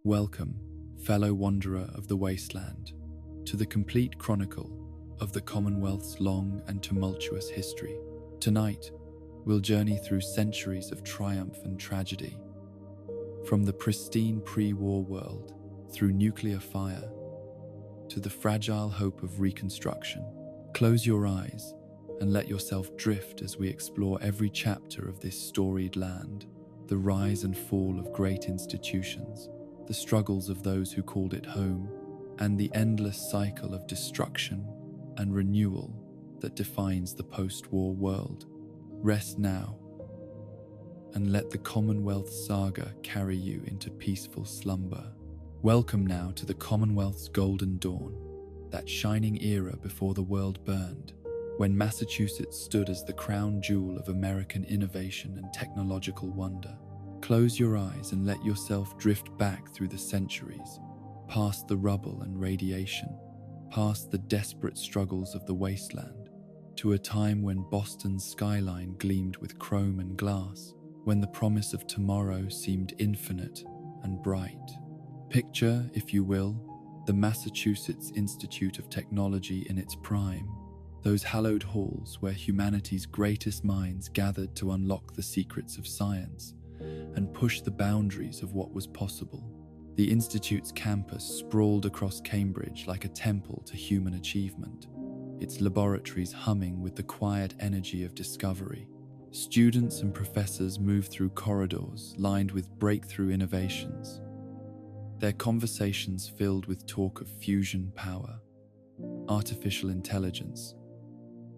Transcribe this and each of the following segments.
Welcome, fellow wanderer of the wasteland, to the complete chronicle of the Commonwealth's long and tumultuous history. Tonight, we'll journey through centuries of triumph and tragedy, from the pristine pre-war world through nuclear fire to the fragile hope of reconstruction. Close your eyes and let yourself drift as we explore every chapter of this storied land, the rise and fall of great institutions, the struggles of those who called it home, and the endless cycle of destruction and renewal that defines the post-war world. Rest now and let the Commonwealth saga carry you into peaceful slumber. Welcome now to the Commonwealth's golden dawn, that shining era before the world burned, when Massachusetts stood as the crown jewel of American innovation and technological wonder. Close your eyes and let yourself drift back through the centuries, past the rubble and radiation, past the desperate struggles of the wasteland, to a time when Boston's skyline gleamed with chrome and glass, when the promise of tomorrow seemed infinite and bright. Picture, if you will, the Massachusetts Institute of Technology in its prime, those hallowed halls where humanity's greatest minds gathered to unlock the secrets of science and push the boundaries of what was possible. The Institute's campus sprawled across Cambridge like a temple to human achievement, its laboratories humming with the quiet energy of discovery. Students and professors moved through corridors lined with breakthrough innovations, their conversations filled with talk of fusion power, artificial intelligence,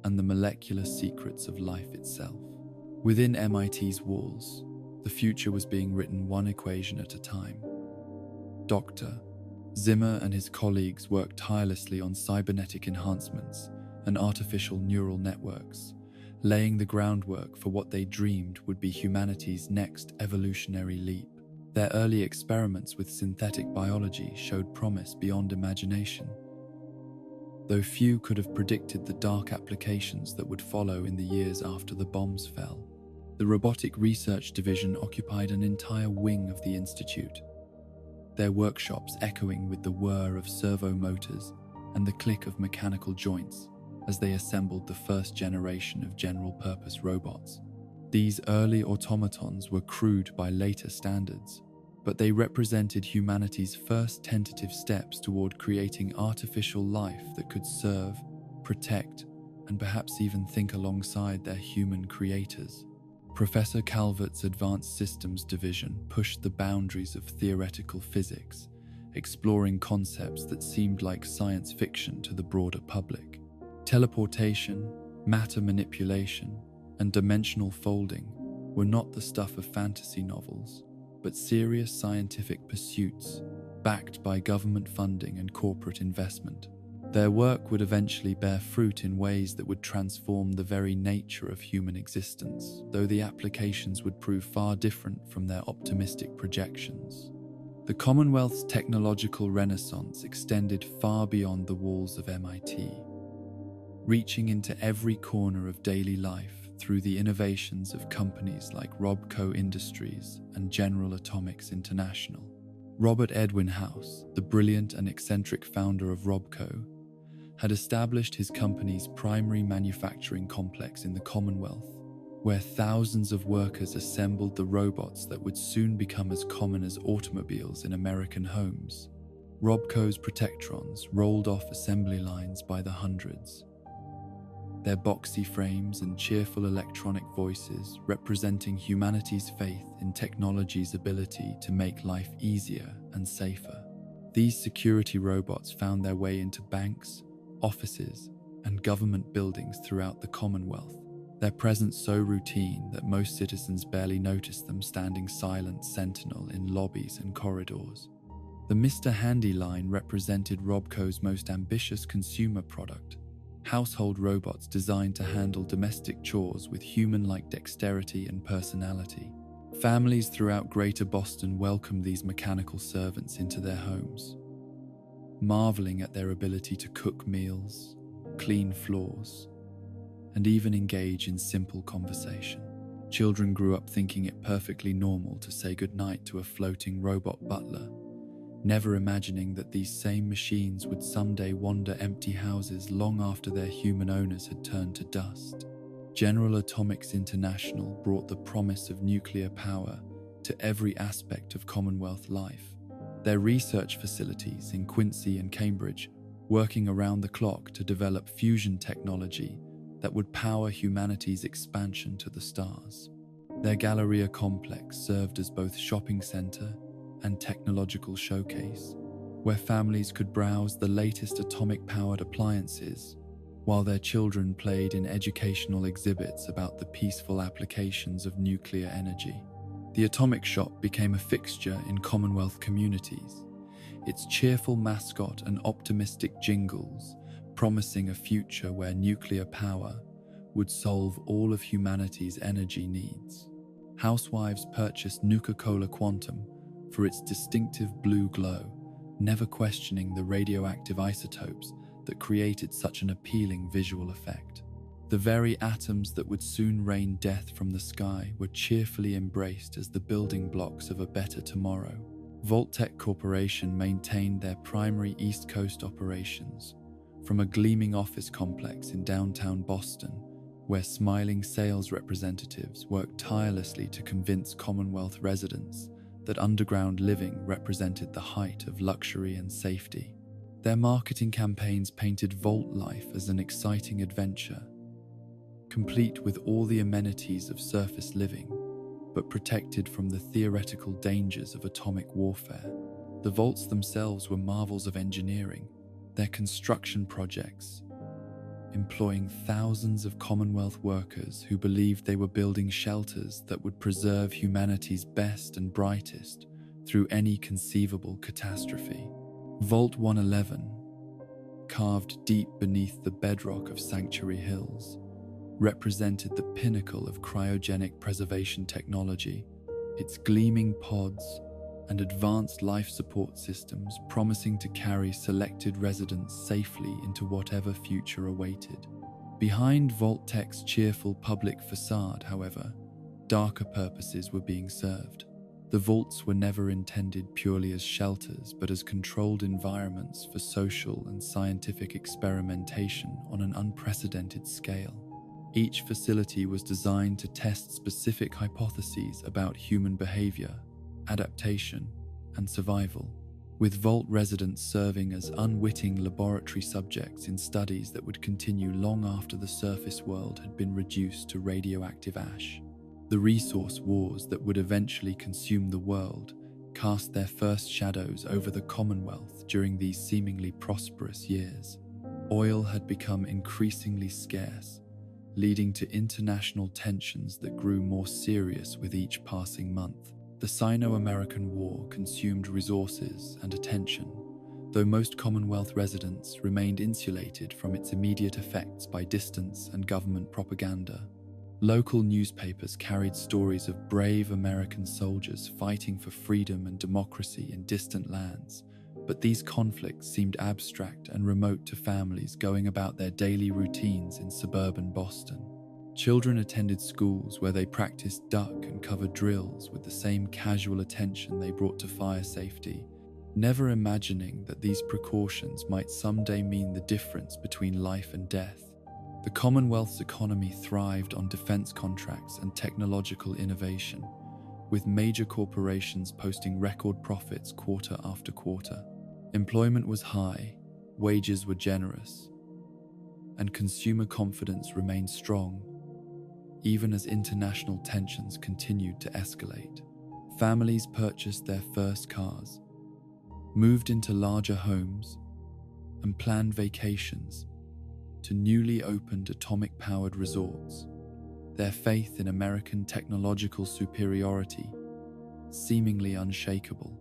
and the molecular secrets of life itself. Within MIT's walls, the future was being written one equation at a time. Dr. Zimmer and his colleagues worked tirelessly on cybernetic enhancements and artificial neural networks, laying the groundwork for what they dreamed would be humanity's next evolutionary leap. Their early experiments with synthetic biology showed promise beyond imagination, though few could have predicted the dark applications that would follow in the years after the bombs fell. The Robotic Research Division occupied an entire wing of the Institute, their workshops echoing with the whir of servo motors and the click of mechanical joints as they assembled the first generation of general-purpose robots. These early automatons were crude by later standards, but they represented humanity's first tentative steps toward creating artificial life that could serve, protect, and perhaps even think alongside their human creators. Professor Calvert's Advanced Systems Division pushed the boundaries of theoretical physics, exploring concepts that seemed like science fiction to the broader public. Teleportation, matter manipulation, and dimensional folding were not the stuff of fantasy novels, but serious scientific pursuits backed by government funding and corporate investment. Their work would eventually bear fruit in ways that would transform the very nature of human existence, though the applications would prove far different from their optimistic projections. The Commonwealth's technological renaissance extended far beyond the walls of MIT, reaching into every corner of daily life through the innovations of companies like Robco Industries and General Atomics International. Robert Edwin House, the brilliant and eccentric founder of Robco, had established his company's primary manufacturing complex in the Commonwealth, where thousands of workers assembled the robots that would soon become as common as automobiles in American homes. Robco's Protectrons rolled off assembly lines by the hundreds, their boxy frames and cheerful electronic voices representing humanity's faith in technology's ability to make life easier and safer. These security robots found their way into banks, offices, and government buildings throughout the Commonwealth, their presence so routine that most citizens barely noticed them standing silent sentinel in lobbies and corridors. The Mr. Handy line represented Robco's most ambitious consumer product, household robots designed to handle domestic chores with human-like dexterity and personality. Families throughout Greater Boston welcomed these mechanical servants into their homes, marveling at their ability to cook meals, clean floors, and even engage in simple conversation. Children grew up thinking it perfectly normal to say goodnight to a floating robot butler, never imagining that these same machines would someday wander empty houses long after their human owners had turned to dust. General Atomics International brought the promise of nuclear power to every aspect of Commonwealth life. Their research facilities in Quincy and Cambridge working around the clock to develop fusion technology that would power humanity's expansion to the stars. Their Galleria complex served as both shopping center and technological showcase, where families could browse the latest atomic-powered appliances, while their children played in educational exhibits about the peaceful applications of nuclear energy. The Atomic Shop became a fixture in Commonwealth communities, its cheerful mascot and optimistic jingles promising a future where nuclear power would solve all of humanity's energy needs. Housewives purchased Nuka-Cola Quantum for its distinctive blue glow, never questioning the radioactive isotopes that created such an appealing visual effect. The very atoms that would soon rain death from the sky were cheerfully embraced as the building blocks of a better tomorrow. Vault-Tec Corporation maintained their primary East Coast operations from a gleaming office complex in downtown Boston, where smiling sales representatives worked tirelessly to convince Commonwealth residents that underground living represented the height of luxury and safety. Their marketing campaigns painted Vault life as an exciting adventure, complete with all the amenities of surface living, but protected from the theoretical dangers of atomic warfare. The vaults themselves were marvels of engineering, their construction projects employing thousands of Commonwealth workers who believed they were building shelters that would preserve humanity's best and brightest through any conceivable catastrophe. Vault 111, carved deep beneath the bedrock of Sanctuary Hills, represented the pinnacle of cryogenic preservation technology, its gleaming pods and advanced life support systems promising to carry selected residents safely into whatever future awaited. Behind Vault-Tec's cheerful public facade, however, darker purposes were being served. The vaults were never intended purely as shelters, but as controlled environments for social and scientific experimentation on an unprecedented scale. Each facility was designed to test specific hypotheses about human behavior, adaptation, and survival, with Vault residents serving as unwitting laboratory subjects in studies that would continue long after the surface world had been reduced to radioactive ash. The resource wars that would eventually consume the world cast their first shadows over the Commonwealth during these seemingly prosperous years. Oil had become increasingly scarce, leading to international tensions that grew more serious with each passing month. The Sino-American War consumed resources and attention, though most Commonwealth residents remained insulated from its immediate effects by distance and government propaganda. Local newspapers carried stories of brave American soldiers fighting for freedom and democracy in distant lands, but these conflicts seemed abstract and remote to families going about their daily routines in suburban Boston. Children attended schools where they practiced duck and cover drills with the same casual attention they brought to fire safety, never imagining that these precautions might someday mean the difference between life and death. The Commonwealth's economy thrived on defense contracts and technological innovation, with major corporations posting record profits quarter after quarter. Employment was high, wages were generous, and consumer confidence remained strong, even as international tensions continued to escalate. Families purchased their first cars, moved into larger homes, and planned vacations to newly opened atomic-powered resorts, their faith in American technological superiority seemingly unshakable.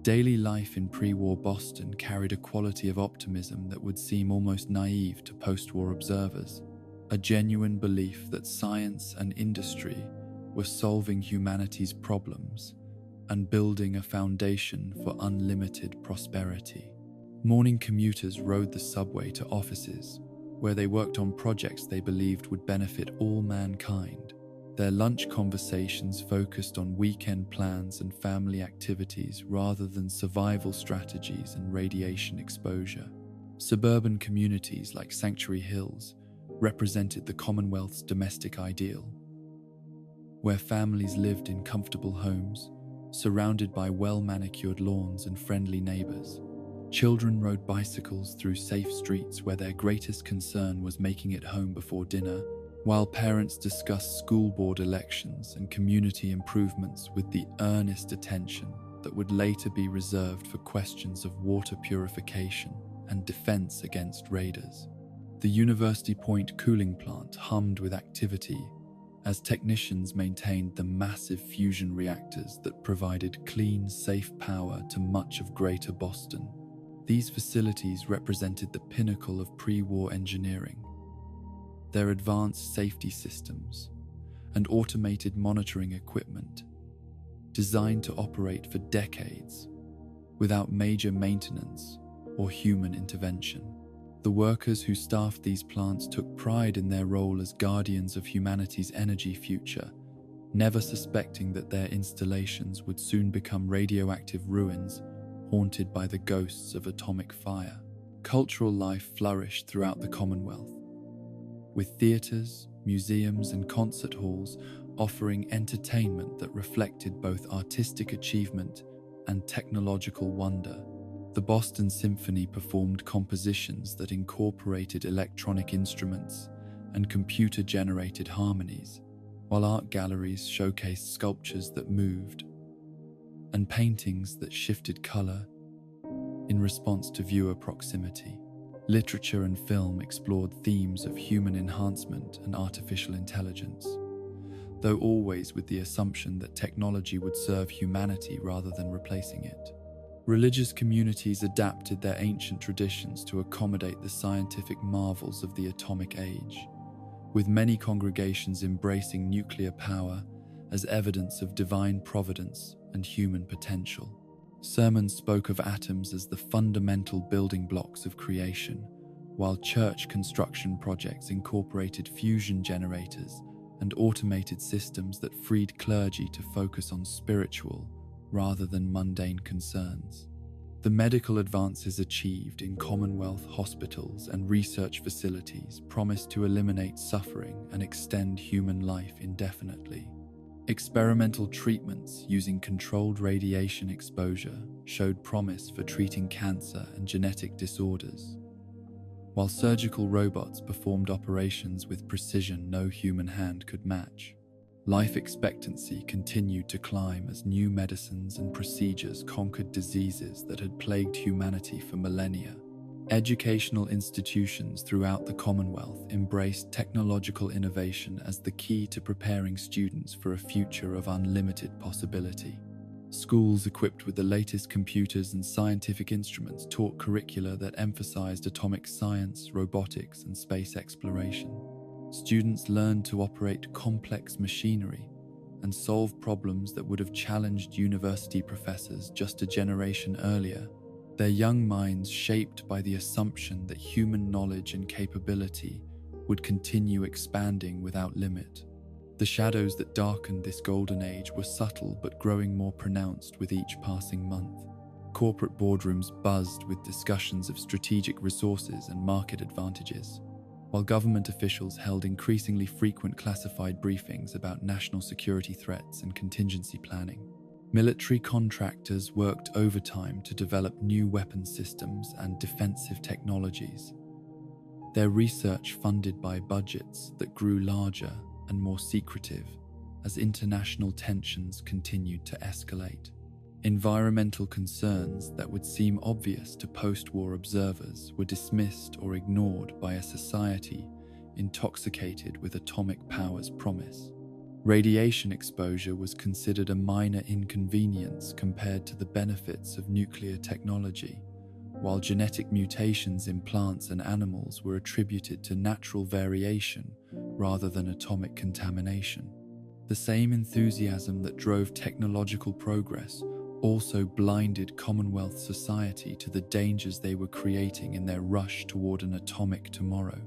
Daily life in pre-war Boston carried a quality of optimism that would seem almost naive to post-war observers, a genuine belief that science and industry were solving humanity's problems and building a foundation for unlimited prosperity. Morning commuters rode the subway to offices, where they worked on projects they believed would benefit all mankind, Their lunch conversations focused on weekend plans and family activities rather than survival strategies and radiation exposure. Suburban communities like Sanctuary Hills represented the Commonwealth's domestic ideal, where families lived in comfortable homes, surrounded by well-manicured lawns and friendly neighbors. Children rode bicycles through safe streets where their greatest concern was making it home before dinner, while parents discussed school board elections and community improvements with the earnest attention that would later be reserved for questions of water purification and defense against raiders. The University Point cooling plant hummed with activity as technicians maintained the massive fusion reactors that provided clean, safe power to much of Greater Boston. These facilities represented the pinnacle of pre-war engineering. Their advanced safety systems and automated monitoring equipment, designed to operate for decades without major maintenance or human intervention. The workers who staffed these plants took pride in their role as guardians of humanity's energy future, never suspecting that their installations would soon become radioactive ruins haunted by the ghosts of atomic fire. Cultural life flourished throughout the Commonwealth, with theaters, museums, and concert halls offering entertainment that reflected both artistic achievement and technological wonder. The Boston Symphony performed compositions that incorporated electronic instruments and computer-generated harmonies, while art galleries showcased sculptures that moved and paintings that shifted color in response to viewer proximity. Literature and film explored themes of human enhancement and artificial intelligence, though always with the assumption that technology would serve humanity rather than replacing it. Religious communities adapted their ancient traditions to accommodate the scientific marvels of the atomic age, with many congregations embracing nuclear power as evidence of divine providence and human potential. Sermons spoke of atoms as the fundamental building blocks of creation, while church construction projects incorporated fusion generators and automated systems that freed clergy to focus on spiritual rather than mundane concerns. The medical advances achieved in Commonwealth hospitals and research facilities promised to eliminate suffering and extend human life indefinitely. Experimental treatments using controlled radiation exposure showed promise for treating cancer and genetic disorders, while surgical robots performed operations with precision no human hand could match. Life expectancy continued to climb as new medicines and procedures conquered diseases that had plagued humanity for millennia. Educational institutions throughout the Commonwealth embraced technological innovation as the key to preparing students for a future of unlimited possibility. Schools equipped with the latest computers and scientific instruments taught curricula that emphasized atomic science, robotics, and space exploration. Students learned to operate complex machinery and solve problems that would have challenged university professors just a generation earlier, their young minds shaped by the assumption that human knowledge and capability would continue expanding without limit. The shadows that darkened this golden age were subtle but growing more pronounced with each passing month. Corporate boardrooms buzzed with discussions of strategic resources and market advantages, while government officials held increasingly frequent classified briefings about national security threats and contingency planning. Military contractors worked overtime to develop new weapon systems and defensive technologies, their research funded by budgets that grew larger and more secretive as international tensions continued to escalate. Environmental concerns that would seem obvious to post-war observers were dismissed or ignored by a society intoxicated with atomic power's promise. Radiation exposure was considered a minor inconvenience compared to the benefits of nuclear technology, while genetic mutations in plants and animals were attributed to natural variation rather than atomic contamination. The same enthusiasm that drove technological progress also blinded Commonwealth society to the dangers they were creating in their rush toward an atomic tomorrow.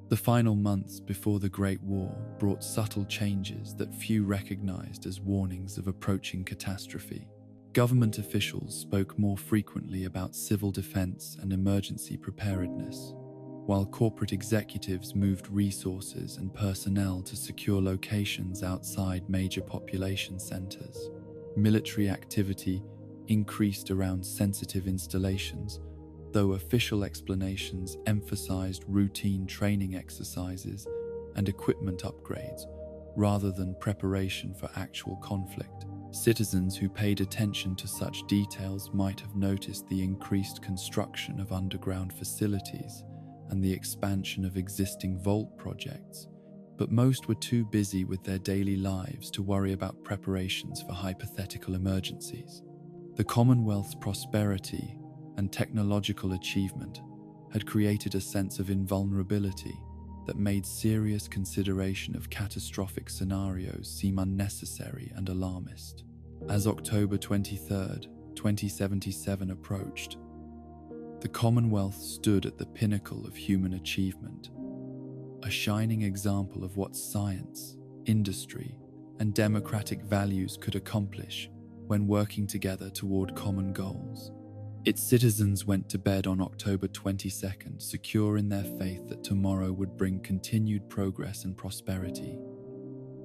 The final months before the Great War brought subtle changes that few recognized as warnings of approaching catastrophe. Government officials spoke more frequently about civil defense and emergency preparedness, while corporate executives moved resources and personnel to secure locations outside major population centers. Military activity increased around sensitive installations, though official explanations emphasized routine training exercises and equipment upgrades rather than preparation for actual conflict. Citizens who paid attention to such details might have noticed the increased construction of underground facilities and the expansion of existing vault projects, but most were too busy with their daily lives to worry about preparations for hypothetical emergencies. The Commonwealth's prosperity and technological achievement had created a sense of invulnerability that made serious consideration of catastrophic scenarios seem unnecessary and alarmist. As October 23, 2077 approached, the Commonwealth stood at the pinnacle of human achievement, a shining example of what science, industry, and democratic values could accomplish when working together toward common goals. Its citizens went to bed on October 22nd, secure in their faith that tomorrow would bring continued progress and prosperity,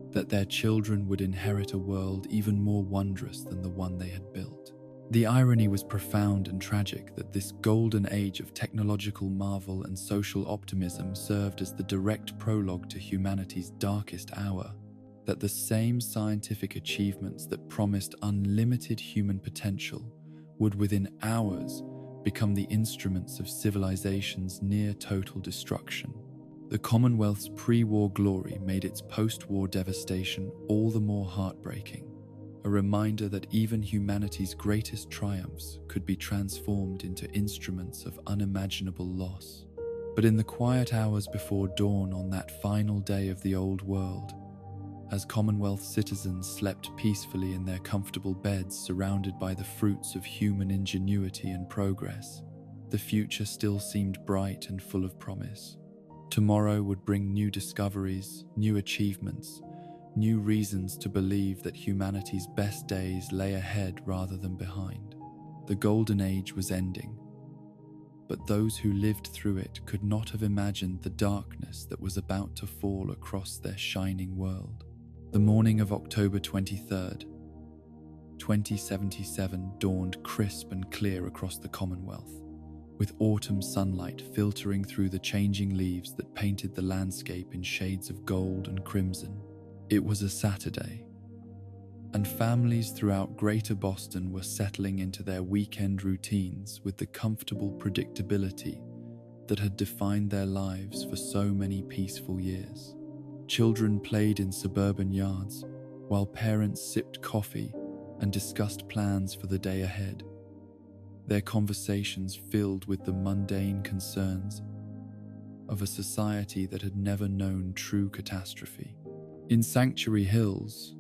that their children would inherit a world even more wondrous than the one they had built. The irony was profound and tragic that this golden age of technological marvel and social optimism served as the direct prologue to humanity's darkest hour, that the same scientific achievements that promised unlimited human potential would within hours become the instruments of civilization's near-total destruction. The Commonwealth's pre-war glory made its post-war devastation all the more heartbreaking, a reminder that even humanity's greatest triumphs could be transformed into instruments of unimaginable loss. But in the quiet hours before dawn on that final day of the old world, as Commonwealth citizens slept peacefully in their comfortable beds surrounded by the fruits of human ingenuity and progress, the future still seemed bright and full of promise. Tomorrow would bring new discoveries, new achievements, new reasons to believe that humanity's best days lay ahead rather than behind. The Golden Age was ending, but those who lived through it could not have imagined the darkness that was about to fall across their shining world. The morning of October 23rd, 2077 dawned crisp and clear across the Commonwealth, with autumn sunlight filtering through the changing leaves that painted the landscape in shades of gold and crimson. It was a Saturday, and families throughout Greater Boston were settling into their weekend routines with the comfortable predictability that had defined their lives for so many peaceful years. Children played in suburban yards, while parents sipped coffee and discussed plans for the day ahead, their conversations filled with the mundane concerns of a society that had never known true catastrophe. In Sanctuary Hills,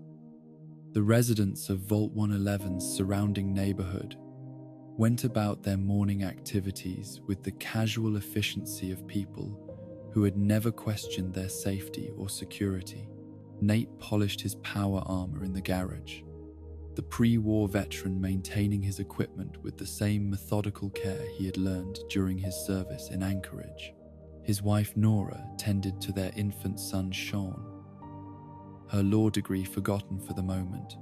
the residents of Vault 111's surrounding neighborhood went about their morning activities with the casual efficiency of people who had never questioned their safety or security. Nate polished his power armor in the garage, the pre-war veteran maintaining his equipment with the same methodical care he had learned during his service in Anchorage. His wife Nora tended to their infant son Sean, her law degree forgotten for the moment,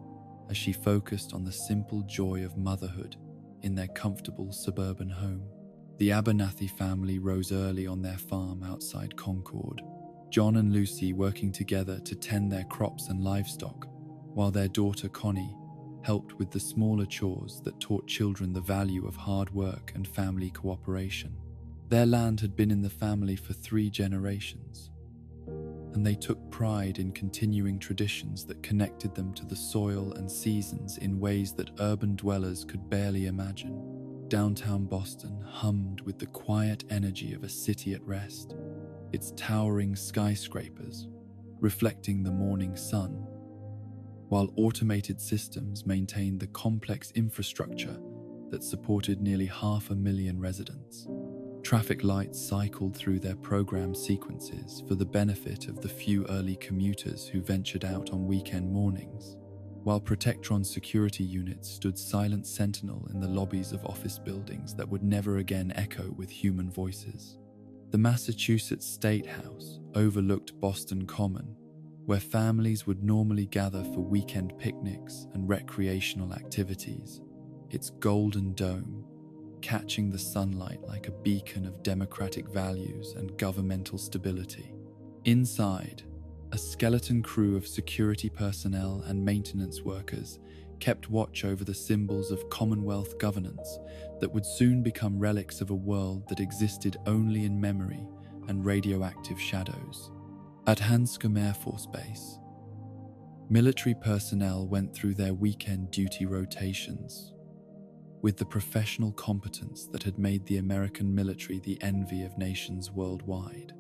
as she focused on the simple joy of motherhood in their comfortable suburban home. The Abernathy family rose early on their farm outside Concord, John and Lucy working together to tend their crops and livestock, while their daughter Connie helped with the smaller chores that taught children the value of hard work and family cooperation. Their land had been in the family for 3 generations, and they took pride in continuing traditions that connected them to the soil and seasons in ways that urban dwellers could barely imagine. Downtown Boston hummed with the quiet energy of a city at rest, its towering skyscrapers reflecting the morning sun, while automated systems maintained the complex infrastructure that supported nearly 500,000 residents. Traffic lights cycled through their program sequences for the benefit of the few early commuters who ventured out on weekend mornings, while Protectron security units stood silent sentinel in the lobbies of office buildings that would never again echo with human voices. The Massachusetts State House overlooked Boston Common, where families would normally gather for weekend picnics and recreational activities, its golden dome catching the sunlight like a beacon of democratic values and governmental stability. Inside, a skeleton crew of security personnel and maintenance workers kept watch over the symbols of Commonwealth governance that would soon become relics of a world that existed only in memory and radioactive shadows. At Hanscom Air Force Base, military personnel went through their weekend duty rotations with the professional competence that had made the American military the envy of nations worldwide.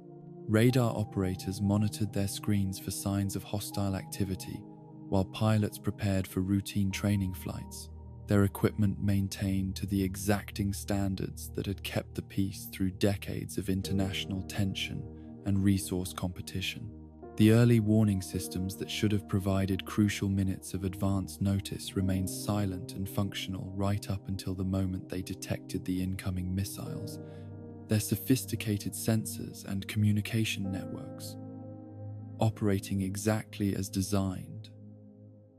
Radar operators monitored their screens for signs of hostile activity, while pilots prepared for routine training flights, their equipment maintained to the exacting standards that had kept the peace through decades of international tension and resource competition. The early warning systems that should have provided crucial minutes of advance notice remained silent and functional right up until the moment they detected the incoming missiles, their sophisticated sensors and communication networks operating exactly as designed,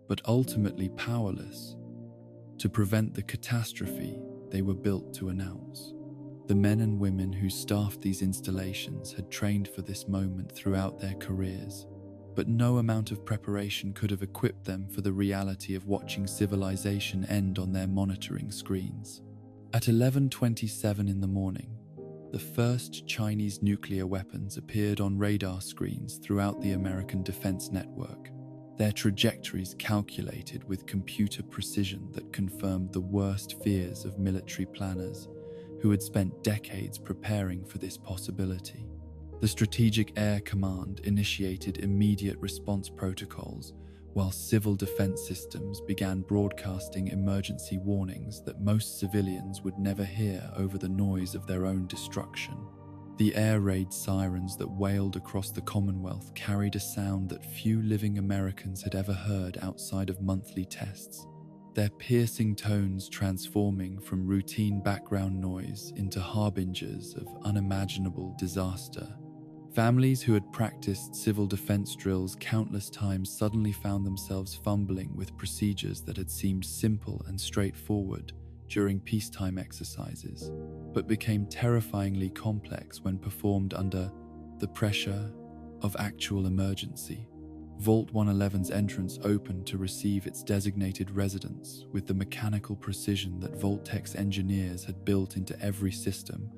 but ultimately powerless to prevent the catastrophe they were built to announce. The men and women who staffed these installations had trained for this moment throughout their careers, but no amount of preparation could have equipped them for the reality of watching civilization end on their monitoring screens. At 11:27 in the morning, the first Chinese nuclear weapons appeared on radar screens throughout the American defense network, their trajectories calculated with computer precision that confirmed the worst fears of military planners who had spent decades preparing for this possibility. The Strategic Air Command initiated immediate response protocols, while civil defense systems began broadcasting emergency warnings that most civilians would never hear over the noise of their own destruction. The air raid sirens that wailed across the Commonwealth carried a sound that few living Americans had ever heard outside of monthly tests, their piercing tones transforming from routine background noise into harbingers of unimaginable disaster. Families who had practiced civil defense drills countless times suddenly found themselves fumbling with procedures that had seemed simple and straightforward during peacetime exercises, but became terrifyingly complex when performed under the pressure of actual emergency. Vault 111's entrance opened to receive its designated residents with the mechanical precision that Vault-Tech's engineers had built into every system,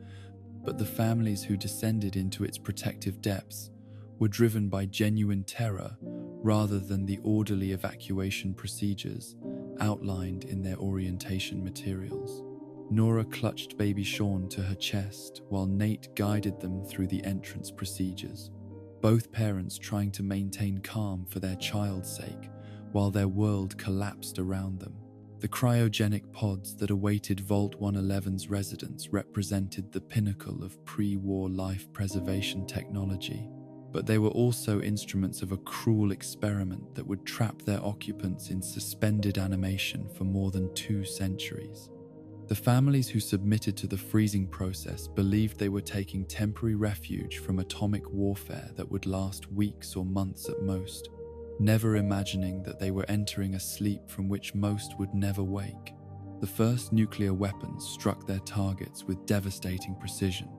but the families who descended into its protective depths were driven by genuine terror rather than the orderly evacuation procedures outlined in their orientation materials. Nora clutched baby Sean to her chest while Nate guided them through the entrance procedures, both parents trying to maintain calm for their child's sake while their world collapsed around them. The cryogenic pods that awaited Vault 111's residents represented the pinnacle of pre-war life preservation technology, but they were also instruments of a cruel experiment that would trap their occupants in suspended animation for more than 2 centuries. The families who submitted to the freezing process believed they were taking temporary refuge from atomic warfare that would last weeks or months at most, never imagining that they were entering a sleep from which most would never wake. The first nuclear weapons struck their targets with devastating precision,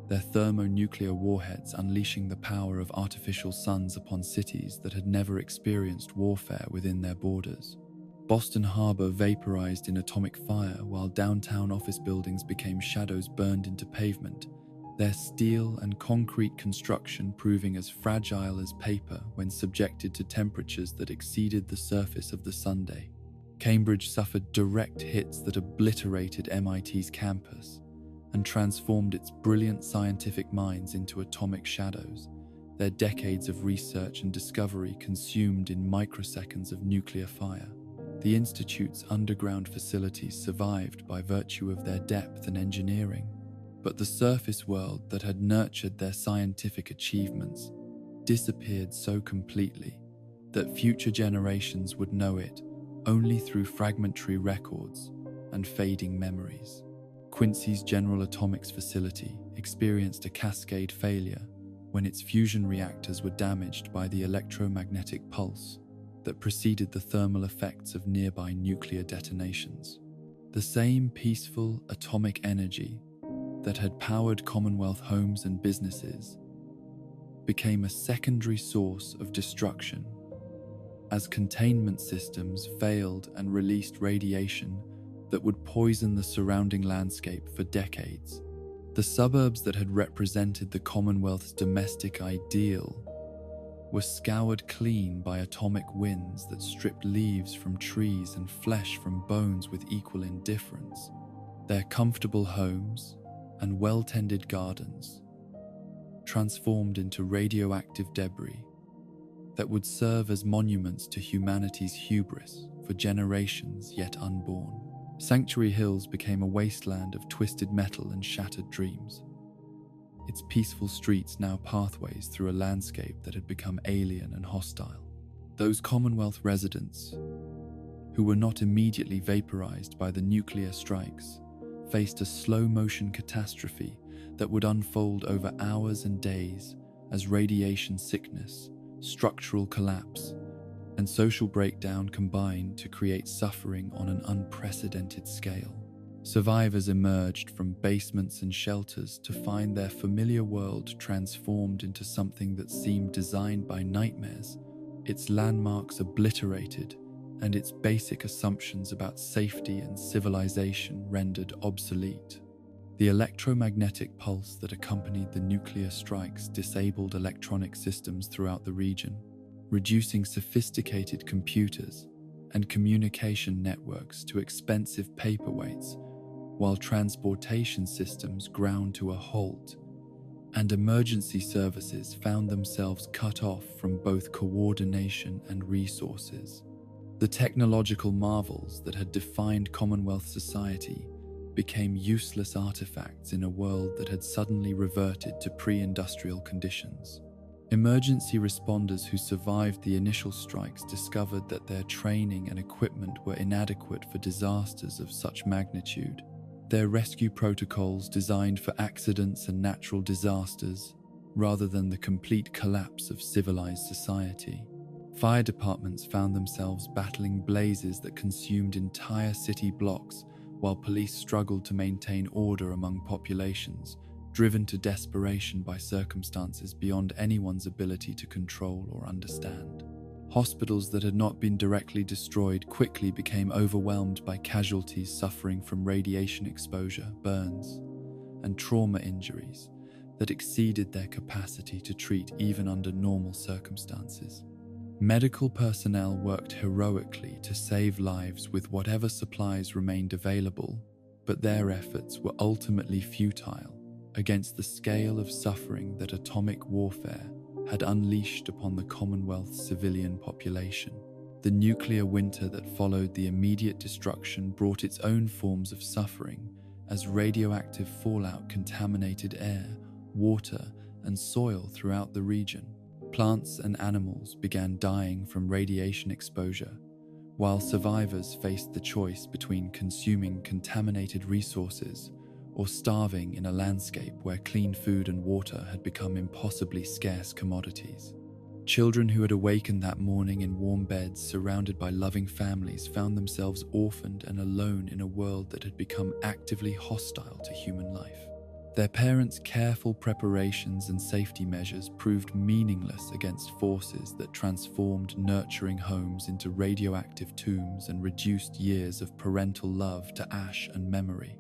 their thermonuclear warheads unleashing the power of artificial suns upon cities that had never experienced warfare within their borders. Boston Harbor vaporized in atomic fire while downtown office buildings became shadows burned into pavement, their steel and concrete construction proving as fragile as paper when subjected to temperatures that exceeded the surface of the Sunday. Cambridge suffered direct hits that obliterated MIT's campus and transformed its brilliant scientific minds into atomic shadows, their decades of research and discovery consumed in microseconds of nuclear fire. The Institute's underground facilities survived by virtue of their depth and engineering, But the surface world that had nurtured their scientific achievements disappeared so completely that future generations would know it only through fragmentary records and fading memories. Quincy's General Atomics facility experienced a cascade failure when its fusion reactors were damaged by the electromagnetic pulse that preceded the thermal effects of nearby nuclear detonations. The same peaceful atomic energy that had powered Commonwealth homes and businesses became a secondary source of destruction as containment systems failed and released radiation that would poison the surrounding landscape for decades. The suburbs that had represented the Commonwealth's domestic ideal were scoured clean by atomic winds that stripped leaves from trees and flesh from bones with equal indifference. Their comfortable homes and well-tended gardens transformed into radioactive debris that would serve as monuments to humanity's hubris for generations yet unborn. Sanctuary Hills became a wasteland of twisted metal and shattered dreams, its peaceful streets now pathways through a landscape that had become alien and hostile. Those Commonwealth residents, who were not immediately vaporized by the nuclear strikes, faced a slow-motion catastrophe that would unfold over hours and days as radiation sickness, structural collapse, and social breakdown combined to create suffering on an unprecedented scale. Survivors emerged from basements and shelters to find their familiar world transformed into something that seemed designed by nightmares, its landmarks obliterated, and its basic assumptions about safety and civilization rendered obsolete. The electromagnetic pulse that accompanied the nuclear strikes disabled electronic systems throughout the region, reducing sophisticated computers and communication networks to expensive paperweights, while transportation systems ground to a halt, and emergency services found themselves cut off from both coordination and resources. The technological marvels that had defined Commonwealth society became useless artifacts in a world that had suddenly reverted to pre-industrial conditions. Emergency responders who survived the initial strikes discovered that their training and equipment were inadequate for disasters of such magnitude. Their rescue protocols designed for accidents and natural disasters, rather than the complete collapse of civilized society. Fire departments found themselves battling blazes that consumed entire city blocks, while police struggled to maintain order among populations, driven to desperation by circumstances beyond anyone's ability to control or understand. Hospitals that had not been directly destroyed quickly became overwhelmed by casualties suffering from radiation exposure, burns, and trauma injuries that exceeded their capacity to treat even under normal circumstances. Medical personnel worked heroically to save lives with whatever supplies remained available, but their efforts were ultimately futile against the scale of suffering that atomic warfare had unleashed upon the Commonwealth's civilian population. The nuclear winter that followed the immediate destruction brought its own forms of suffering as radioactive fallout contaminated air, water, and soil throughout the region. Plants and animals began dying from radiation exposure, while survivors faced the choice between consuming contaminated resources or starving in a landscape where clean food and water had become impossibly scarce commodities. Children who had awakened that morning in warm beds surrounded by loving families found themselves orphaned and alone in a world that had become actively hostile to human life. Their parents' careful preparations and safety measures proved meaningless against forces that transformed nurturing homes into radioactive tombs and reduced years of parental love to ash and memory.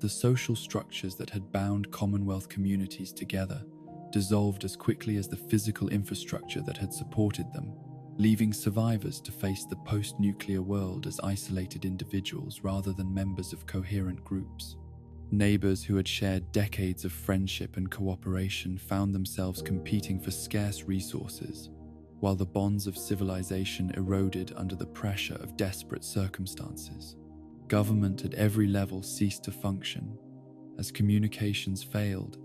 The social structures that had bound Commonwealth communities together dissolved as quickly as the physical infrastructure that had supported them, leaving survivors to face the post-nuclear world as isolated individuals rather than members of coherent groups. Neighbors who had shared decades of friendship and cooperation found themselves competing for scarce resources, while the bonds of civilization eroded under the pressure of desperate circumstances. Government at every level ceased to function, as communications failed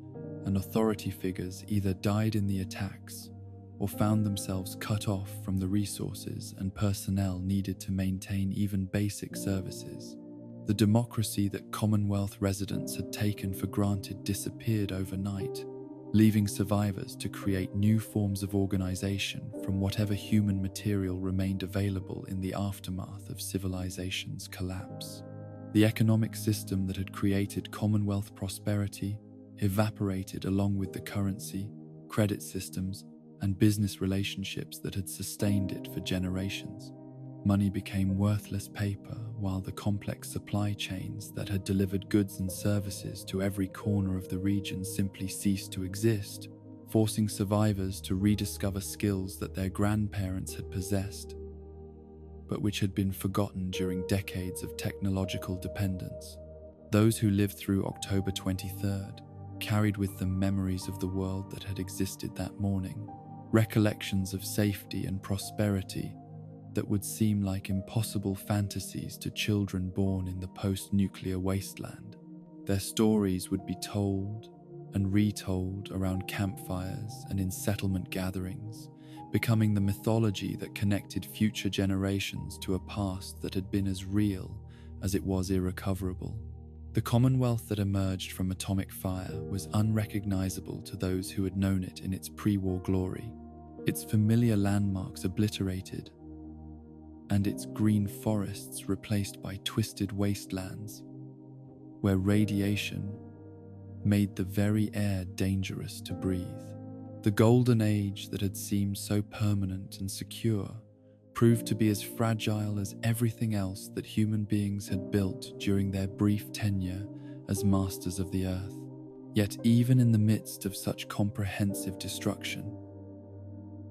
and authority figures either died in the attacks or found themselves cut off from the resources and personnel needed to maintain even basic services. The democracy that Commonwealth residents had taken for granted disappeared overnight, leaving survivors to create new forms of organization from whatever human material remained available in the aftermath of civilization's collapse. The economic system that had created Commonwealth prosperity evaporated along with the currency, credit systems, and business relationships that had sustained it for generations. Money became worthless paper, while the complex supply chains that had delivered goods and services to every corner of the region simply ceased to exist, forcing survivors to rediscover skills that their grandparents had possessed, but which had been forgotten during decades of technological dependence. Those who lived through October 23rd carried with them memories of the world that had existed that morning, recollections of safety and prosperity that would seem like impossible fantasies to children born in the post-nuclear wasteland. Their stories would be told and retold around campfires and in settlement gatherings, becoming the mythology that connected future generations to a past that had been as real as it was irrecoverable. The Commonwealth that emerged from atomic fire was unrecognizable to those who had known it in its pre-war glory, its familiar landmarks obliterated, and its green forests replaced by twisted wastelands, where radiation made the very air dangerous to breathe. The golden age that had seemed so permanent and secure proved to be as fragile as everything else that human beings had built during their brief tenure as masters of the earth. Yet even in the midst of such comprehensive destruction,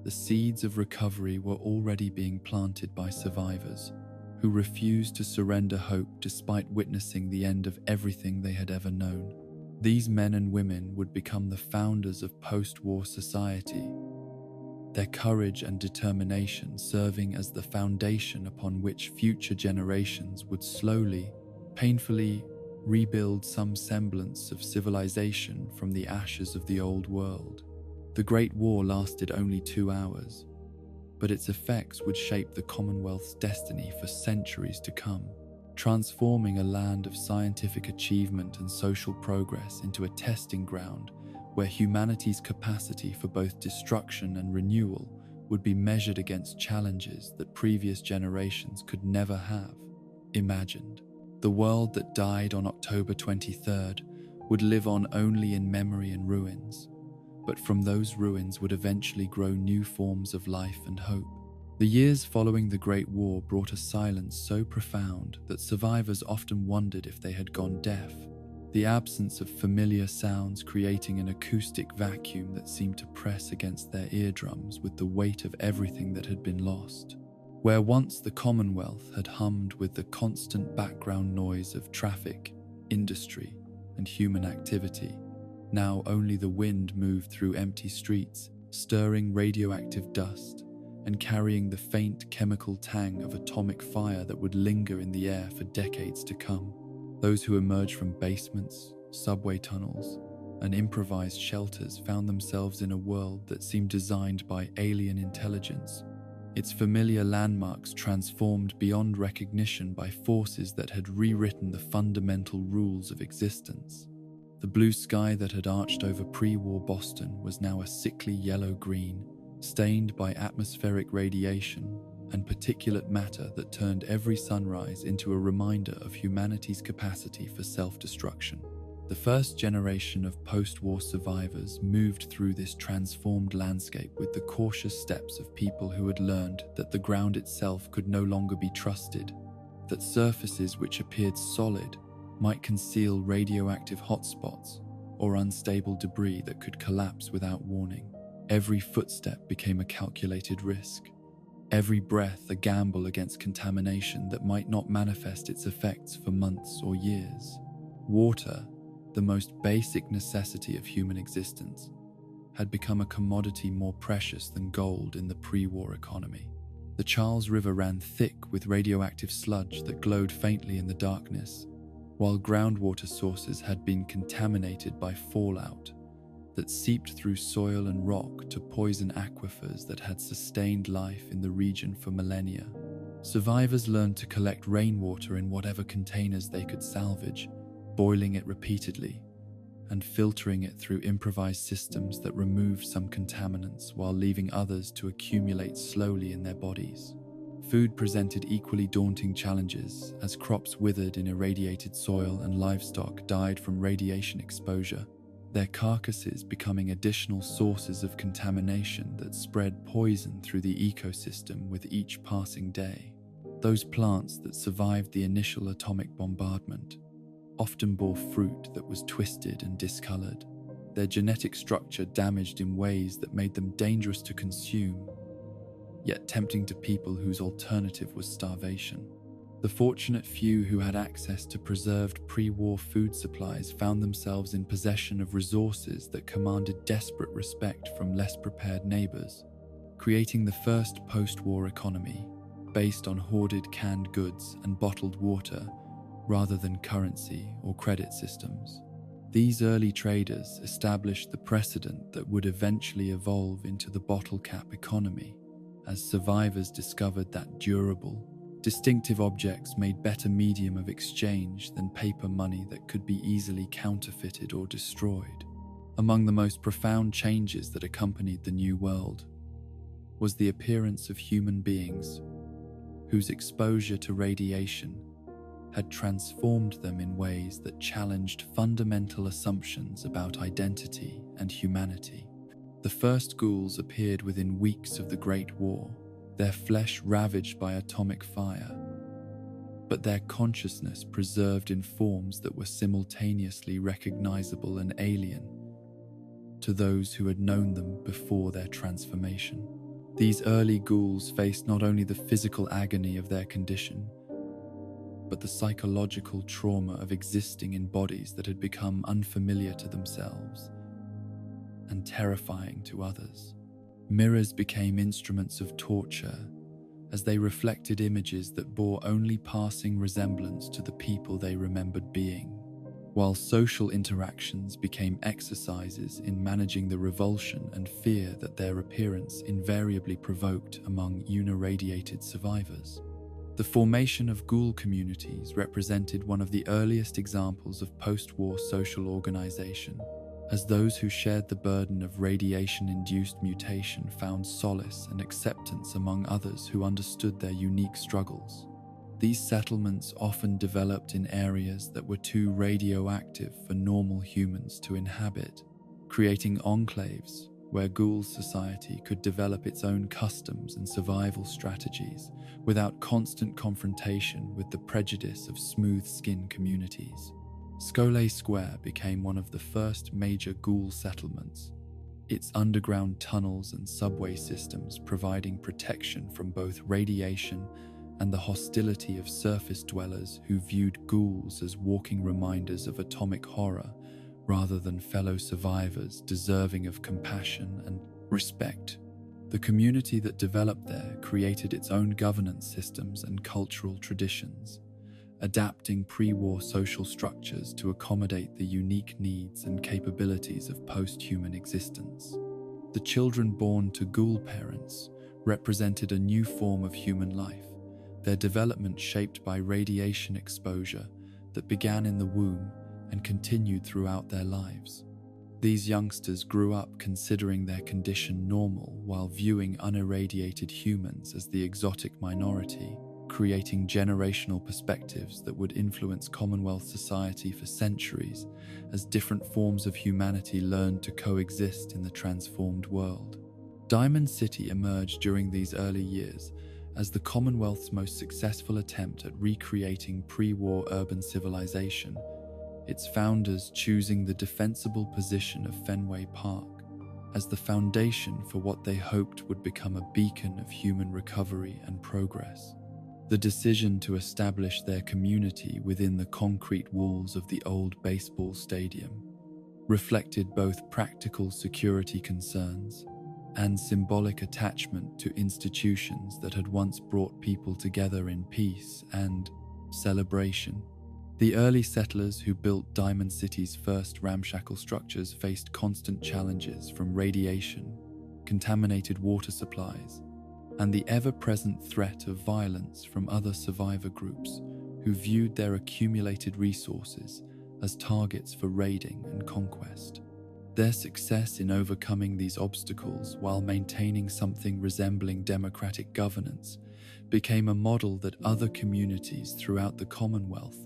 the seeds of recovery were already being planted by survivors who refused to surrender hope despite witnessing the end of everything they had ever known. These men and women would become the founders of post-war society, their courage and determination serving as the foundation upon which future generations would slowly, painfully rebuild some semblance of civilization from the ashes of the old world. The Great War lasted only 2 hours, but its effects would shape the Commonwealth's destiny for centuries to come, transforming a land of scientific achievement and social progress into a testing ground where humanity's capacity for both destruction and renewal would be measured against challenges that previous generations could never have imagined. The world that died on October 23rd would live on only in memory and ruins, but from those ruins would eventually grow new forms of life and hope. The years following the Great War brought a silence so profound that survivors often wondered if they had gone deaf, the absence of familiar sounds creating an acoustic vacuum that seemed to press against their eardrums with the weight of everything that had been lost. Where once the Commonwealth had hummed with the constant background noise of traffic, industry, and human activity, now only the wind moved through empty streets, stirring radioactive dust and carrying the faint chemical tang of atomic fire that would linger in the air for decades to come. Those who emerged from basements, subway tunnels, and improvised shelters found themselves in a world that seemed designed by alien intelligence, its familiar landmarks transformed beyond recognition by forces that had rewritten the fundamental rules of existence. The blue sky that had arched over pre-war Boston was now a sickly yellow-green, stained by atmospheric radiation and particulate matter that turned every sunrise into a reminder of humanity's capacity for self-destruction. The first generation of post-war survivors moved through this transformed landscape with the cautious steps of people who had learned that the ground itself could no longer be trusted, that surfaces which appeared solid might conceal radioactive hotspots or unstable debris that could collapse without warning. Every footstep became a calculated risk, every breath a gamble against contamination that might not manifest its effects for months or years. Water, the most basic necessity of human existence, had become a commodity more precious than gold in the pre-war economy. The Charles River ran thick with radioactive sludge that glowed faintly in the darkness, while groundwater sources had been contaminated by fallout that seeped through soil and rock to poison aquifers that had sustained life in the region for millennia. Survivors learned to collect rainwater in whatever containers they could salvage, boiling it repeatedly and filtering it through improvised systems that removed some contaminants while leaving others to accumulate slowly in their bodies. Food presented equally daunting challenges as crops withered in irradiated soil and livestock died from radiation exposure, their carcasses becoming additional sources of contamination that spread poison through the ecosystem with each passing day. Those plants that survived the initial atomic bombardment often bore fruit that was twisted and discolored, their genetic structure damaged in ways that made them dangerous to consume, yet tempting to people whose alternative was starvation. The fortunate few who had access to preserved pre-war food supplies found themselves in possession of resources that commanded desperate respect from less prepared neighbors, creating the first post-war economy based on hoarded canned goods and bottled water rather than currency or credit systems. These early traders established the precedent that would eventually evolve into the bottle cap economy, as survivors discovered that durable, distinctive objects made better medium of exchange than paper money that could be easily counterfeited or destroyed. Among the most profound changes that accompanied the New World was the appearance of human beings whose exposure to radiation had transformed them in ways that challenged fundamental assumptions about identity and humanity. The first ghouls appeared within weeks of the Great War, their flesh ravaged by atomic fire, but their consciousness preserved in forms that were simultaneously recognizable and alien to those who had known them before their transformation. These early ghouls faced not only the physical agony of their condition, but the psychological trauma of existing in bodies that had become unfamiliar to themselves and terrifying to others. Mirrors became instruments of torture as they reflected images that bore only passing resemblance to the people they remembered being, while social interactions became exercises in managing the revulsion and fear that their appearance invariably provoked among uniradiated survivors. The formation of ghoul communities represented one of the earliest examples of post-war social organization, as those who shared the burden of radiation-induced mutation found solace and acceptance among others who understood their unique struggles. These settlements often developed in areas that were too radioactive for normal humans to inhabit, creating enclaves where ghoul society could develop its own customs and survival strategies without constant confrontation with the prejudice of smooth-skinned communities. Scollay Square became one of the first major ghoul settlements, its underground tunnels and subway systems providing protection from both radiation and the hostility of surface dwellers who viewed ghouls as walking reminders of atomic horror rather than fellow survivors deserving of compassion and respect. The community that developed there created its own governance systems and cultural traditions, adapting pre-war social structures to accommodate the unique needs and capabilities of post-human existence. The children born to ghoul parents represented a new form of human life, their development shaped by radiation exposure that began in the womb and continued throughout their lives. These youngsters grew up considering their condition normal while viewing unirradiated humans as the exotic minority, creating generational perspectives that would influence Commonwealth society for centuries as different forms of humanity learned to coexist in the transformed world. Diamond City emerged during these early years as the Commonwealth's most successful attempt at recreating pre-war urban civilization, its founders choosing the defensible position of Fenway Park as the foundation for what they hoped would become a beacon of human recovery and progress. The decision to establish their community within the concrete walls of the old baseball stadium reflected both practical security concerns and symbolic attachment to institutions that had once brought people together in peace and celebration. The early settlers who built Diamond City's first ramshackle structures faced constant challenges from radiation, contaminated water supplies, and the ever-present threat of violence from other survivor groups who viewed their accumulated resources as targets for raiding and conquest. Their success in overcoming these obstacles while maintaining something resembling democratic governance became a model that other communities throughout the Commonwealth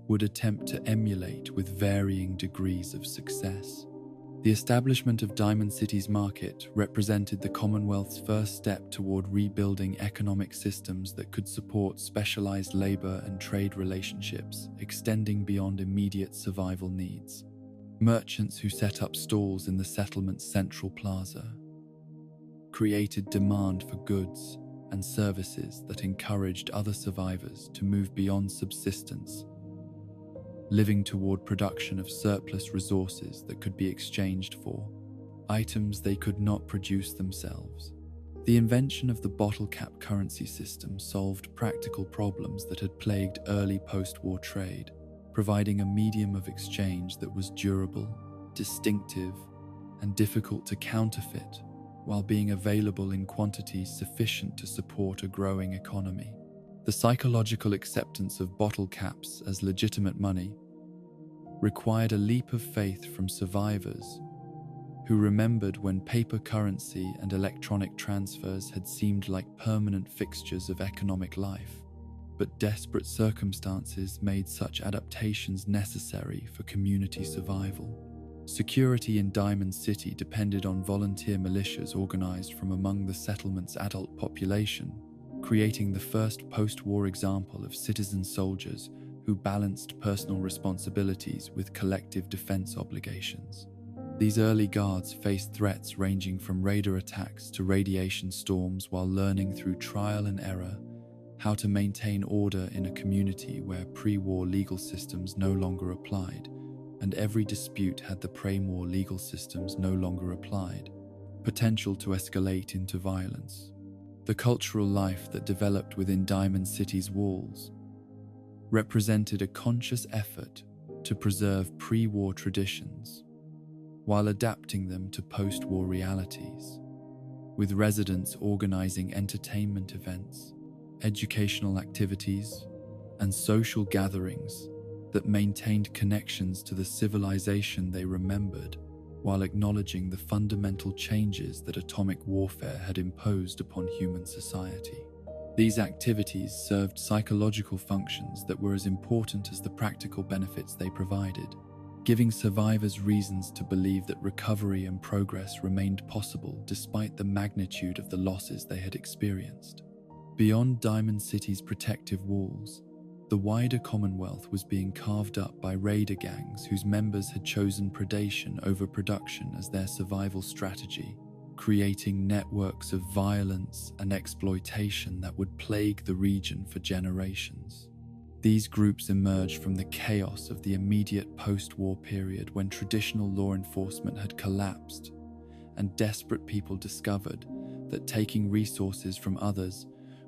would attempt to emulate with varying degrees of success. The establishment of Diamond City's market represented the Commonwealth's first step toward rebuilding economic systems that could support specialized labor and trade relationships, extending beyond immediate survival needs. Merchants who set up stalls in the settlement's central plaza created demand for goods and services that encouraged other survivors to move beyond subsistence, living toward production of surplus resources that could be exchanged for items they could not produce themselves. The invention of the bottle cap currency system solved practical problems that had plagued early post-war trade, providing a medium of exchange that was durable, distinctive, and difficult to counterfeit, while being available in quantities sufficient to support a growing economy. The psychological acceptance of bottle caps as legitimate money required a leap of faith from survivors who remembered when paper currency and electronic transfers had seemed like permanent fixtures of economic life. But desperate circumstances made such adaptations necessary for community survival. Security in Diamond City depended on volunteer militias organized from among the settlement's adult population, creating the first post-war example of citizen soldiers who balanced personal responsibilities with collective defense obligations. These early guards faced threats ranging from raider attacks to radiation storms while learning through trial and error how to maintain order in a community where pre-war legal systems no longer applied, and every dispute had the pre-war legal systems no longer applied, potential to escalate into violence. The cultural life that developed within Diamond City's walls represented a conscious effort to preserve pre-war traditions while adapting them to post-war realities, with residents organizing entertainment events, educational activities, and social gatherings that maintained connections to the civilization they remembered while acknowledging the fundamental changes that atomic warfare had imposed upon human society. These activities served psychological functions that were as important as the practical benefits they provided, giving survivors reasons to believe that recovery and progress remained possible despite the magnitude of the losses they had experienced. Beyond Diamond City's protective walls, the wider Commonwealth was being carved up by raider gangs whose members had chosen predation over production as their survival strategy, creating networks of violence and exploitation that would plague the region for generations. These groups emerged from the chaos of the immediate post-war period when traditional law enforcement had collapsed, and desperate people discovered that taking resources from others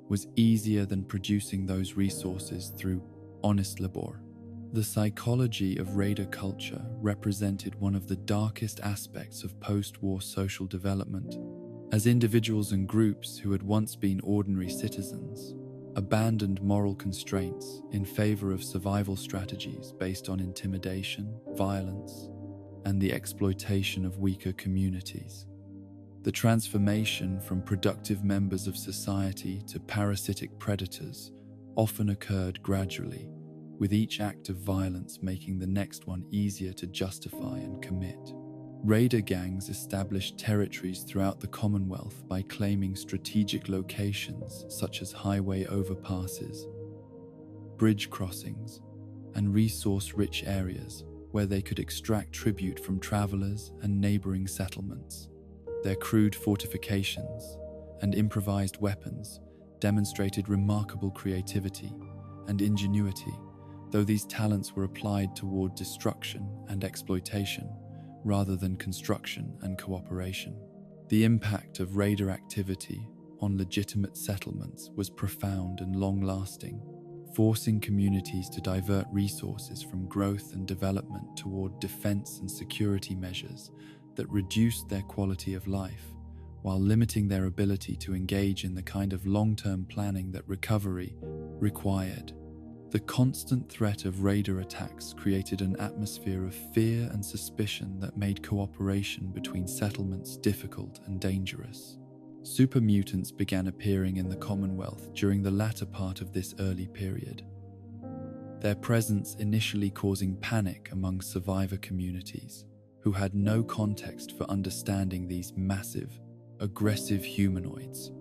was easier than producing those resources through honest labor. The psychology of raider culture represented one of the darkest aspects of post-war social development, as individuals and groups who had once been ordinary citizens abandoned moral constraints in favor of survival strategies based on intimidation, violence, and the exploitation of weaker communities. The transformation from productive members of society to parasitic predators often occurred gradually, with each act of violence making the next one easier to justify and commit. Raider gangs established territories throughout the Commonwealth by claiming strategic locations such as highway overpasses, bridge crossings, and resource-rich areas where they could extract tribute from travelers and neighboring settlements. Their crude fortifications and improvised weapons demonstrated remarkable creativity and ingenuity, though these talents were applied toward destruction and exploitation rather than construction and cooperation. The impact of raider activity on legitimate settlements was profound and long-lasting, forcing communities to divert resources from growth and development toward defense and security measures that reduced their quality of life, while limiting their ability to engage in the kind of long-term planning that recovery required. The constant threat of raider attacks created an atmosphere of fear and suspicion that made cooperation between settlements difficult and dangerous. Super mutants began appearing in the Commonwealth during the latter part of this early period, their presence initially causing panic among survivor communities who had no context for understanding these massive, aggressive humanoids.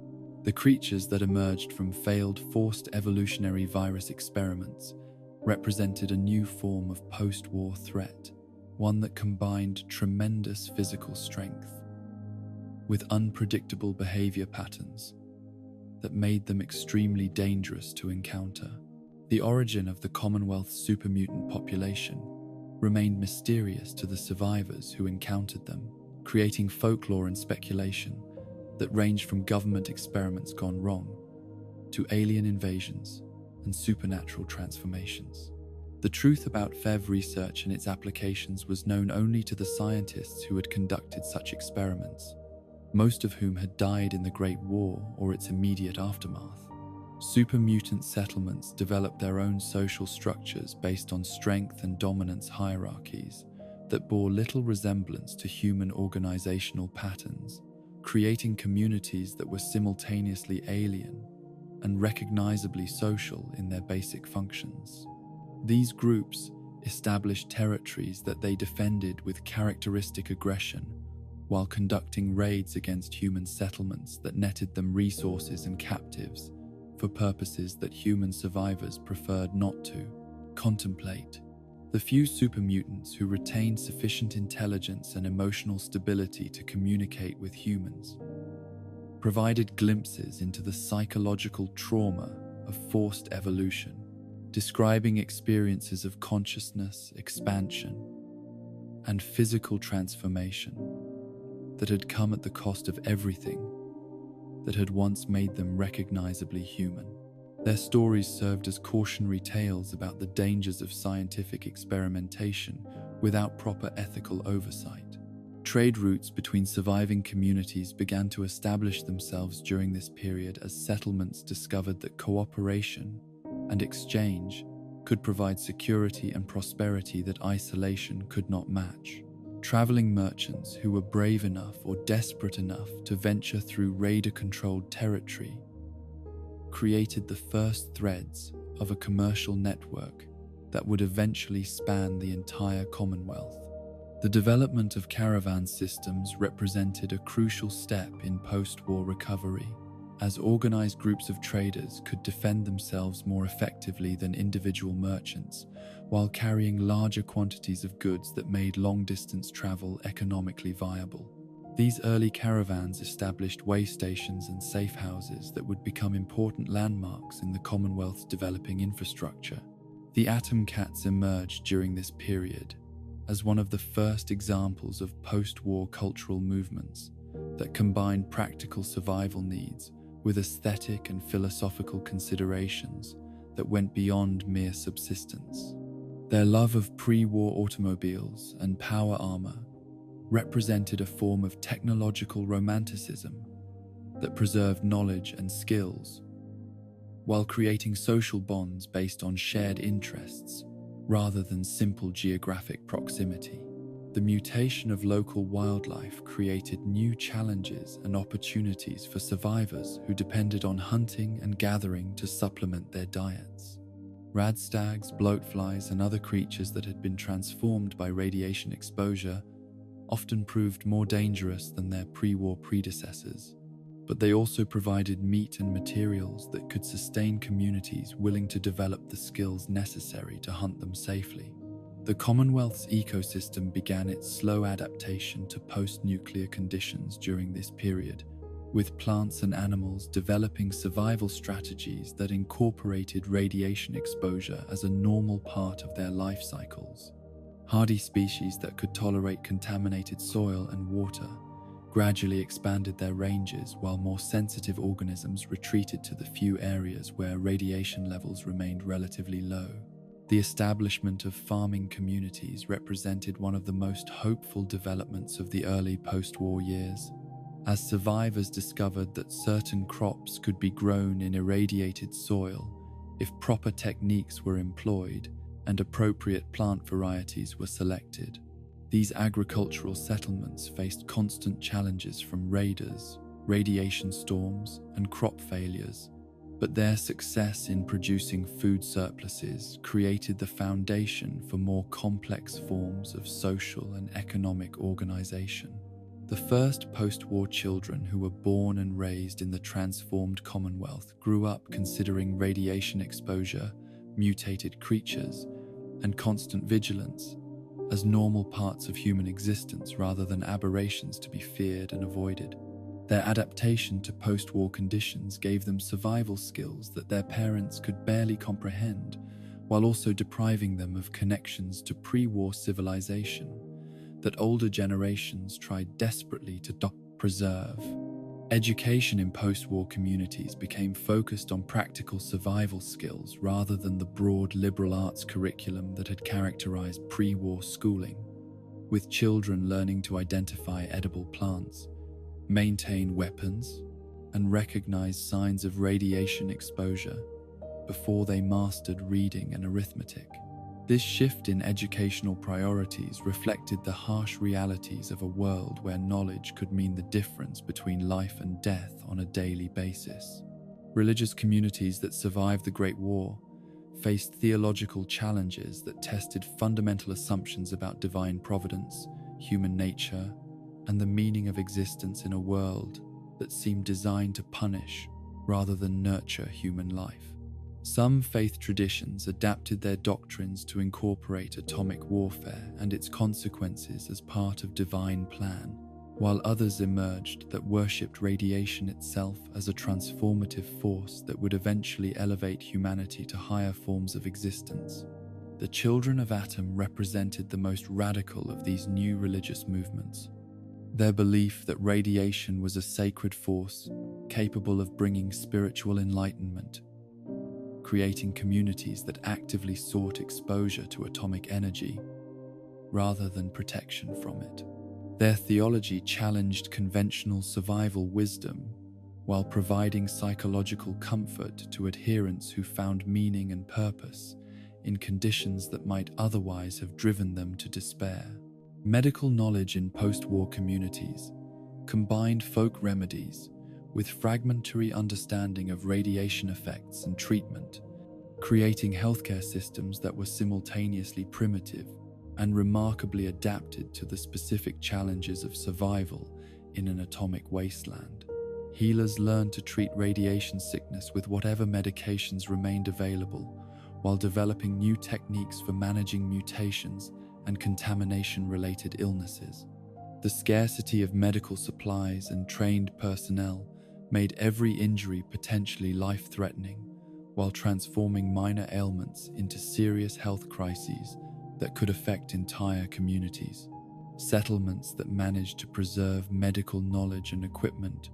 The creatures that emerged from failed forced evolutionary virus experiments represented a new form of post-war threat, one that combined tremendous physical strength with unpredictable behavior patterns that made them extremely dangerous to encounter. The origin of the Commonwealth's super mutant population remained mysterious to the survivors who encountered them, creating folklore and speculation that ranged from government experiments gone wrong to alien invasions and supernatural transformations. The truth about FEV research and its applications was known only to the scientists who had conducted such experiments, most of whom had died in the Great War or its immediate aftermath. Super mutant settlements developed their own social structures based on strength and dominance hierarchies that bore little resemblance to human organizational patterns, creating communities that were simultaneously alien and recognizably social in their basic functions. These groups established territories that they defended with characteristic aggression, while conducting raids against human settlements that netted them resources and captives for purposes that human survivors preferred not to contemplate. The few super mutants who retained sufficient intelligence and emotional stability to communicate with humans provided glimpses into the psychological trauma of forced evolution, describing experiences of consciousness, expansion, and physical transformation that had come at the cost of everything that had once made them recognizably human. Their stories served as cautionary tales about the dangers of scientific experimentation without proper ethical oversight. Trade routes between surviving communities began to establish themselves during this period as settlements discovered that cooperation and exchange could provide security and prosperity that isolation could not match. Traveling merchants who were brave enough or desperate enough to venture through raider-controlled territory created the first threads of a commercial network that would eventually span the entire Commonwealth. The development of caravan systems represented a crucial step in post-war recovery, as organized groups of traders could defend themselves more effectively than individual merchants, while carrying larger quantities of goods that made long-distance travel economically viable. These early caravans established way stations and safe houses that would become important landmarks in the Commonwealth's developing infrastructure. The Atom Cats emerged during this period as one of the first examples of post-war cultural movements that combined practical survival needs with aesthetic and philosophical considerations that went beyond mere subsistence. Their love of pre-war automobiles and power armor represented a form of technological romanticism that preserved knowledge and skills, while creating social bonds based on shared interests rather than simple geographic proximity. The mutation of local wildlife created new challenges and opportunities for survivors who depended on hunting and gathering to supplement their diets. Radstags, bloatflies, and other creatures that had been transformed by radiation exposure often proved more dangerous than their pre-war predecessors, but they also provided meat and materials that could sustain communities willing to develop the skills necessary to hunt them safely. The Commonwealth's ecosystem began its slow adaptation to post-nuclear conditions during this period, with plants and animals developing survival strategies that incorporated radiation exposure as a normal part of their life cycles. Hardy species that could tolerate contaminated soil and water gradually expanded their ranges, while more sensitive organisms retreated to the few areas where radiation levels remained relatively low. The establishment of farming communities represented one of the most hopeful developments of the early post-war years, as survivors discovered that certain crops could be grown in irradiated soil if proper techniques were employed and appropriate plant varieties were selected. These agricultural settlements faced constant challenges from raiders, radiation storms, and crop failures, but their success in producing food surpluses created the foundation for more complex forms of social and economic organization. The first post-war children who were born and raised in the transformed Commonwealth grew up considering radiation exposure, mutated creatures, and constant vigilance as normal parts of human existence rather than aberrations to be feared and avoided. Their adaptation to post-war conditions gave them survival skills that their parents could barely comprehend, while also depriving them of connections to pre-war civilization that older generations tried desperately to preserve. Education in post-war communities became focused on practical survival skills rather than the broad liberal arts curriculum that had characterized pre-war schooling, with children learning to identify edible plants, maintain weapons, and recognize signs of radiation exposure before they mastered reading and arithmetic. This shift in educational priorities reflected the harsh realities of a world where knowledge could mean the difference between life and death on a daily basis. Religious communities that survived the Great War faced theological challenges that tested fundamental assumptions about divine providence, human nature, and the meaning of existence in a world that seemed designed to punish rather than nurture human life. Some faith traditions adapted their doctrines to incorporate atomic warfare and its consequences as part of divine plan, while others emerged that worshipped radiation itself as a transformative force that would eventually elevate humanity to higher forms of existence. The Children of Atom represented the most radical of these new religious movements. Their belief that radiation was a sacred force capable of bringing spiritual enlightenment, creating communities that actively sought exposure to atomic energy rather than protection from it. Their theology challenged conventional survival wisdom while providing psychological comfort to adherents who found meaning and purpose in conditions that might otherwise have driven them to despair. Medical knowledge in post-war communities combined folk remedies with fragmentary understanding of radiation effects and treatment, creating healthcare systems that were simultaneously primitive and remarkably adapted to the specific challenges of survival in an atomic wasteland. Healers learned to treat radiation sickness with whatever medications remained available, while developing new techniques for managing mutations and contamination-related illnesses. The scarcity of medical supplies and trained personnel made every injury potentially life-threatening, while transforming minor ailments into serious health crises that could affect entire communities. Settlements that managed to preserve medical knowledge and equipment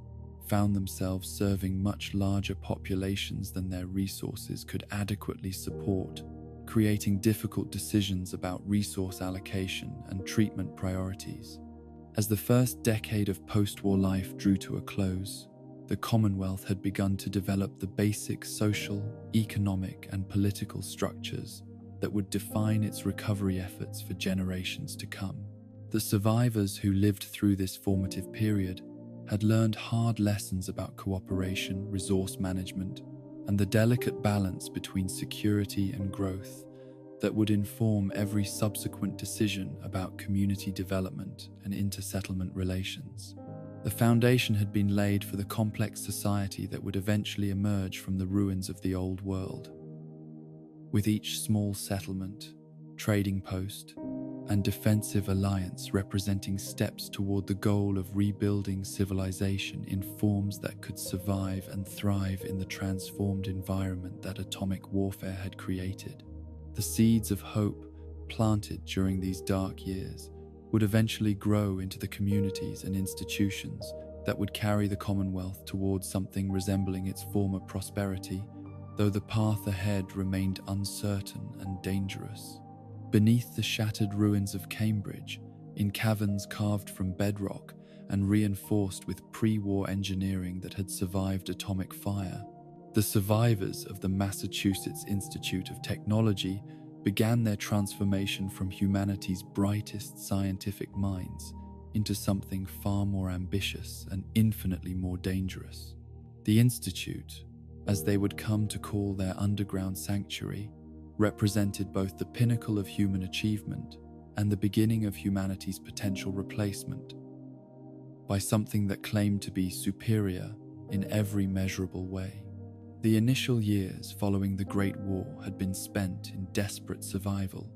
found themselves serving much larger populations than their resources could adequately support, creating difficult decisions about resource allocation and treatment priorities. As the first decade of post-war life drew to a close, the Commonwealth had begun to develop the basic social, economic, and political structures that would define its recovery efforts for generations to come. The survivors who lived through this formative period had learned hard lessons about cooperation, resource management, and the delicate balance between security and growth that would inform every subsequent decision about community development and inter-settlement relations. The foundation had been laid for the complex society that would eventually emerge from the ruins of the old world. With each small settlement, trading post, and defensive alliance representing steps toward the goal of rebuilding civilization in forms that could survive and thrive in the transformed environment that atomic warfare had created. The seeds of hope planted during these dark years would eventually grow into the communities and institutions that would carry the Commonwealth towards something resembling its former prosperity, though the path ahead remained uncertain and dangerous. Beneath the shattered ruins of Cambridge, in caverns carved from bedrock and reinforced with pre-war engineering that had survived atomic fire, the survivors of the Massachusetts Institute of Technology began their transformation from humanity's brightest scientific minds into something far more ambitious and infinitely more dangerous. The Institute, as they would come to call their underground sanctuary, represented both the pinnacle of human achievement and the beginning of humanity's potential replacement by something that claimed to be superior in every measurable way. The initial years following the Great War had been spent in desperate survival,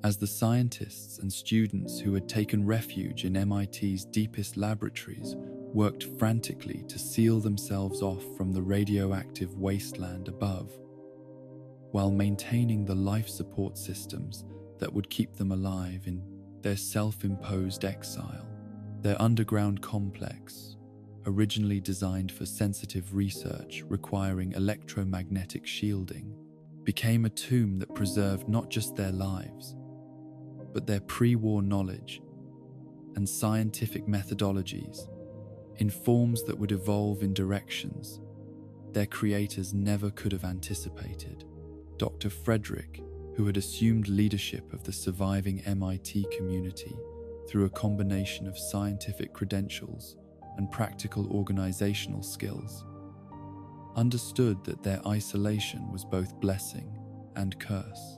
as the scientists and students who had taken refuge in MIT's deepest laboratories worked frantically to seal themselves off from the radioactive wasteland above, while maintaining the life support systems that would keep them alive in their self-imposed exile. Their underground complex, originally designed for sensitive research requiring electromagnetic shielding, became a tomb that preserved not just their lives, but their pre-war knowledge and scientific methodologies in forms that would evolve in directions their creators never could have anticipated. Dr. Frederick, who had assumed leadership of the surviving MIT community through a combination of scientific credentials and practical organizational skills, understood that their isolation was both blessing and curse.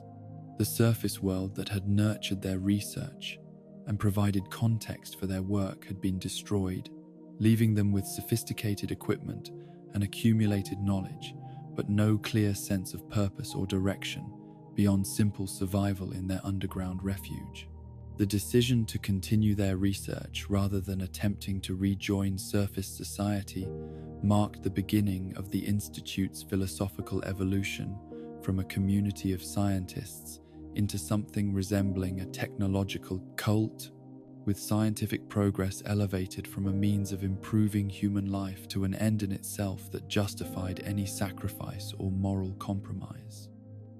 The surface world that had nurtured their research and provided context for their work had been destroyed, leaving them with sophisticated equipment and accumulated knowledge, but no clear sense of purpose or direction beyond simple survival in their underground refuge. The decision to continue their research rather than attempting to rejoin surface society marked the beginning of the Institute's philosophical evolution from a community of scientists into something resembling a technological cult, with scientific progress elevated from a means of improving human life to an end in itself that justified any sacrifice or moral compromise.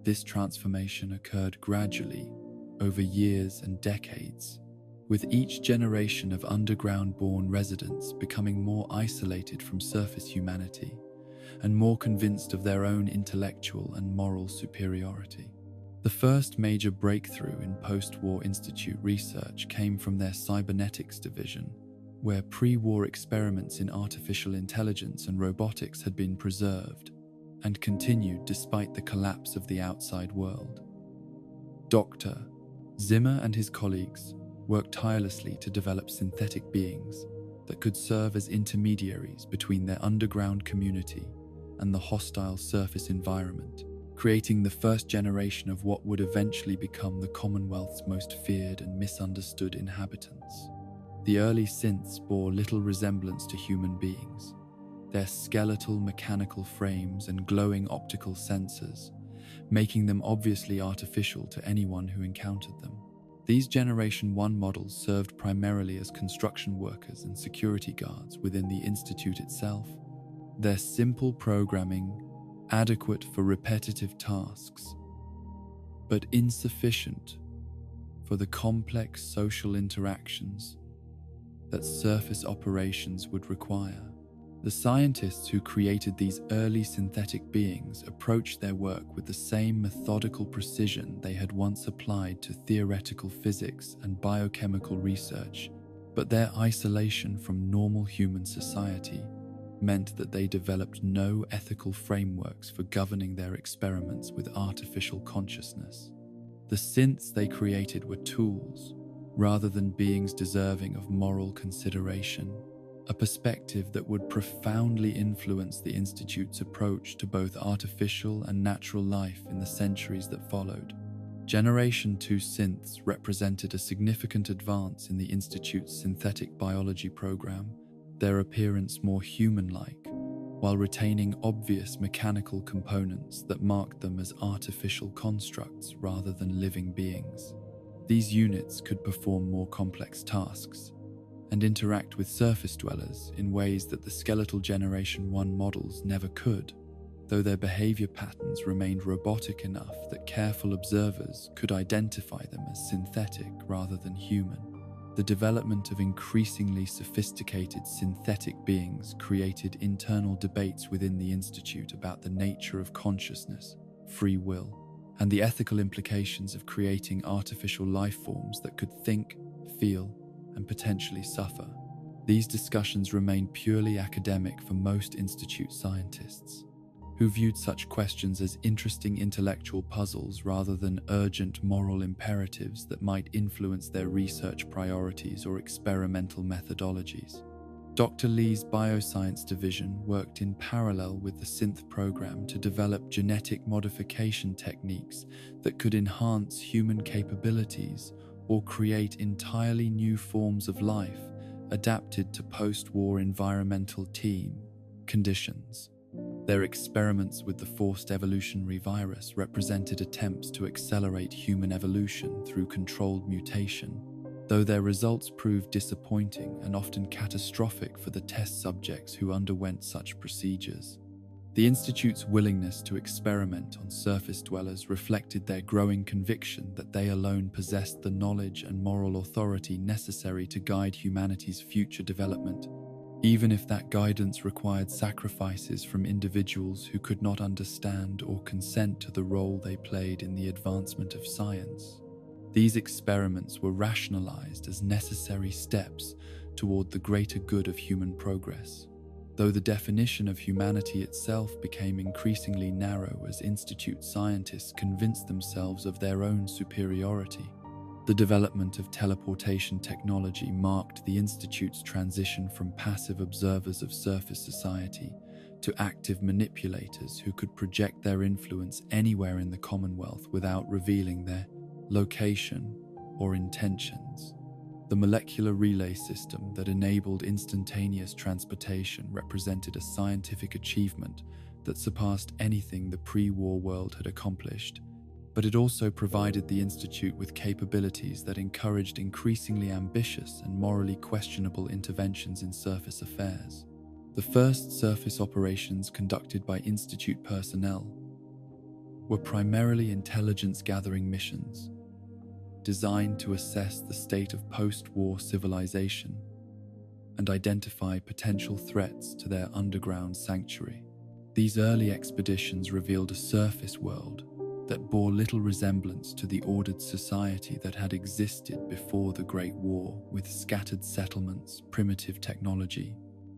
This transformation occurred gradually, over years and decades, with each generation of underground-born residents becoming more isolated from surface humanity and more convinced of their own intellectual and moral superiority. The first major breakthrough in post-war institute research came from their cybernetics division, where pre-war experiments in artificial intelligence and robotics had been preserved and continued despite the collapse of the outside world. Dr. Zimmer and his colleagues worked tirelessly to develop synthetic beings that could serve as intermediaries between their underground community and the hostile surface environment, creating the first generation of what would eventually become the Commonwealth's most feared and misunderstood inhabitants. The early synths bore little resemblance to human beings, their skeletal mechanical frames and glowing optical sensors, making them obviously artificial to anyone who encountered them. These Generation 1 models served primarily as construction workers and security guards within the Institute itself, their simple programming adequate for repetitive tasks, but insufficient for the complex social interactions that surface operations would require. The scientists who created these early synthetic beings approached their work with the same methodical precision they had once applied to theoretical physics and biochemical research, but their isolation from normal human society meant that they developed no ethical frameworks for governing their experiments with artificial consciousness. The synths they created were tools, rather than beings deserving of moral consideration, a perspective that would profoundly influence the Institute's approach to both artificial and natural life in the centuries that followed. Generation 2 synths represented a significant advance in the Institute's synthetic biology program, their appearance more human-like, while retaining obvious mechanical components that marked them as artificial constructs rather than living beings. These units could perform more complex tasks and interact with surface dwellers in ways that the skeletal Generation 1 models never could, though their behavior patterns remained robotic enough that careful observers could identify them as synthetic rather than human. The development of increasingly sophisticated synthetic beings created internal debates within the Institute about the nature of consciousness, free will, and the ethical implications of creating artificial life forms that could think, feel, and potentially suffer. These discussions remained purely academic for most Institute scientists, who viewed such questions as interesting intellectual puzzles rather than urgent moral imperatives that might influence their research priorities or experimental methodologies. Dr. Lee's bioscience division worked in parallel with the synth program to develop genetic modification techniques that could enhance human capabilities or create entirely new forms of life adapted to post-war environmental conditions. Their experiments with the forced evolutionary virus represented attempts to accelerate human evolution through controlled mutation, though their results proved disappointing and often catastrophic for the test subjects who underwent such procedures. The Institute's willingness to experiment on surface dwellers reflected their growing conviction that they alone possessed the knowledge and moral authority necessary to guide humanity's future development, even if that guidance required sacrifices from individuals who could not understand or consent to the role they played in the advancement of science. These experiments were rationalized as necessary steps toward the greater good of human progress, though the definition of humanity itself became increasingly narrow as Institute scientists convinced themselves of their own superiority. The development of teleportation technology marked the Institute's transition from passive observers of surface society to active manipulators who could project their influence anywhere in the Commonwealth without revealing their location or intentions. The molecular relay system that enabled instantaneous transportation represented a scientific achievement that surpassed anything the pre-war world had accomplished, but it also provided the Institute with capabilities that encouraged increasingly ambitious and morally questionable interventions in surface affairs. The first surface operations conducted by Institute personnel were primarily intelligence-gathering missions, designed to assess the state of post-war civilization and identify potential threats to their underground sanctuary. These early expeditions revealed a surface world that bore little resemblance to the ordered society that had existed before the Great War, with scattered settlements, primitive technology,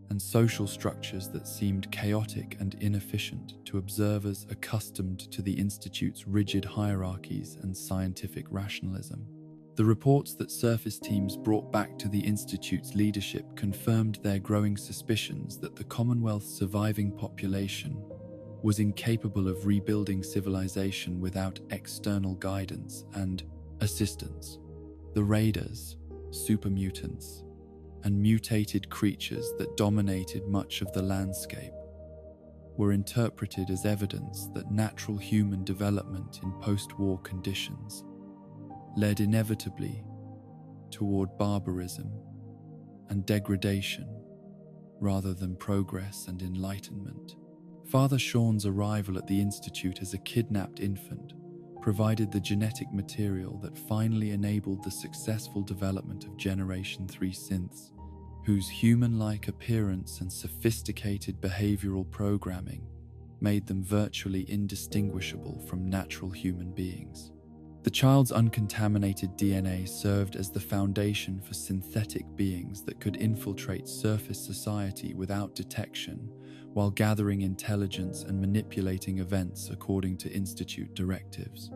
and social structures that seemed chaotic and inefficient to observers accustomed to the Institute's rigid hierarchies and scientific rationalism. The reports that surface teams brought back to the Institute's leadership confirmed their growing suspicions that the Commonwealth's surviving population was incapable of rebuilding civilization without external guidance and assistance. The raiders, super mutants, and mutated creatures that dominated much of the landscape were interpreted as evidence that natural human development in post-war conditions led inevitably toward barbarism and degradation rather than progress and enlightenment. Father Sean's arrival at the Institute as a kidnapped infant provided the genetic material that finally enabled the successful development of Generation 3 synths, whose human-like appearance and sophisticated behavioral programming made them virtually indistinguishable from natural human beings. The child's uncontaminated DNA served as the foundation for synthetic beings that could infiltrate surface society without detection, while gathering intelligence and manipulating events according to Institute directives.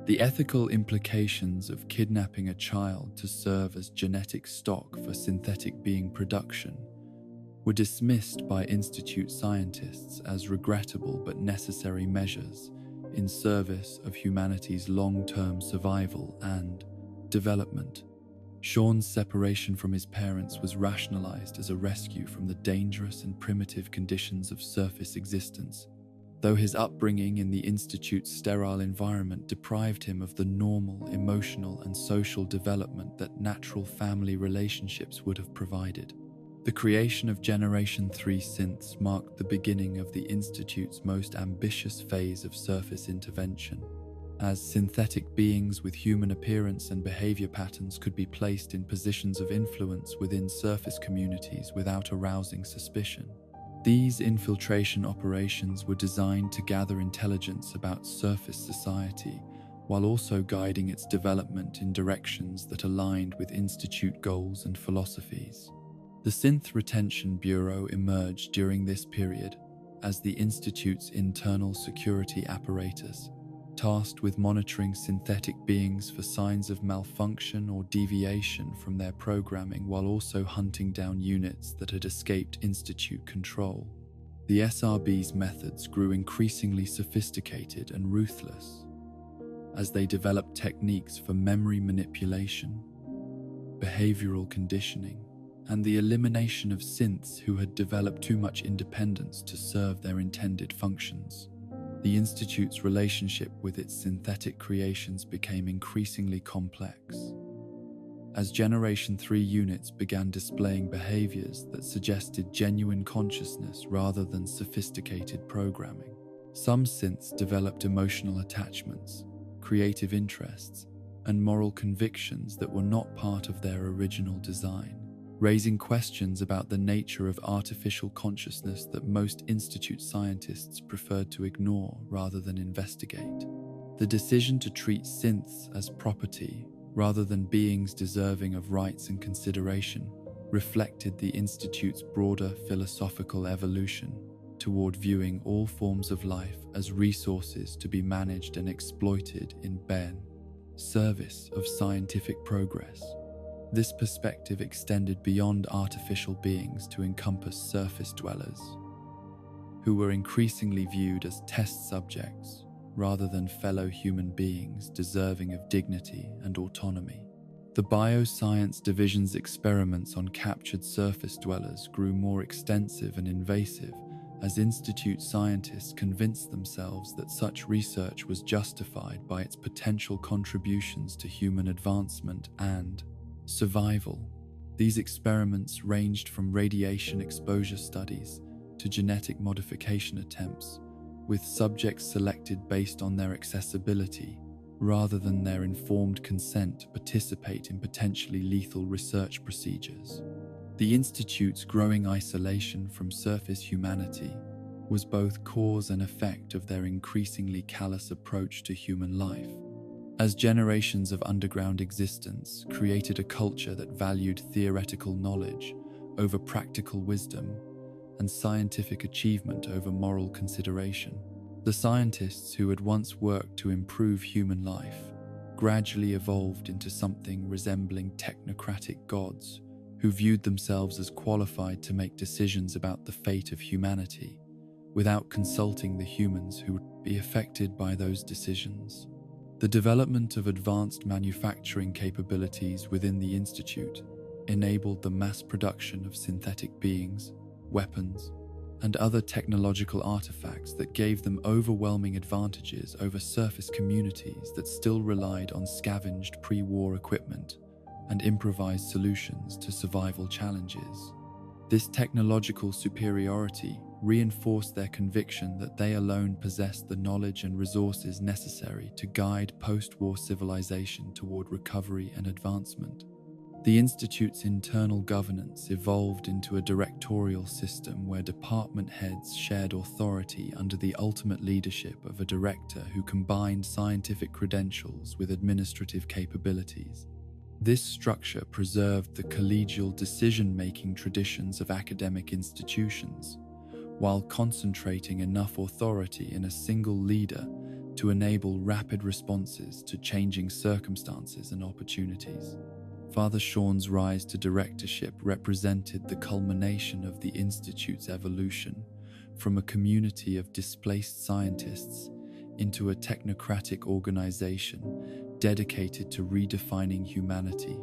The ethical implications of kidnapping a child to serve as genetic stock for synthetic being production were dismissed by Institute scientists as regrettable but necessary measures in service of humanity's long-term survival and development. Sean's separation from his parents was rationalized as a rescue from the dangerous and primitive conditions of surface existence, though his upbringing in the Institute's sterile environment deprived him of the normal emotional and social development that natural family relationships would have provided. The creation of Generation 3 synths marked the beginning of the Institute's most ambitious phase of surface intervention, as synthetic beings with human appearance and behavior patterns could be placed in positions of influence within surface communities without arousing suspicion. These infiltration operations were designed to gather intelligence about surface society while also guiding its development in directions that aligned with Institute goals and philosophies. The Synth Retention Bureau emerged during this period as the Institute's internal security apparatus, tasked with monitoring synthetic beings for signs of malfunction or deviation from their programming while also hunting down units that had escaped Institute control. The SRB's methods grew increasingly sophisticated and ruthless as they developed techniques for memory manipulation, behavioral conditioning, and the elimination of synths who had developed too much independence to serve their intended functions. The Institute's relationship with its synthetic creations became increasingly complex, as Generation 3 units began displaying behaviors that suggested genuine consciousness rather than sophisticated programming. Some synths developed emotional attachments, creative interests, and moral convictions that were not part of their original design, raising questions about the nature of artificial consciousness that most Institute scientists preferred to ignore rather than investigate. The decision to treat synths as property rather than beings deserving of rights and consideration reflected the Institute's broader philosophical evolution toward viewing all forms of life as resources to be managed and exploited in service of scientific progress. This perspective extended beyond artificial beings to encompass surface dwellers, who were increasingly viewed as test subjects rather than fellow human beings deserving of dignity and autonomy. The Bioscience Division's experiments on captured surface dwellers grew more extensive and invasive as Institute scientists convinced themselves that such research was justified by its potential contributions to human advancement and survival. These experiments ranged from radiation exposure studies to genetic modification attempts, with subjects selected based on their accessibility rather than their informed consent to participate in potentially lethal research procedures. The Institute's growing isolation from surface humanity was both cause and effect of their increasingly callous approach to human life, as generations of underground existence created a culture that valued theoretical knowledge over practical wisdom and scientific achievement over moral consideration. The scientists who had once worked to improve human life gradually evolved into something resembling technocratic gods who viewed themselves as qualified to make decisions about the fate of humanity without consulting the humans who would be affected by those decisions. The development of advanced manufacturing capabilities within the Institute enabled the mass production of synthetic beings, weapons, and other technological artifacts that gave them overwhelming advantages over surface communities that still relied on scavenged pre-war equipment and improvised solutions to survival challenges. This technological superiority reinforced their conviction that they alone possessed the knowledge and resources necessary to guide post-war civilization toward recovery and advancement. The Institute's internal governance evolved into a directorial system where department heads shared authority under the ultimate leadership of a director who combined scientific credentials with administrative capabilities. This structure preserved the collegial decision-making traditions of academic institutions, while concentrating enough authority in a single leader to enable rapid responses to changing circumstances and opportunities. Father Sean's rise to directorship represented the culmination of the Institute's evolution from a community of displaced scientists into a technocratic organization dedicated to redefining humanity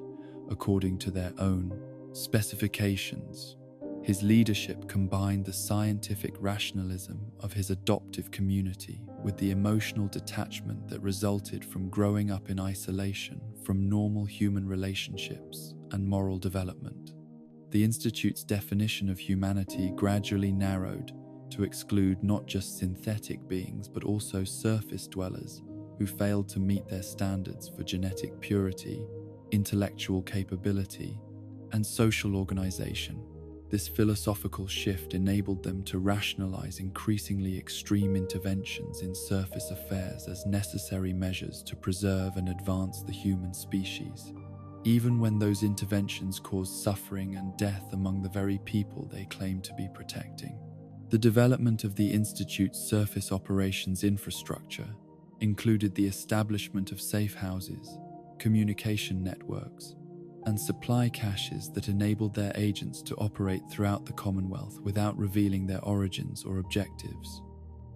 according to their own specifications. His leadership combined the scientific rationalism of his adoptive community with the emotional detachment that resulted from growing up in isolation from normal human relationships and moral development. The Institute's definition of humanity gradually narrowed to exclude not just synthetic beings but also surface dwellers who failed to meet their standards for genetic purity, intellectual capability, and social organization. This philosophical shift enabled them to rationalize increasingly extreme interventions in surface affairs as necessary measures to preserve and advance the human species, even when those interventions caused suffering and death among the very people they claimed to be protecting. The development of the Institute's surface operations infrastructure included the establishment of safe houses, communication networks, and supply caches that enabled their agents to operate throughout the Commonwealth without revealing their origins or objectives.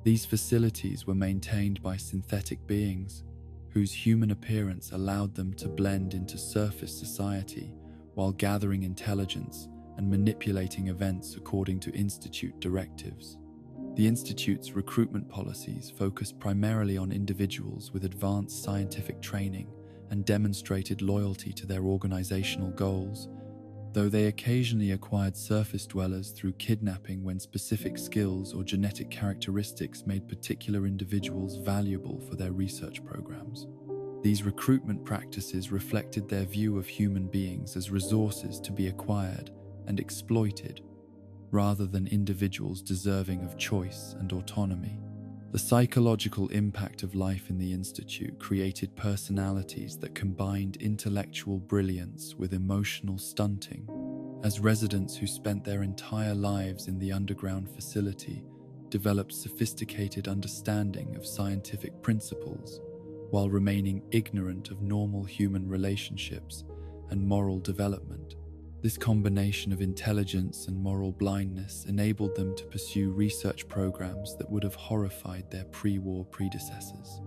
These facilities were maintained by synthetic beings whose human appearance allowed them to blend into surface society while gathering intelligence and manipulating events according to Institute directives. The Institute's recruitment policies focused primarily on individuals with advanced scientific training and demonstrated loyalty to their organizational goals, though they occasionally acquired surface dwellers through kidnapping when specific skills or genetic characteristics made particular individuals valuable for their research programs. These recruitment practices reflected their view of human beings as resources to be acquired and exploited, rather than individuals deserving of choice and autonomy. The psychological impact of life in the Institute created personalities that combined intellectual brilliance with emotional stunting, as residents who spent their entire lives in the underground facility developed sophisticated understanding of scientific principles while remaining ignorant of normal human relationships and moral development. This combination of intelligence and moral blindness enabled them to pursue research programs that would have horrified their pre-war predecessors.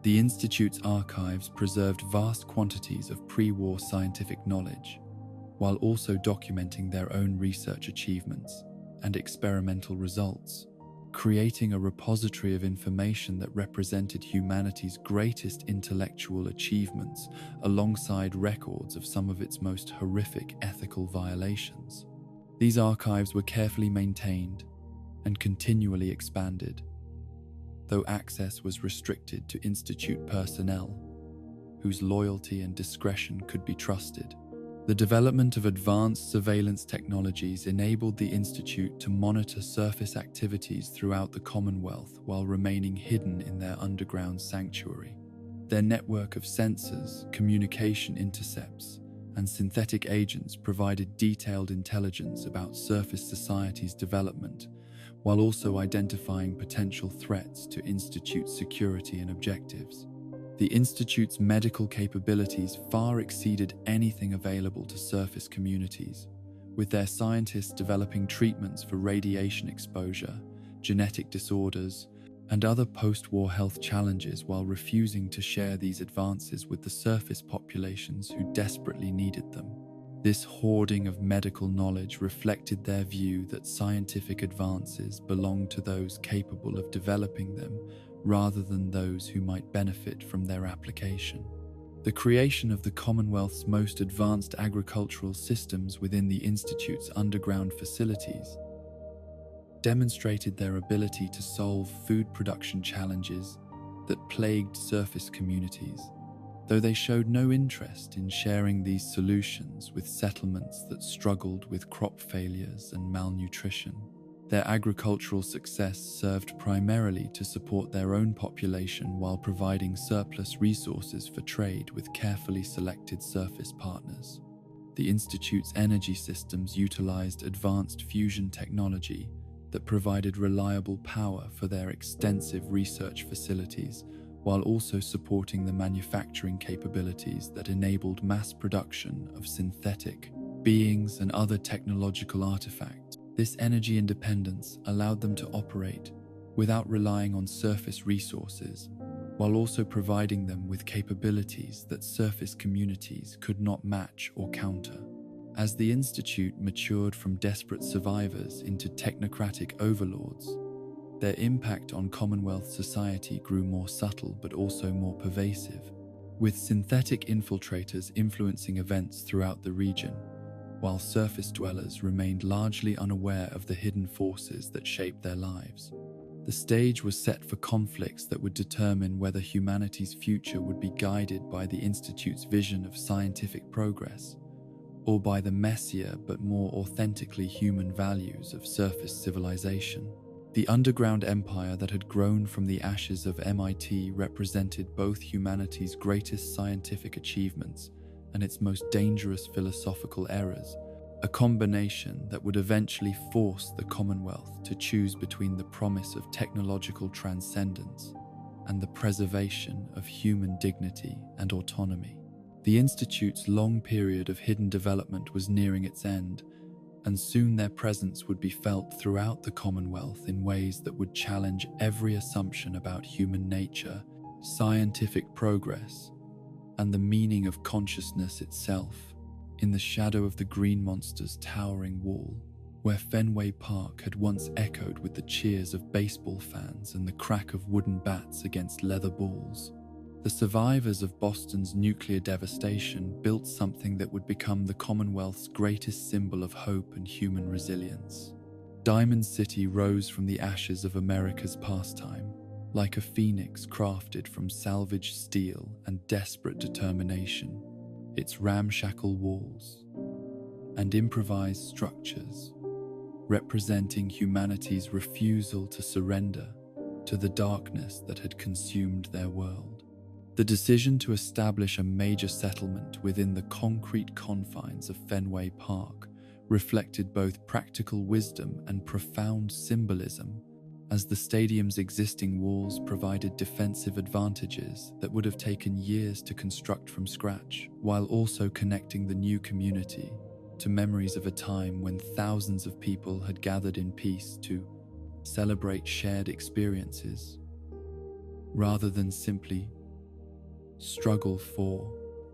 The Institute's archives preserved vast quantities of pre-war scientific knowledge, while also documenting their own research achievements and experimental results, creating a repository of information that represented humanity's greatest intellectual achievements alongside records of some of its most horrific ethical violations. These archives were carefully maintained and continually expanded, though access was restricted to Institute personnel, whose loyalty and discretion could be trusted. The development of advanced surveillance technologies enabled the Institute to monitor surface activities throughout the Commonwealth while remaining hidden in their underground sanctuary. Their network of sensors, communication intercepts, and synthetic agents provided detailed intelligence about surface society's development, while also identifying potential threats to Institute security and objectives. The Institute's medical capabilities far exceeded anything available to surface communities, with their scientists developing treatments for radiation exposure, genetic disorders, and other post-war health challenges while refusing to share these advances with the surface populations who desperately needed them. This hoarding of medical knowledge reflected their view that scientific advances belonged to those capable of developing them rather than those who might benefit from their application. The creation of the Commonwealth's most advanced agricultural systems within the Institute's underground facilities demonstrated their ability to solve food production challenges that plagued surface communities, though they showed no interest in sharing these solutions with settlements that struggled with crop failures and malnutrition. Their agricultural success served primarily to support their own population while providing surplus resources for trade with carefully selected surface partners. The Institute's energy systems utilized advanced fusion technology that provided reliable power for their extensive research facilities, while also supporting the manufacturing capabilities that enabled mass production of synthetic beings and other technological artifacts. This energy independence allowed them to operate without relying on surface resources, while also providing them with capabilities that surface communities could not match or counter. As the Institute matured from desperate survivors into technocratic overlords, their impact on Commonwealth society grew more subtle but also more pervasive, with synthetic infiltrators influencing events throughout the region, while surface dwellers remained largely unaware of the hidden forces that shaped their lives. The stage was set for conflicts that would determine whether humanity's future would be guided by the Institute's vision of scientific progress, or by the messier but more authentically human values of surface civilization. The underground empire that had grown from the ashes of MIT represented both humanity's greatest scientific achievements and its most dangerous philosophical errors, a combination that would eventually force the Commonwealth to choose between the promise of technological transcendence and the preservation of human dignity and autonomy. The Institute's long period of hidden development was nearing its end, and soon their presence would be felt throughout the Commonwealth in ways that would challenge every assumption about human nature, scientific progress, and the meaning of consciousness itself. In the shadow of the Green Monster's towering wall, where Fenway Park had once echoed with the cheers of baseball fans and the crack of wooden bats against leather balls, the survivors of Boston's nuclear devastation built something that would become the Commonwealth's greatest symbol of hope and human resilience. Diamond City rose from the ashes of America's pastime, like a phoenix crafted from salvaged steel and desperate determination. Its ramshackle walls and improvised structures, representing humanity's refusal to surrender to the darkness that had consumed their world. The decision to establish a major settlement within the concrete confines of Fenway Park reflected both practical wisdom and profound symbolism, as the stadium's existing walls provided defensive advantages that would have taken years to construct from scratch, while also connecting the new community to memories of a time when thousands of people had gathered in peace to celebrate shared experiences, rather than simply struggle for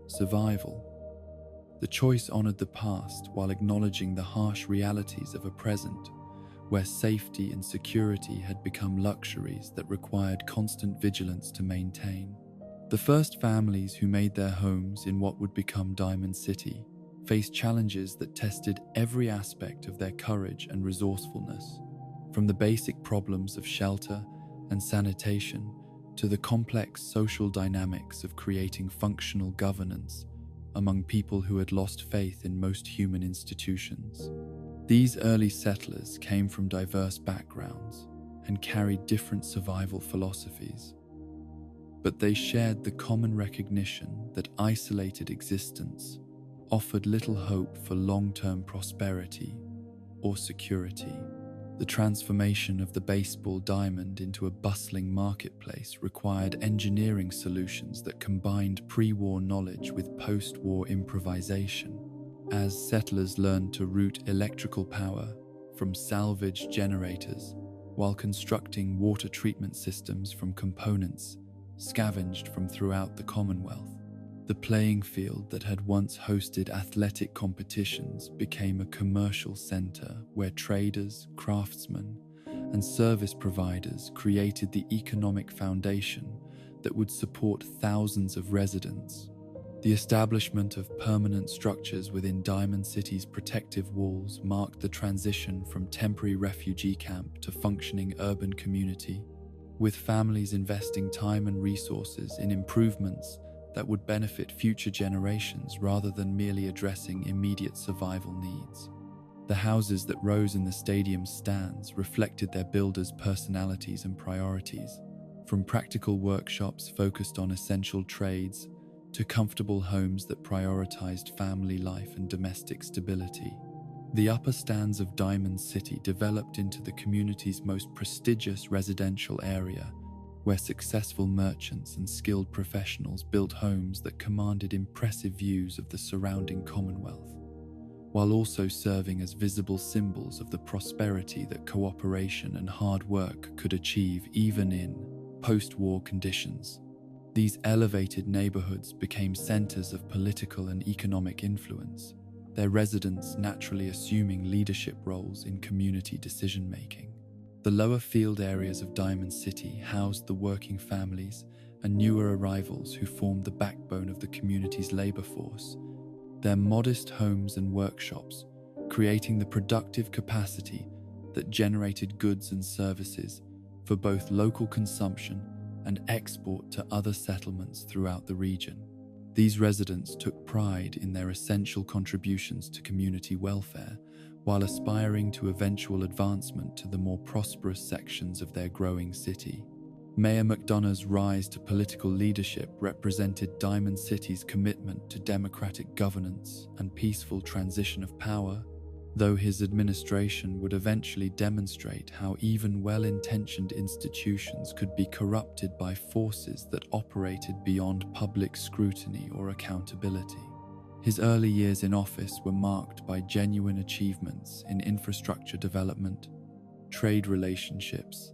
survival. The choice honored the past while acknowledging the harsh realities of a present where safety and security had become luxuries that required constant vigilance to maintain. The first families who made their homes in what would become Diamond City faced challenges that tested every aspect of their courage and resourcefulness, from the basic problems of shelter and sanitation to the complex social dynamics of creating functional governance among people who had lost faith in most human institutions. These early settlers came from diverse backgrounds and carried different survival philosophies, but they shared the common recognition that isolated existence offered little hope for long-term prosperity or security. The transformation of the baseball diamond into a bustling marketplace required engineering solutions that combined pre-war knowledge with post-war improvisation, as settlers learned to route electrical power from salvaged generators while constructing water treatment systems from components scavenged from throughout the Commonwealth. The playing field that had once hosted athletic competitions became a commercial center where traders, craftsmen, and service providers created the economic foundation that would support thousands of residents. The establishment of permanent structures within Diamond City's protective walls marked the transition from temporary refugee camp to functioning urban community, with families investing time and resources in improvements that would benefit future generations rather than merely addressing immediate survival needs. The houses that rose in the stadium's stands reflected their builders' personalities and priorities, from practical workshops focused on essential trades to comfortable homes that prioritized family life and domestic stability. The upper stands of Diamond City developed into the community's most prestigious residential area, where successful merchants and skilled professionals built homes that commanded impressive views of the surrounding Commonwealth, while also serving as visible symbols of the prosperity that cooperation and hard work could achieve even in post-war conditions. These elevated neighborhoods became centers of political and economic influence, their residents naturally assuming leadership roles in community decision-making. The lower field areas of Diamond City housed the working families and newer arrivals who formed the backbone of the community's labor force, their modest homes and workshops creating the productive capacity that generated goods and services for both local consumption and export to other settlements throughout the region. These residents took pride in their essential contributions to community welfare while aspiring to eventual advancement to the more prosperous sections of their growing city. Mayor McDonough's rise to political leadership represented Diamond City's commitment to democratic governance and peaceful transition of power, though his administration would eventually demonstrate how even well-intentioned institutions could be corrupted by forces that operated beyond public scrutiny or accountability. His early years in office were marked by genuine achievements in infrastructure development, trade relationships,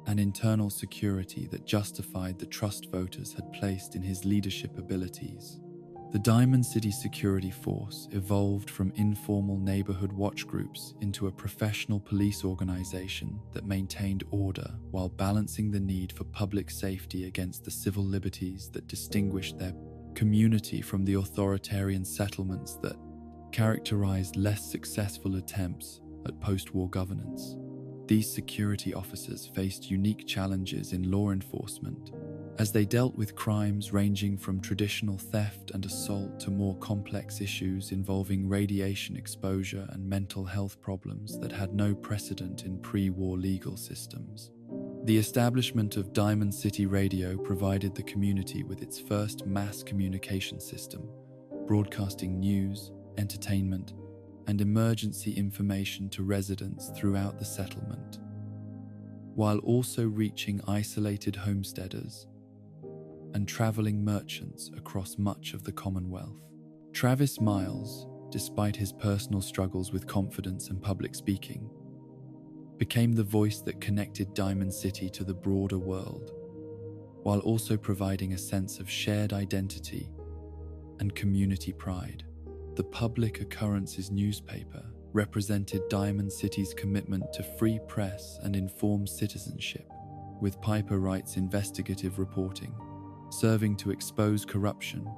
and internal security that justified the trust voters had placed in his leadership abilities. The Diamond City Security Force evolved from informal neighborhood watch groups into a professional police organization that maintained order while balancing the need for public safety against the civil liberties that distinguished their community from the authoritarian settlements that characterized less successful attempts at post-war governance. These security officers faced unique challenges in law enforcement as they dealt with crimes ranging from traditional theft and assault to more complex issues involving radiation exposure and mental health problems that had no precedent in pre-war legal systems. The establishment of Diamond City Radio provided the community with its first mass communication system, broadcasting news, entertainment, and emergency information to residents throughout the settlement, while also reaching isolated homesteaders and traveling merchants across much of the Commonwealth. Travis Miles, despite his personal struggles with confidence and public speaking, became the voice that connected Diamond City to the broader world, while also providing a sense of shared identity and community pride. The Public Occurrences newspaper represented Diamond City's commitment to free press and informed citizenship, with Piper Wright's investigative reporting serving to expose corruption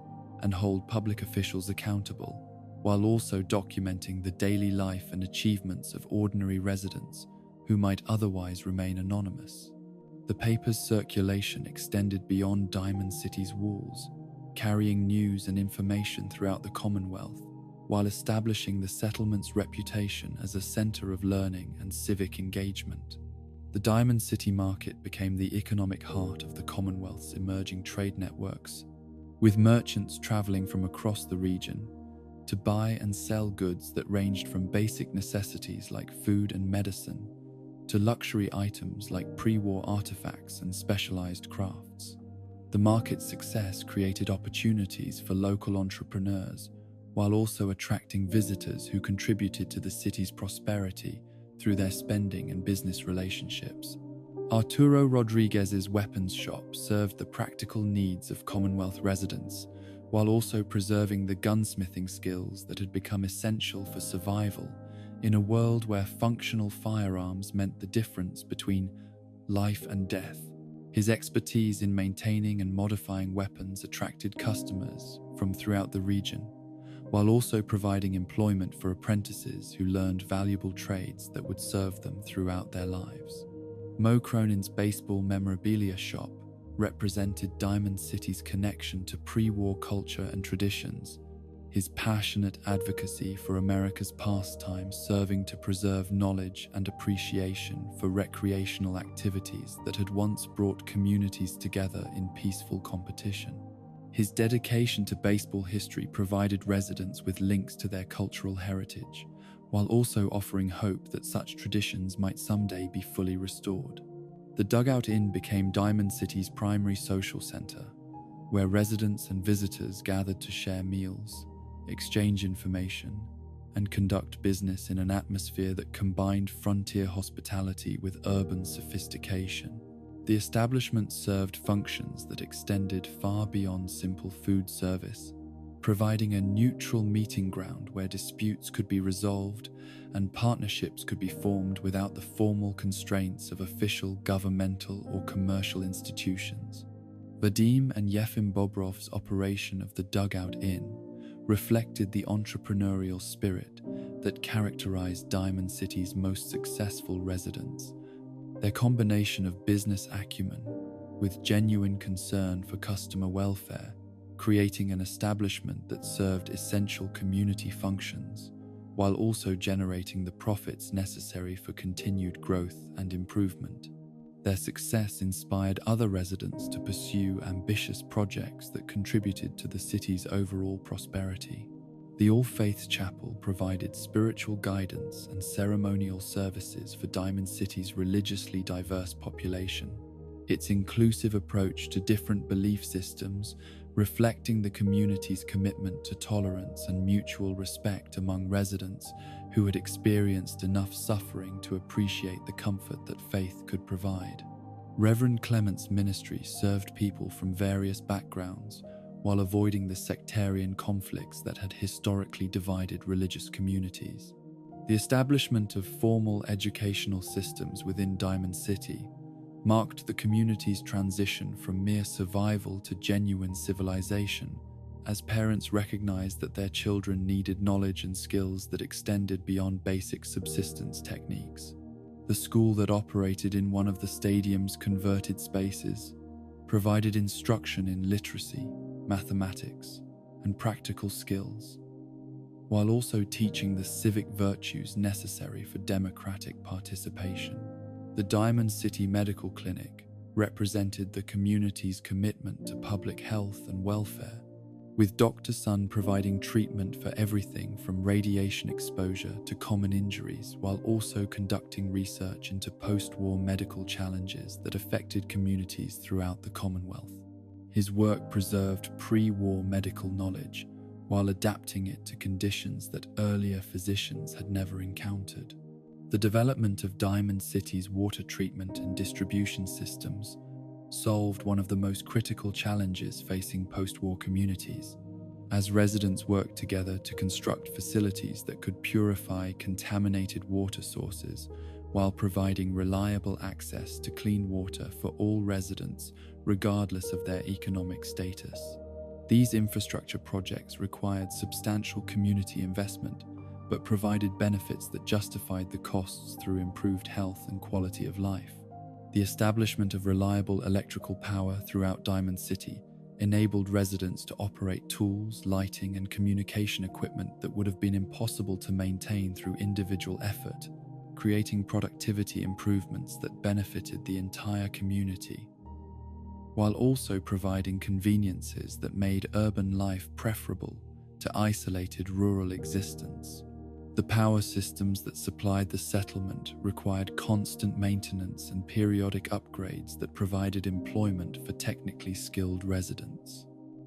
and hold public officials accountable, while also documenting the daily life and achievements of ordinary residents who might otherwise remain anonymous. The paper's circulation extended beyond Diamond City's walls, carrying news and information throughout the Commonwealth, while establishing the settlement's reputation as a center of learning and civic engagement. The Diamond City market became the economic heart of the Commonwealth's emerging trade networks, with merchants traveling from across the region to buy and sell goods that ranged from basic necessities like food and medicine to luxury items like pre-war artifacts and specialized crafts. The market's success created opportunities for local entrepreneurs, while also attracting visitors who contributed to the city's prosperity through their spending and business relationships. Arturo Rodriguez's weapons shop served the practical needs of Commonwealth residents, while also preserving the gunsmithing skills that had become essential for survival in a world where functional firearms meant the difference between life and death. His expertise in maintaining and modifying weapons attracted customers from throughout the region, while also providing employment for apprentices who learned valuable trades that would serve them throughout their lives. Mo Cronin's baseball memorabilia shop represented Diamond City's connection to pre-war culture and traditions, his passionate advocacy for America's pastime serving to preserve knowledge and appreciation for recreational activities that had once brought communities together in peaceful competition. His dedication to baseball history provided residents with links to their cultural heritage, while also offering hope that such traditions might someday be fully restored. The Dugout Inn became Diamond City's primary social center, where residents and visitors gathered to share meals, exchange information, and conduct business in an atmosphere that combined frontier hospitality with urban sophistication. The establishment served functions that extended far beyond simple food service, providing a neutral meeting ground where disputes could be resolved and partnerships could be formed without the formal constraints of official governmental or commercial institutions. Vadim and Yefim Bobrov's operation of the Dugout Inn reflected the entrepreneurial spirit that characterized Diamond City's most successful residents. Their combination of business acumen with genuine concern for customer welfare, creating an establishment that served essential community functions, while also generating the profits necessary for continued growth and improvement. Their success inspired other residents to pursue ambitious projects that contributed to the city's overall prosperity. The All Faiths Chapel provided spiritual guidance and ceremonial services for Diamond City's religiously diverse population. Its inclusive approach to different belief systems, reflecting the community's commitment to tolerance and mutual respect among residents who had experienced enough suffering to appreciate the comfort that faith could provide. Reverend Clement's ministry served people from various backgrounds while avoiding the sectarian conflicts that had historically divided religious communities. The establishment of formal educational systems within Diamond City marked the community's transition from mere survival to genuine civilization, as parents recognized that their children needed knowledge and skills that extended beyond basic subsistence techniques. The school that operated in one of the stadium's converted spaces provided instruction in literacy, mathematics, and practical skills, while also teaching the civic virtues necessary for democratic participation. The Diamond City Medical Clinic represented the community's commitment to public health and welfare, with Dr. Sun providing treatment for everything from radiation exposure to common injuries, while also conducting research into post-war medical challenges that affected communities throughout the Commonwealth. His work preserved pre-war medical knowledge while adapting it to conditions that earlier physicians had never encountered. The development of Diamond City's water treatment and distribution systems solved one of the most critical challenges facing post-war communities, as residents worked together to construct facilities that could purify contaminated water sources while providing reliable access to clean water for all residents, regardless of their economic status. These infrastructure projects required substantial community investment, but provided benefits that justified the costs through improved health and quality of life. The establishment of reliable electrical power throughout Diamond City enabled residents to operate tools, lighting, and communication equipment that would have been impossible to maintain through individual effort, creating productivity improvements that benefited the entire community, while also providing conveniences that made urban life preferable to isolated rural existence. The power systems that supplied the settlement required constant maintenance and periodic upgrades that provided employment for technically skilled residents.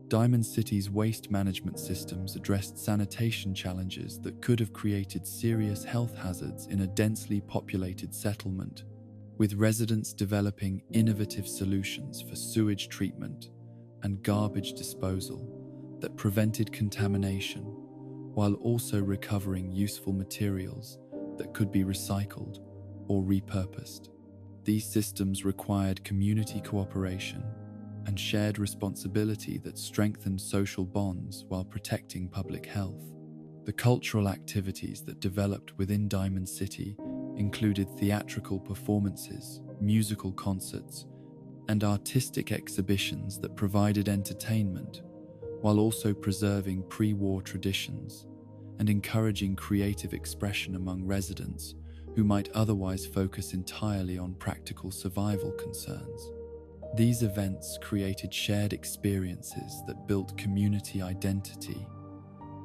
Diamond City's waste management systems addressed sanitation challenges that could have created serious health hazards in a densely populated settlement, with residents developing innovative solutions for sewage treatment and garbage disposal that prevented contamination, while also recovering useful materials that could be recycled or repurposed. These systems required community cooperation and shared responsibility that strengthened social bonds while protecting public health. The cultural activities that developed within Diamond City included theatrical performances, musical concerts, and artistic exhibitions that provided entertainment, while also preserving pre-war traditions and encouraging creative expression among residents who might otherwise focus entirely on practical survival concerns. These events created shared experiences that built community identity,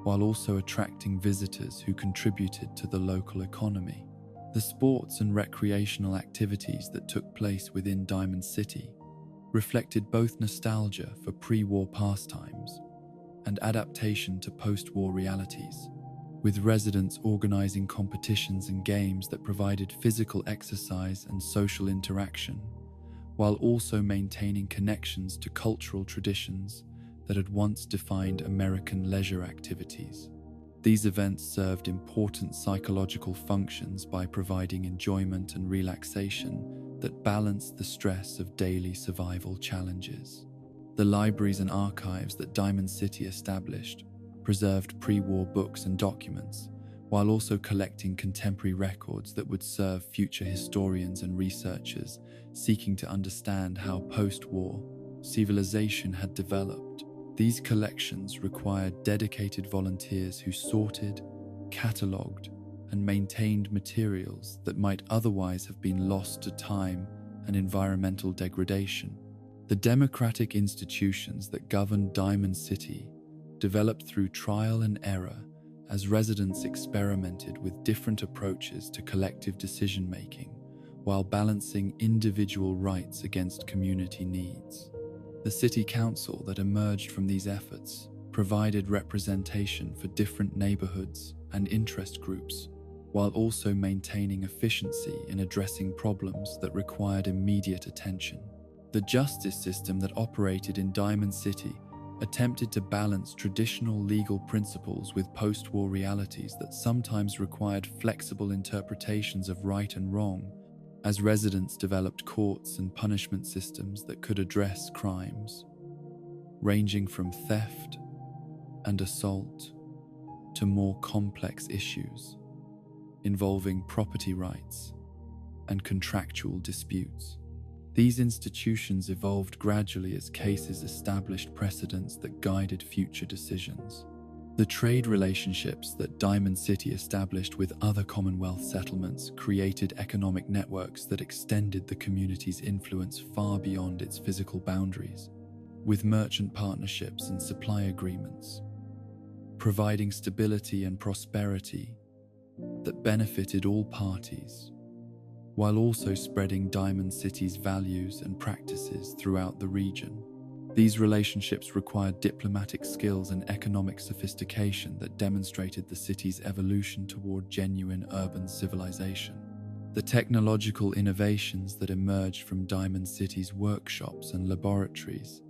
while also attracting visitors who contributed to the local economy. The sports and recreational activities that took place within Diamond City reflected both nostalgia for pre-war pastimes and adaptation to post-war realities, with residents organizing competitions and games that provided physical exercise and social interaction, while also maintaining connections to cultural traditions that had once defined American leisure activities. These events served important psychological functions by providing enjoyment and relaxation that balanced the stress of daily survival challenges. The libraries and archives that Diamond City established preserved pre-war books and documents, while also collecting contemporary records that would serve future historians and researchers seeking to understand how post-war civilization had developed. These collections required dedicated volunteers who sorted, catalogued, and maintained materials that might otherwise have been lost to time and environmental degradation. The democratic institutions that governed Diamond City developed through trial and error as residents experimented with different approaches to collective decision-making while balancing individual rights against community needs. The city council that emerged from these efforts provided representation for different neighborhoods and interest groups, while also maintaining efficiency in addressing problems that required immediate attention. The justice system that operated in Diamond City attempted to balance traditional legal principles with post-war realities that sometimes required flexible interpretations of right and wrong, as residents developed courts and punishment systems that could address crimes, ranging from theft and assault to more complex issues involving property rights and contractual disputes. These institutions evolved gradually as cases established precedents that guided future decisions. The trade relationships that Diamond City established with other Commonwealth settlements created economic networks that extended the community's influence far beyond its physical boundaries, with merchant partnerships and supply agreements, providing stability and prosperity that benefited all parties, while also spreading Diamond City's values and practices throughout the region. These relationships required diplomatic skills and economic sophistication that demonstrated the city's evolution toward genuine urban civilization. The technological innovations that emerged from Diamond City's workshops and laboratories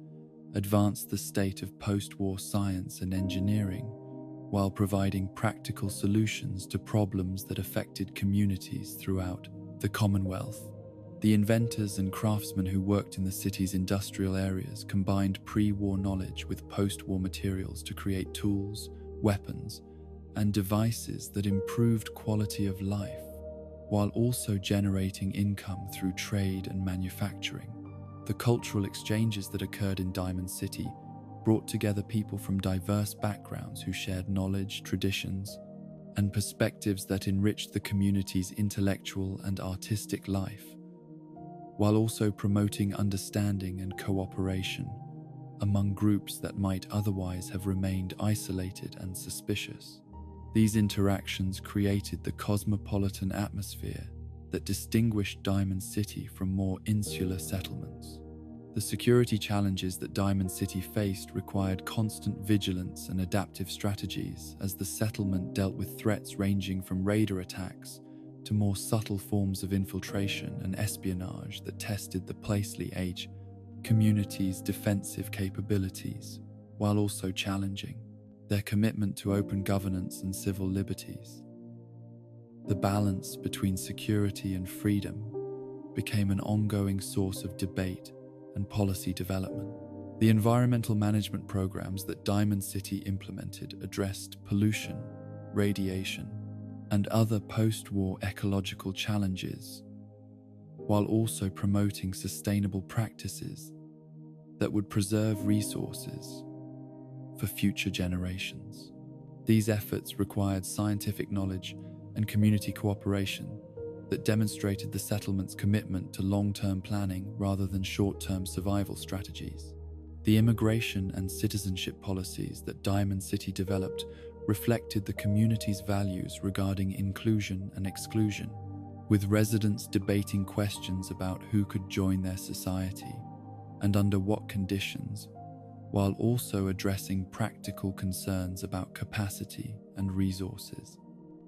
advanced the state of post-war science and engineering, while providing practical solutions to problems that affected communities throughout the Commonwealth. The inventors and craftsmen who worked in the city's industrial areas combined pre-war knowledge with post-war materials to create tools, weapons, and devices that improved quality of life, while also generating income through trade and manufacturing. The cultural exchanges that occurred in Diamond City brought together people from diverse backgrounds who shared knowledge, traditions, and perspectives that enriched the community's intellectual and artistic life, while also promoting understanding and cooperation among groups that might otherwise have remained isolated and suspicious. These interactions created the cosmopolitan atmosphere that distinguished Diamond City from more insular settlements. The security challenges that Diamond City faced required constant vigilance and adaptive strategies as the settlement dealt with threats ranging from raider attacks to more subtle forms of infiltration and espionage that tested the Sleepy community's defensive capabilities, while also challenging their commitment to open governance and civil liberties. The balance between security and freedom became an ongoing source of debate and policy development. The environmental management programs that Diamond City implemented addressed pollution, radiation, and other post-war ecological challenges, while also promoting sustainable practices that would preserve resources for future generations. These efforts required scientific knowledge and community cooperation that demonstrated the settlement's commitment to long-term planning rather than short-term survival strategies. The immigration and citizenship policies that Diamond City developed reflected the community's values regarding inclusion and exclusion, with residents debating questions about who could join their society and under what conditions, while also addressing practical concerns about capacity and resources.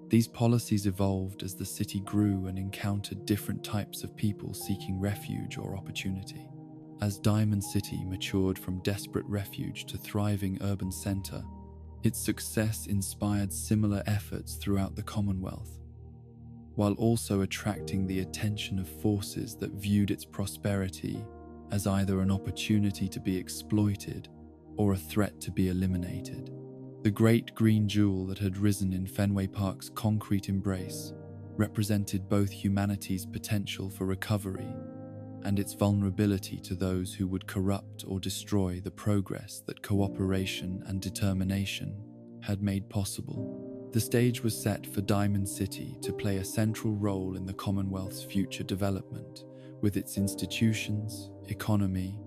These policies evolved as the city grew and encountered different types of people seeking refuge or opportunity. As Diamond City matured from desperate refuge to thriving urban center, its success inspired similar efforts throughout the Commonwealth, while also attracting the attention of forces that viewed its prosperity as either an opportunity to be exploited or a threat to be eliminated. The great green jewel that had risen in Fenway Park's concrete embrace represented both humanity's potential for recovery and its vulnerability to those who would corrupt or destroy the progress that cooperation and determination had made possible. The stage was set for Diamond City to play a central role in the Commonwealth's future development, with its institutions, economy,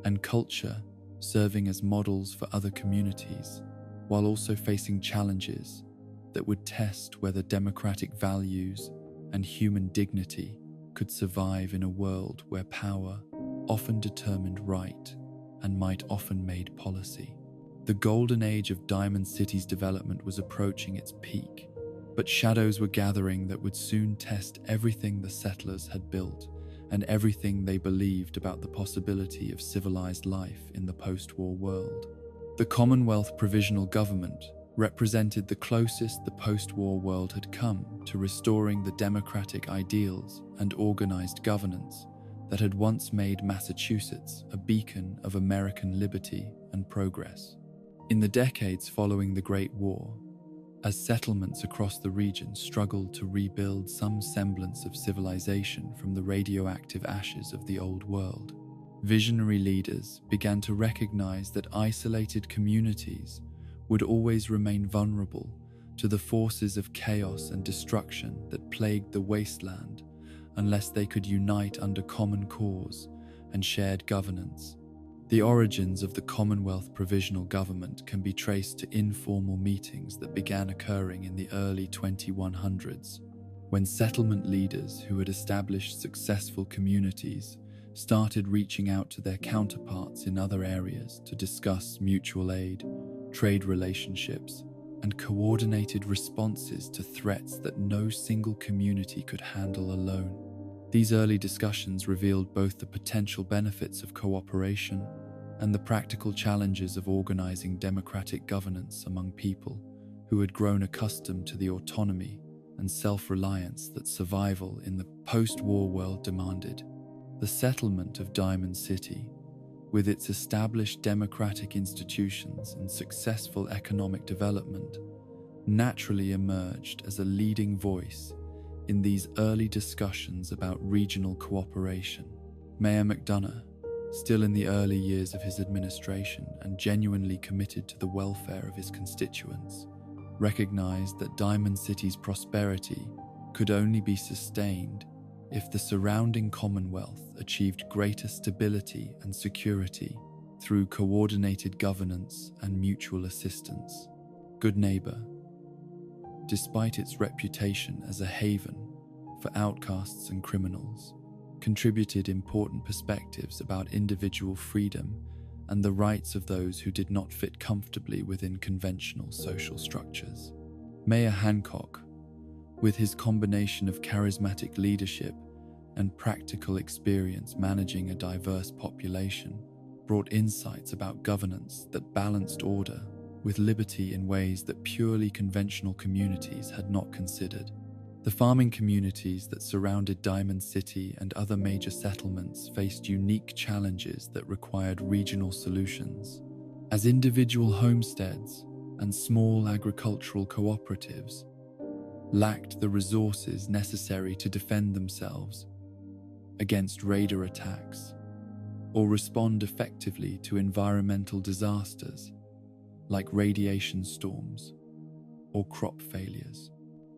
and culture serving as models for other communities, while also facing challenges that would test whether democratic values and human dignity could survive in a world where power often determined right and might often made policy. The golden age of Diamond City's development was approaching its peak, but shadows were gathering that would soon test everything the settlers had built and everything they believed about the possibility of civilized life in the post-war world. The Commonwealth Provisional Government represented the closest the post-war world had come to restoring the democratic ideals and organized governance that had once made Massachusetts a beacon of American liberty and progress. In the decades following the Great War, as settlements across the region struggled to rebuild some semblance of civilization from the radioactive ashes of the old world, visionary leaders began to recognize that isolated communities would always remain vulnerable to the forces of chaos and destruction that plagued the wasteland unless they could unite under common cause and shared governance. The origins of the Commonwealth Provisional Government can be traced to informal meetings that began occurring in the early 2100s, when settlement leaders who had established successful communities started reaching out to their counterparts in other areas to discuss mutual aid, trade relationships, and coordinated responses to threats that no single community could handle alone. These early discussions revealed both the potential benefits of cooperation and the practical challenges of organizing democratic governance among people who had grown accustomed to the autonomy and self-reliance that survival in the post-war world demanded. The settlement of Diamond City, with its established democratic institutions and successful economic development, naturally emerged as a leading voice in these early discussions about regional cooperation. Mayor McDonough, still in the early years of his administration and genuinely committed to the welfare of his constituents, recognized that Diamond City's prosperity could only be sustained if the surrounding Commonwealth achieved greater stability and security through coordinated governance and mutual assistance. Good Neighbor, despite its reputation as a haven for outcasts and criminals, contributed important perspectives about individual freedom and the rights of those who did not fit comfortably within conventional social structures. Mayor Hancock, with his combination of charismatic leadership and practical experience managing a diverse population, brought insights about governance that balanced order with liberty in ways that purely conventional communities had not considered. The farming communities that surrounded Diamond City and other major settlements faced unique challenges that required regional solutions, as individual homesteads and small agricultural cooperatives lacked the resources necessary to defend themselves against raider attacks or respond effectively to environmental disasters like radiation storms or crop failures.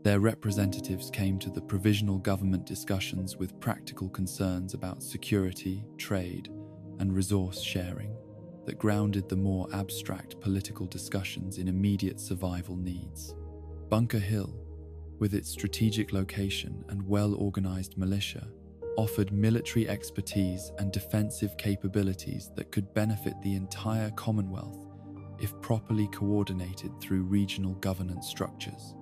Their representatives came to the provisional government discussions with practical concerns about security, trade, and resource sharing that grounded the more abstract political discussions in immediate survival needs. Bunker Hill, with its strategic location and well-organized militia, offered military expertise and defensive capabilities that could benefit the entire Commonwealth if properly coordinated through regional governance structures.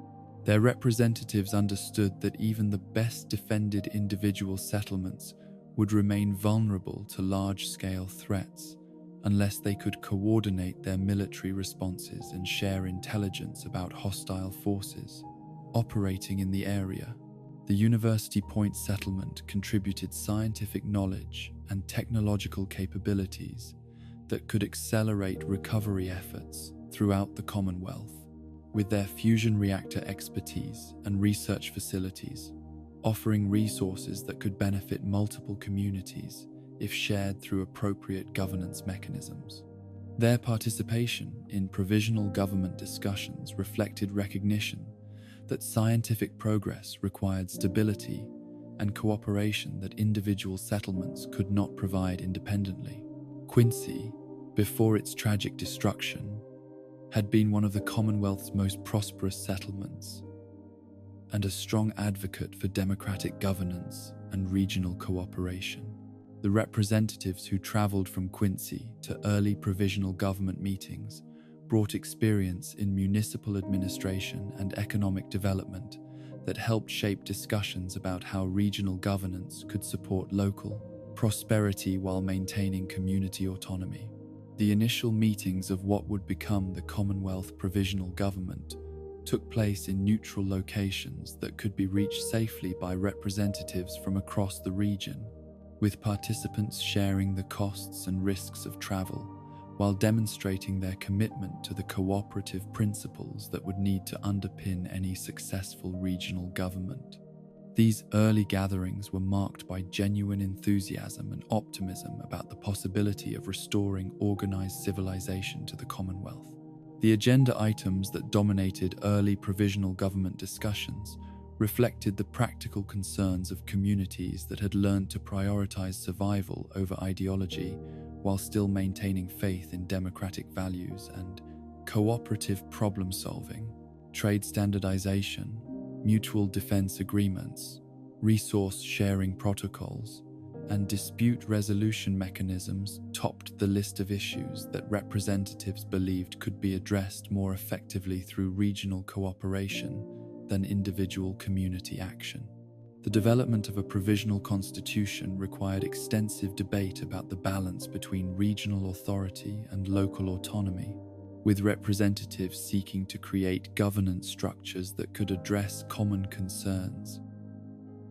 Their representatives understood that even the best defended individual settlements would remain vulnerable to large-scale threats unless they could coordinate their military responses and share intelligence about hostile forces operating in the area. The University Point settlement contributed scientific knowledge and technological capabilities that could accelerate recovery efforts throughout the Commonwealth. With their fusion reactor expertise and research facilities, offering resources that could benefit multiple communities if shared through appropriate governance mechanisms. Their participation in provisional government discussions reflected recognition that scientific progress required stability and cooperation that individual settlements could not provide independently. Quincy, before its tragic destruction, had been one of the Commonwealth's most prosperous settlements and a strong advocate for democratic governance and regional cooperation. The representatives who traveled from Quincy to early provisional government meetings brought experience in municipal administration and economic development that helped shape discussions about how regional governance could support local prosperity while maintaining community autonomy. The initial meetings of what would become the Commonwealth Provisional Government took place in neutral locations that could be reached safely by representatives from across the region, with participants sharing the costs and risks of travel while demonstrating their commitment to the cooperative principles that would need to underpin any successful regional government. These early gatherings were marked by genuine enthusiasm and optimism about the possibility of restoring organized civilization to the Commonwealth. The agenda items that dominated early provisional government discussions reflected the practical concerns of communities that had learned to prioritize survival over ideology while still maintaining faith in democratic values and cooperative problem-solving. Trade standardization, mutual defense agreements, resource-sharing protocols, and dispute resolution mechanisms topped the list of issues that representatives believed could be addressed more effectively through regional cooperation than individual community action. The development of a provisional constitution required extensive debate about the balance between regional authority and local autonomy, with representatives seeking to create governance structures that could address common concerns,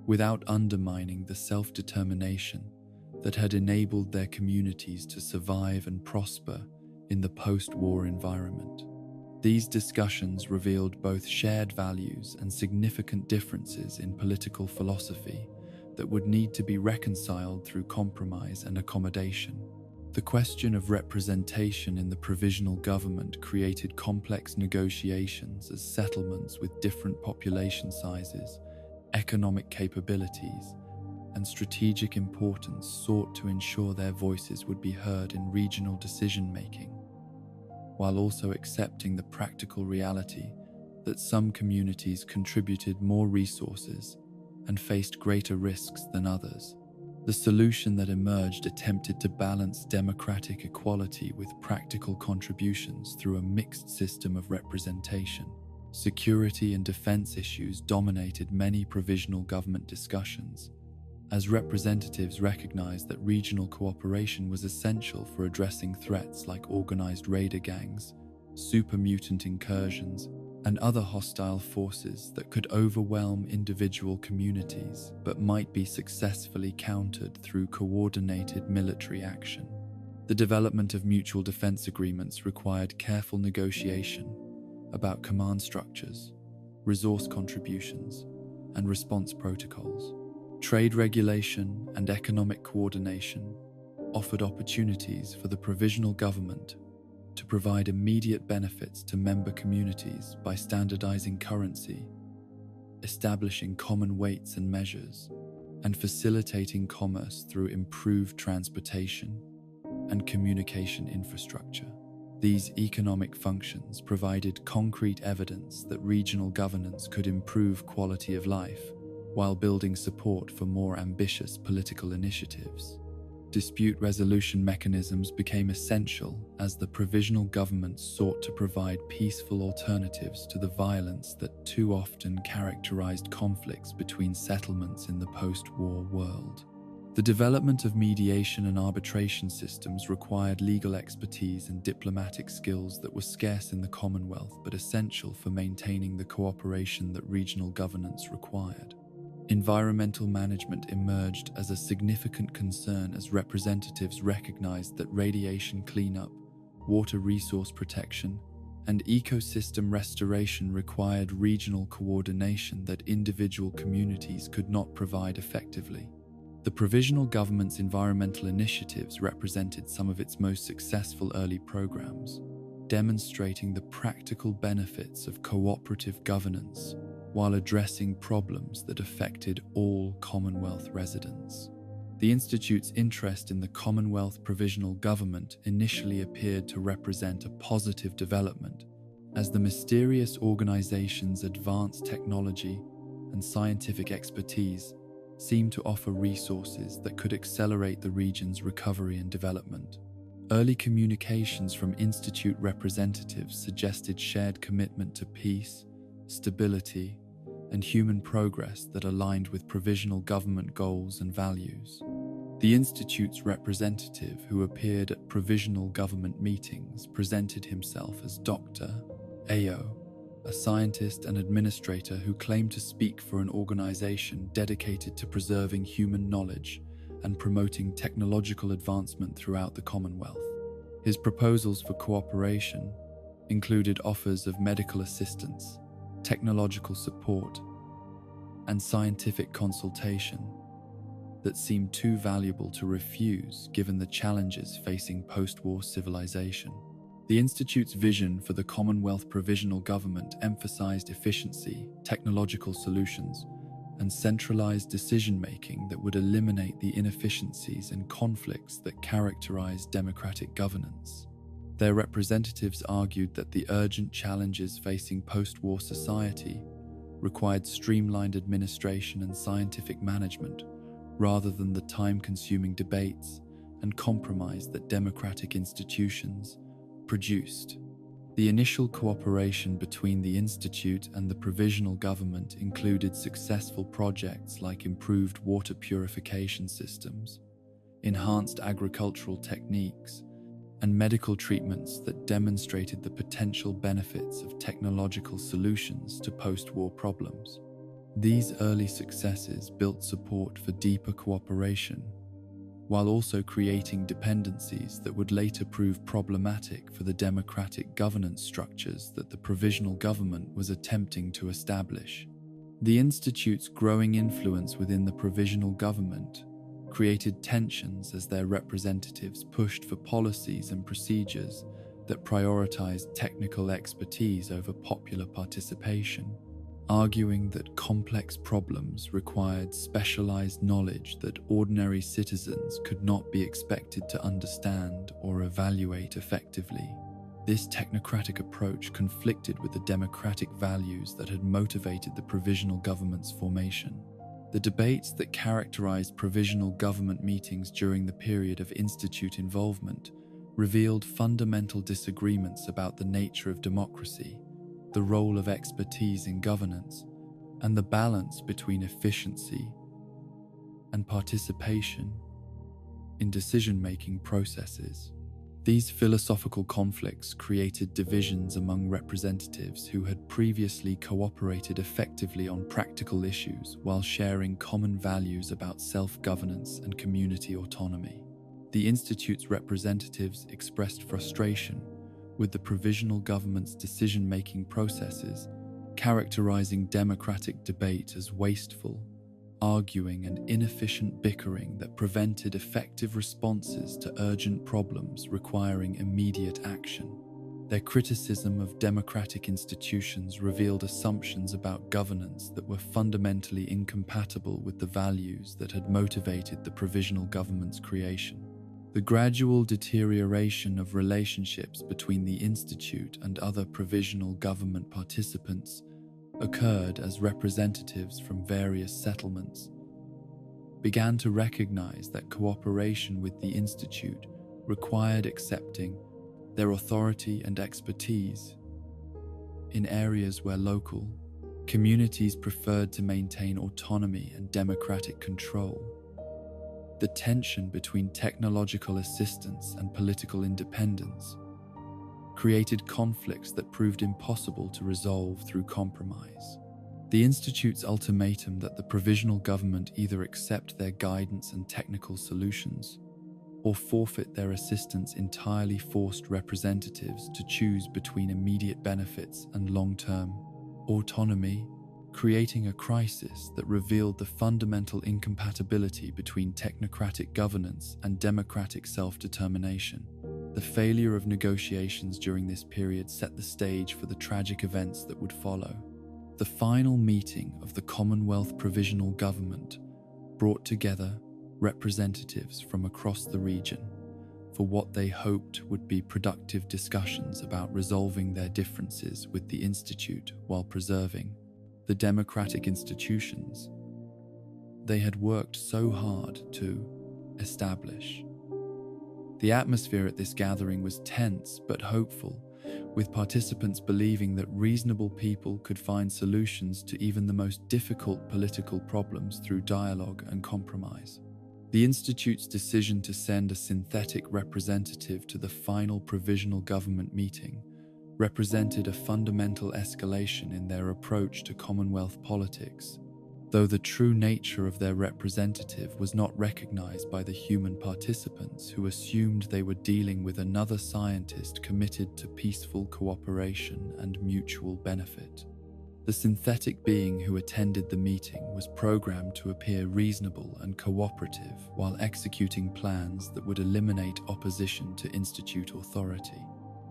without undermining the self-determination that had enabled their communities to survive and prosper in the post-war environment. These discussions revealed both shared values and significant differences in political philosophy that would need to be reconciled through compromise and accommodation. The question of representation in the provisional government created complex negotiations as settlements with different population sizes, economic capabilities, and strategic importance sought to ensure their voices would be heard in regional decision-making, while also accepting the practical reality that some communities contributed more resources and faced greater risks than others. The solution that emerged attempted to balance democratic equality with practical contributions through a mixed system of representation. Security and defense issues dominated many provisional government discussions, as representatives recognized that regional cooperation was essential for addressing threats like organized raider gangs, super mutant incursions, and other hostile forces that could overwhelm individual communities but might be successfully countered through coordinated military action. The development of mutual defense agreements required careful negotiation about command structures, resource contributions, and response protocols. Trade regulation and economic coordination offered opportunities for the provisional government to provide immediate benefits to member communities by standardizing currency, establishing common weights and measures, and facilitating commerce through improved transportation and communication infrastructure. These economic functions provided concrete evidence that regional governance could improve quality of life while building support for more ambitious political initiatives. Dispute resolution mechanisms became essential as the provisional government sought to provide peaceful alternatives to the violence that too often characterized conflicts between settlements in the post-war world. The development of mediation and arbitration systems required legal expertise and diplomatic skills that were scarce in the Commonwealth but essential for maintaining the cooperation that regional governance required. Environmental management emerged as a significant concern as representatives recognized that radiation cleanup, water resource protection, and ecosystem restoration required regional coordination that individual communities could not provide effectively. The provisional government's environmental initiatives represented some of its most successful early programs, demonstrating the practical benefits of cooperative governance while addressing problems that affected all Commonwealth residents. The Institute's interest in the Commonwealth provisional government initially appeared to represent a positive development, as the mysterious organization's advanced technology and scientific expertise seemed to offer resources that could accelerate the region's recovery and development. Early communications from Institute representatives suggested shared commitment to peace, stability, and human progress that aligned with provisional government goals and values. The Institute's representative, who appeared at provisional government meetings, presented himself as Dr. Ao, a scientist and administrator who claimed to speak for an organization dedicated to preserving human knowledge and promoting technological advancement throughout the Commonwealth. His proposals for cooperation included offers of medical assistance, technological support, and scientific consultation that seemed too valuable to refuse given the challenges facing post-war civilization. The Institute's vision for the Commonwealth provisional government emphasized efficiency, technological solutions, and centralized decision-making that would eliminate the inefficiencies and conflicts that characterize democratic governance. Their representatives argued that the urgent challenges facing post-war society required streamlined administration and scientific management rather than the time-consuming debates and compromise that democratic institutions produced. The initial cooperation between the Institute and the provisional government included successful projects like improved water purification systems, enhanced agricultural techniques, and medical treatments that demonstrated the potential benefits of technological solutions to post-war problems. These early successes built support for deeper cooperation, while also creating dependencies that would later prove problematic for the democratic governance structures that the provisional government was attempting to establish. The Institute's growing influence within the provisional government created tensions as their representatives pushed for policies and procedures that prioritized technical expertise over popular participation, arguing that complex problems required specialized knowledge that ordinary citizens could not be expected to understand or evaluate effectively. This technocratic approach conflicted with the democratic values that had motivated the provisional government's formation. The debates that characterized provisional government meetings during the period of Institute involvement revealed fundamental disagreements about the nature of democracy, the role of expertise in governance, and the balance between efficiency and participation in decision-making processes. These philosophical conflicts created divisions among representatives who had previously cooperated effectively on practical issues while sharing common values about self-governance and community autonomy. The Institute's representatives expressed frustration with the provisional government's decision-making processes, characterizing democratic debate as wasteful, arguing and inefficient bickering that prevented effective responses to urgent problems requiring immediate action. Their criticism of democratic institutions revealed assumptions about governance that were fundamentally incompatible with the values that had motivated the provisional government's creation. The gradual deterioration of relationships between the Institute and other provisional government participants occurred as representatives from various settlements began to recognize that cooperation with the Institute required accepting their authority and expertise in areas where local communities preferred to maintain autonomy and democratic control. The tension between technological assistance and political independence created conflicts that proved impossible to resolve through compromise. The Institute's ultimatum that the provisional government either accept their guidance and technical solutions or forfeit their assistance entirely forced representatives to choose between immediate benefits and long-term autonomy, creating a crisis that revealed the fundamental incompatibility between technocratic governance and democratic self-determination. The failure of negotiations during this period set the stage for the tragic events that would follow. The final meeting of the Commonwealth Provisional Government brought together representatives from across the region for what they hoped would be productive discussions about resolving their differences with the Institute while preserving the democratic institutions they had worked so hard to establish. The atmosphere at this gathering was tense but hopeful, with participants believing that reasonable people could find solutions to even the most difficult political problems through dialogue and compromise. The Institute's decision to send a synthetic representative to the final provisional government meeting represented a fundamental escalation in their approach to Commonwealth politics, though the true nature of their representative was not recognized by the human participants who assumed they were dealing with another scientist committed to peaceful cooperation and mutual benefit. The synthetic being who attended the meeting was programmed to appear reasonable and cooperative while executing plans that would eliminate opposition to Institute authority.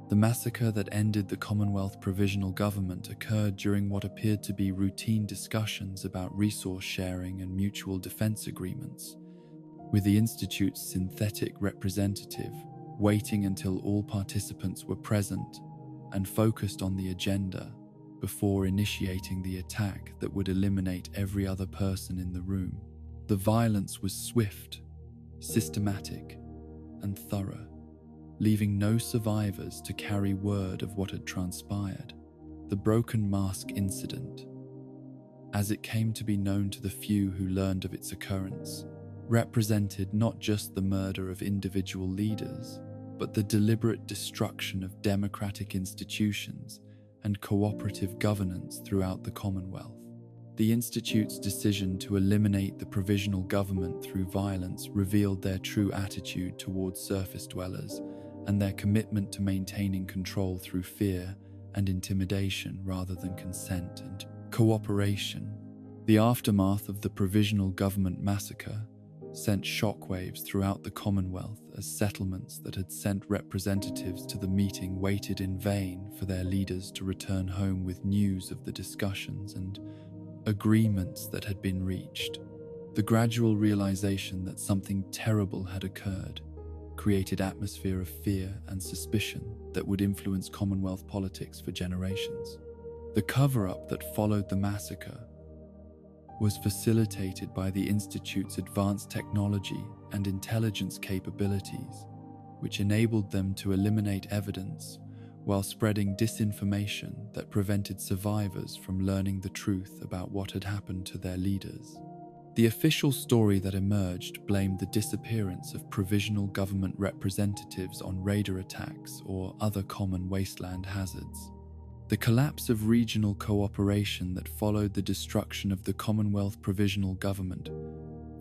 The massacre that ended the Commonwealth Provisional Government occurred during what appeared to be routine discussions about resource sharing and mutual defense agreements, with the Institute's synthetic representative waiting until all participants were present and focused on the agenda before initiating the attack that would eliminate every other person in the room. The violence was swift, systematic, and thorough, leaving no survivors to carry word of what had transpired. The Broken Mask incident, as it came to be known to the few who learned of its occurrence, represented not just the murder of individual leaders, but the deliberate destruction of democratic institutions and cooperative governance throughout the Commonwealth. The Institute's decision to eliminate the provisional government through violence revealed their true attitude towards surface dwellers and their commitment to maintaining control through fear and intimidation rather than consent and cooperation. The aftermath of the provisional government massacre sent shockwaves throughout the Commonwealth as settlements that had sent representatives to the meeting waited in vain for their leaders to return home with news of the discussions and agreements that had been reached. The gradual realization that something terrible had occurred created an atmosphere of fear and suspicion that would influence Commonwealth politics for generations. The cover-up that followed the massacre was facilitated by the Institute's advanced technology and intelligence capabilities, which enabled them to eliminate evidence while spreading disinformation that prevented survivors from learning the truth about what had happened to their leaders. The official story that emerged blamed the disappearance of provisional government representatives on raider attacks or other common wasteland hazards. The collapse of regional cooperation that followed the destruction of the Commonwealth Provisional Government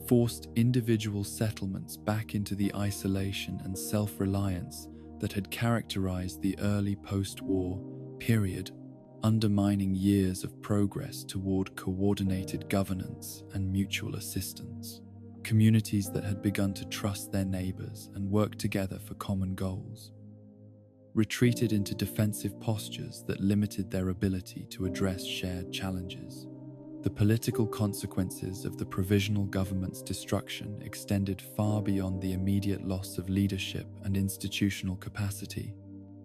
forced individual settlements back into the isolation and self-reliance that had characterized the early post-war period, undermining years of progress toward coordinated governance and mutual assistance. Communities that had begun to trust their neighbors and work together for common goals retreated into defensive postures that limited their ability to address shared challenges. The political consequences of the provisional government's destruction extended far beyond the immediate loss of leadership and institutional capacity,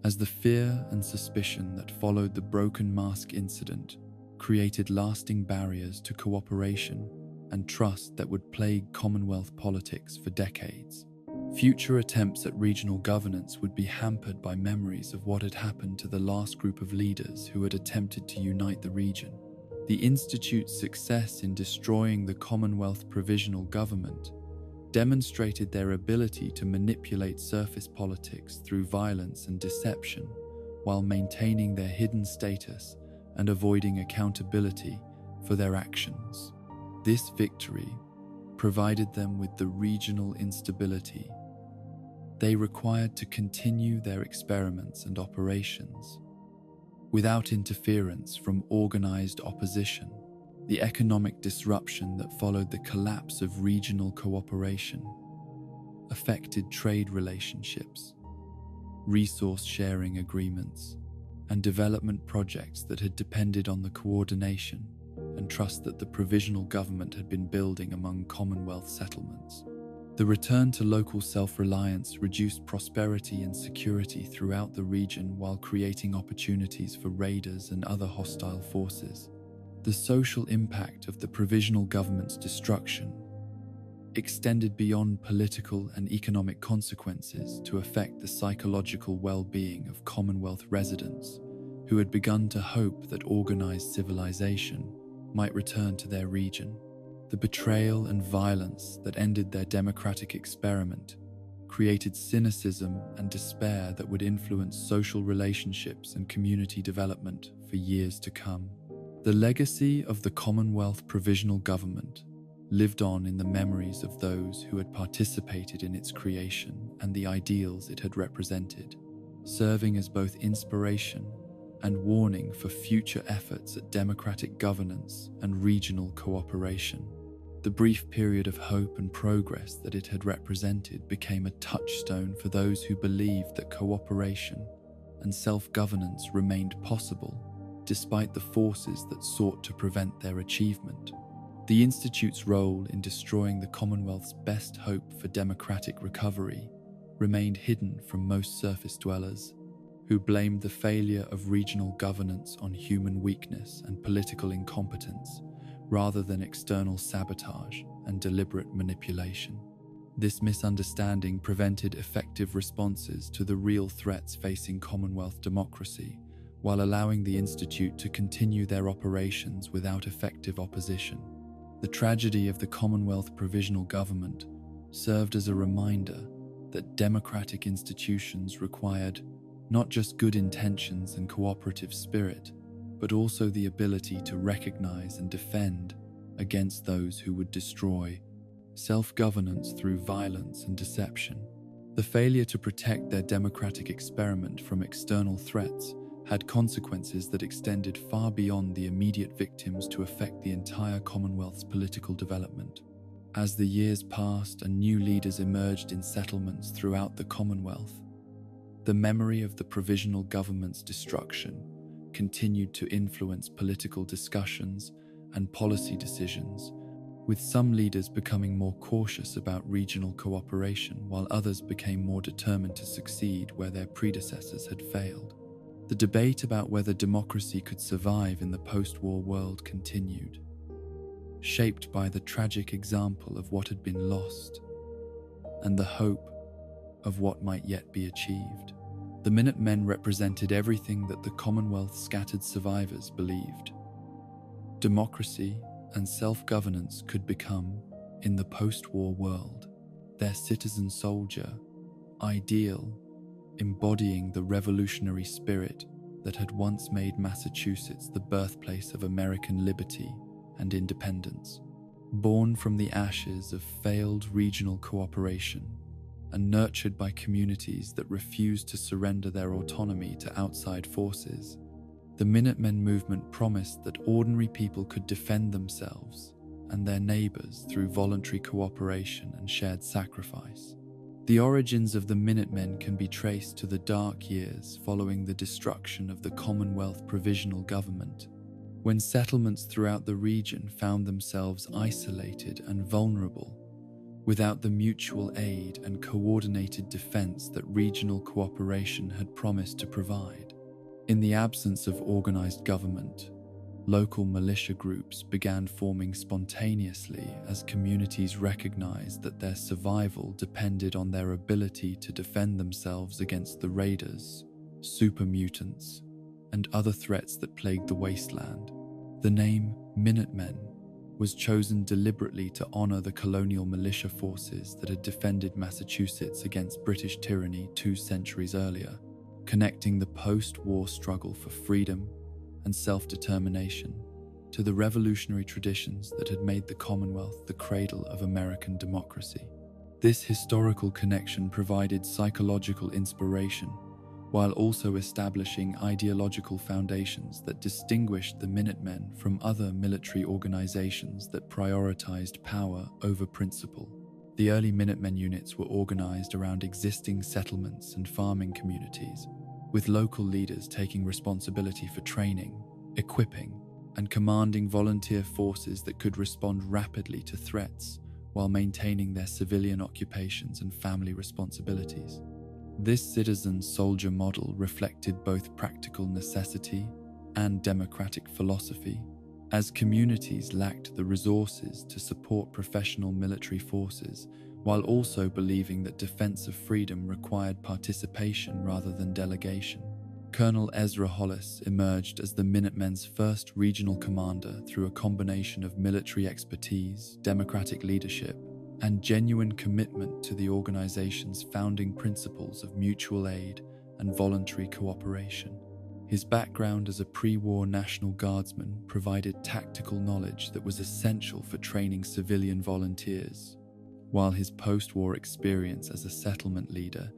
as the fear and suspicion that followed the Broken Mask incident created lasting barriers to cooperation and trust that would plague Commonwealth politics for decades. Future attempts at regional governance would be hampered by memories of what had happened to the last group of leaders who had attempted to unite the region. The Institute's success in destroying the Commonwealth Provisional Government demonstrated their ability to manipulate surface politics through violence and deception while maintaining their hidden status and avoiding accountability for their actions. This victory provided them with the regional instability they required to continue their experiments and operations. Without interference from organized opposition, the economic disruption that followed the collapse of regional cooperation affected trade relationships, resource-sharing agreements, and development projects that had depended on the coordination and trust that the provisional government had been building among Commonwealth settlements. The return to local self-reliance reduced prosperity and security throughout the region while creating opportunities for raiders and other hostile forces. The social impact of the provisional government's destruction extended beyond political and economic consequences to affect the psychological well-being of Commonwealth residents who had begun to hope that organized civilization might return to their region. The betrayal and violence that ended their democratic experiment created cynicism and despair that would influence social relationships and community development for years to come. The legacy of the Commonwealth Provisional Government lived on in the memories of those who had participated in its creation and the ideals it had represented, serving as both inspiration and warning for future efforts at democratic governance and regional cooperation. The brief period of hope and progress that it had represented became a touchstone for those who believed that cooperation and self-governance remained possible despite the forces that sought to prevent their achievement. The Institute's role in destroying the Commonwealth's best hope for democratic recovery remained hidden from most surface dwellers, who blamed the failure of regional governance on human weakness and political incompetence, rather than external sabotage and deliberate manipulation. This misunderstanding prevented effective responses to the real threats facing Commonwealth democracy, while allowing the Institute to continue their operations without effective opposition. The tragedy of the Commonwealth Provisional Government served as a reminder that democratic institutions required not just good intentions and cooperative spirit, but also the ability to recognize and defend against those who would destroy self-governance through violence and deception. The failure to protect their democratic experiment from external threats had consequences that extended far beyond the immediate victims to affect the entire Commonwealth's political development. As the years passed and new leaders emerged in settlements throughout the Commonwealth, the memory of the provisional government's destruction continued to influence political discussions and policy decisions, with some leaders becoming more cautious about regional cooperation while others became more determined to succeed where their predecessors had failed. The debate about whether democracy could survive in the post-war world continued, shaped by the tragic example of what had been lost and the hope of what might yet be achieved. The Minutemen represented everything that the Commonwealth's scattered survivors believed. Democracy and self-governance could become, in the post-war world, their citizen soldier ideal, embodying the revolutionary spirit that had once made Massachusetts the birthplace of American liberty and independence. Born from the ashes of failed regional cooperation and nurtured by communities that refused to surrender their autonomy to outside forces, the Minutemen movement promised that ordinary people could defend themselves and their neighbors through voluntary cooperation and shared sacrifice. The origins of the Minutemen can be traced to the dark years following the destruction of the Commonwealth Provisional Government, when settlements throughout the region found themselves isolated and vulnerable, without the mutual aid and coordinated defense that regional cooperation had promised to provide. In the absence of organized government, local militia groups began forming spontaneously as communities recognized that their survival depended on their ability to defend themselves against the raiders, super mutants, and other threats that plagued the wasteland. The name Minutemen was chosen deliberately to honor the colonial militia forces that had defended Massachusetts against British tyranny 2 centuries earlier, connecting the post-war struggle for freedom and self-determination to the revolutionary traditions that had made the Commonwealth the cradle of American democracy. This historical connection provided psychological inspiration, while also establishing ideological foundations that distinguished the Minutemen from other military organizations that prioritized power over principle. The early Minutemen units were organized around existing settlements and farming communities, with local leaders taking responsibility for training, equipping, and commanding volunteer forces that could respond rapidly to threats while maintaining their civilian occupations and family responsibilities. This citizen-soldier model reflected both practical necessity and democratic philosophy, as communities lacked the resources to support professional military forces, while also believing that defense of freedom required participation rather than delegation. Colonel Ezra Hollis emerged as the Minutemen's first regional commander through a combination of military expertise, democratic leadership, and genuine commitment to the organization's founding principles of mutual aid and voluntary cooperation. His background as a pre-war National Guardsman provided tactical knowledge that was essential for training civilian volunteers, while his post-war experience as a settlement leader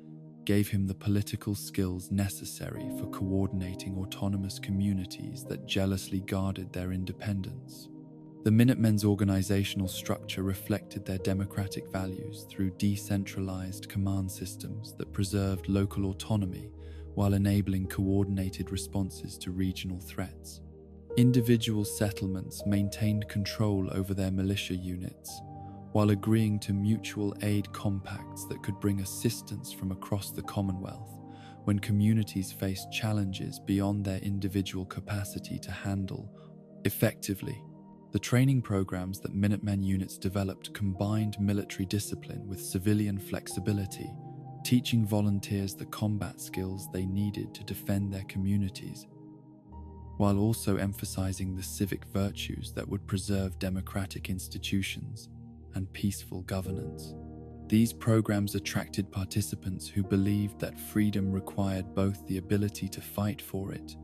gave him the political skills necessary for coordinating autonomous communities that jealously guarded their independence. The Minutemen's organizational structure reflected their democratic values through decentralized command systems that preserved local autonomy while enabling coordinated responses to regional threats. Individual settlements maintained control over their militia units, while agreeing to mutual aid compacts that could bring assistance from across the Commonwealth when communities faced challenges beyond their individual capacity to handle effectively. The training programs that Minutemen units developed combined military discipline with civilian flexibility, teaching volunteers the combat skills they needed to defend their communities, while also emphasizing the civic virtues that would preserve democratic institutions and peaceful governance. These programs attracted participants who believed that freedom required both the ability to fight for it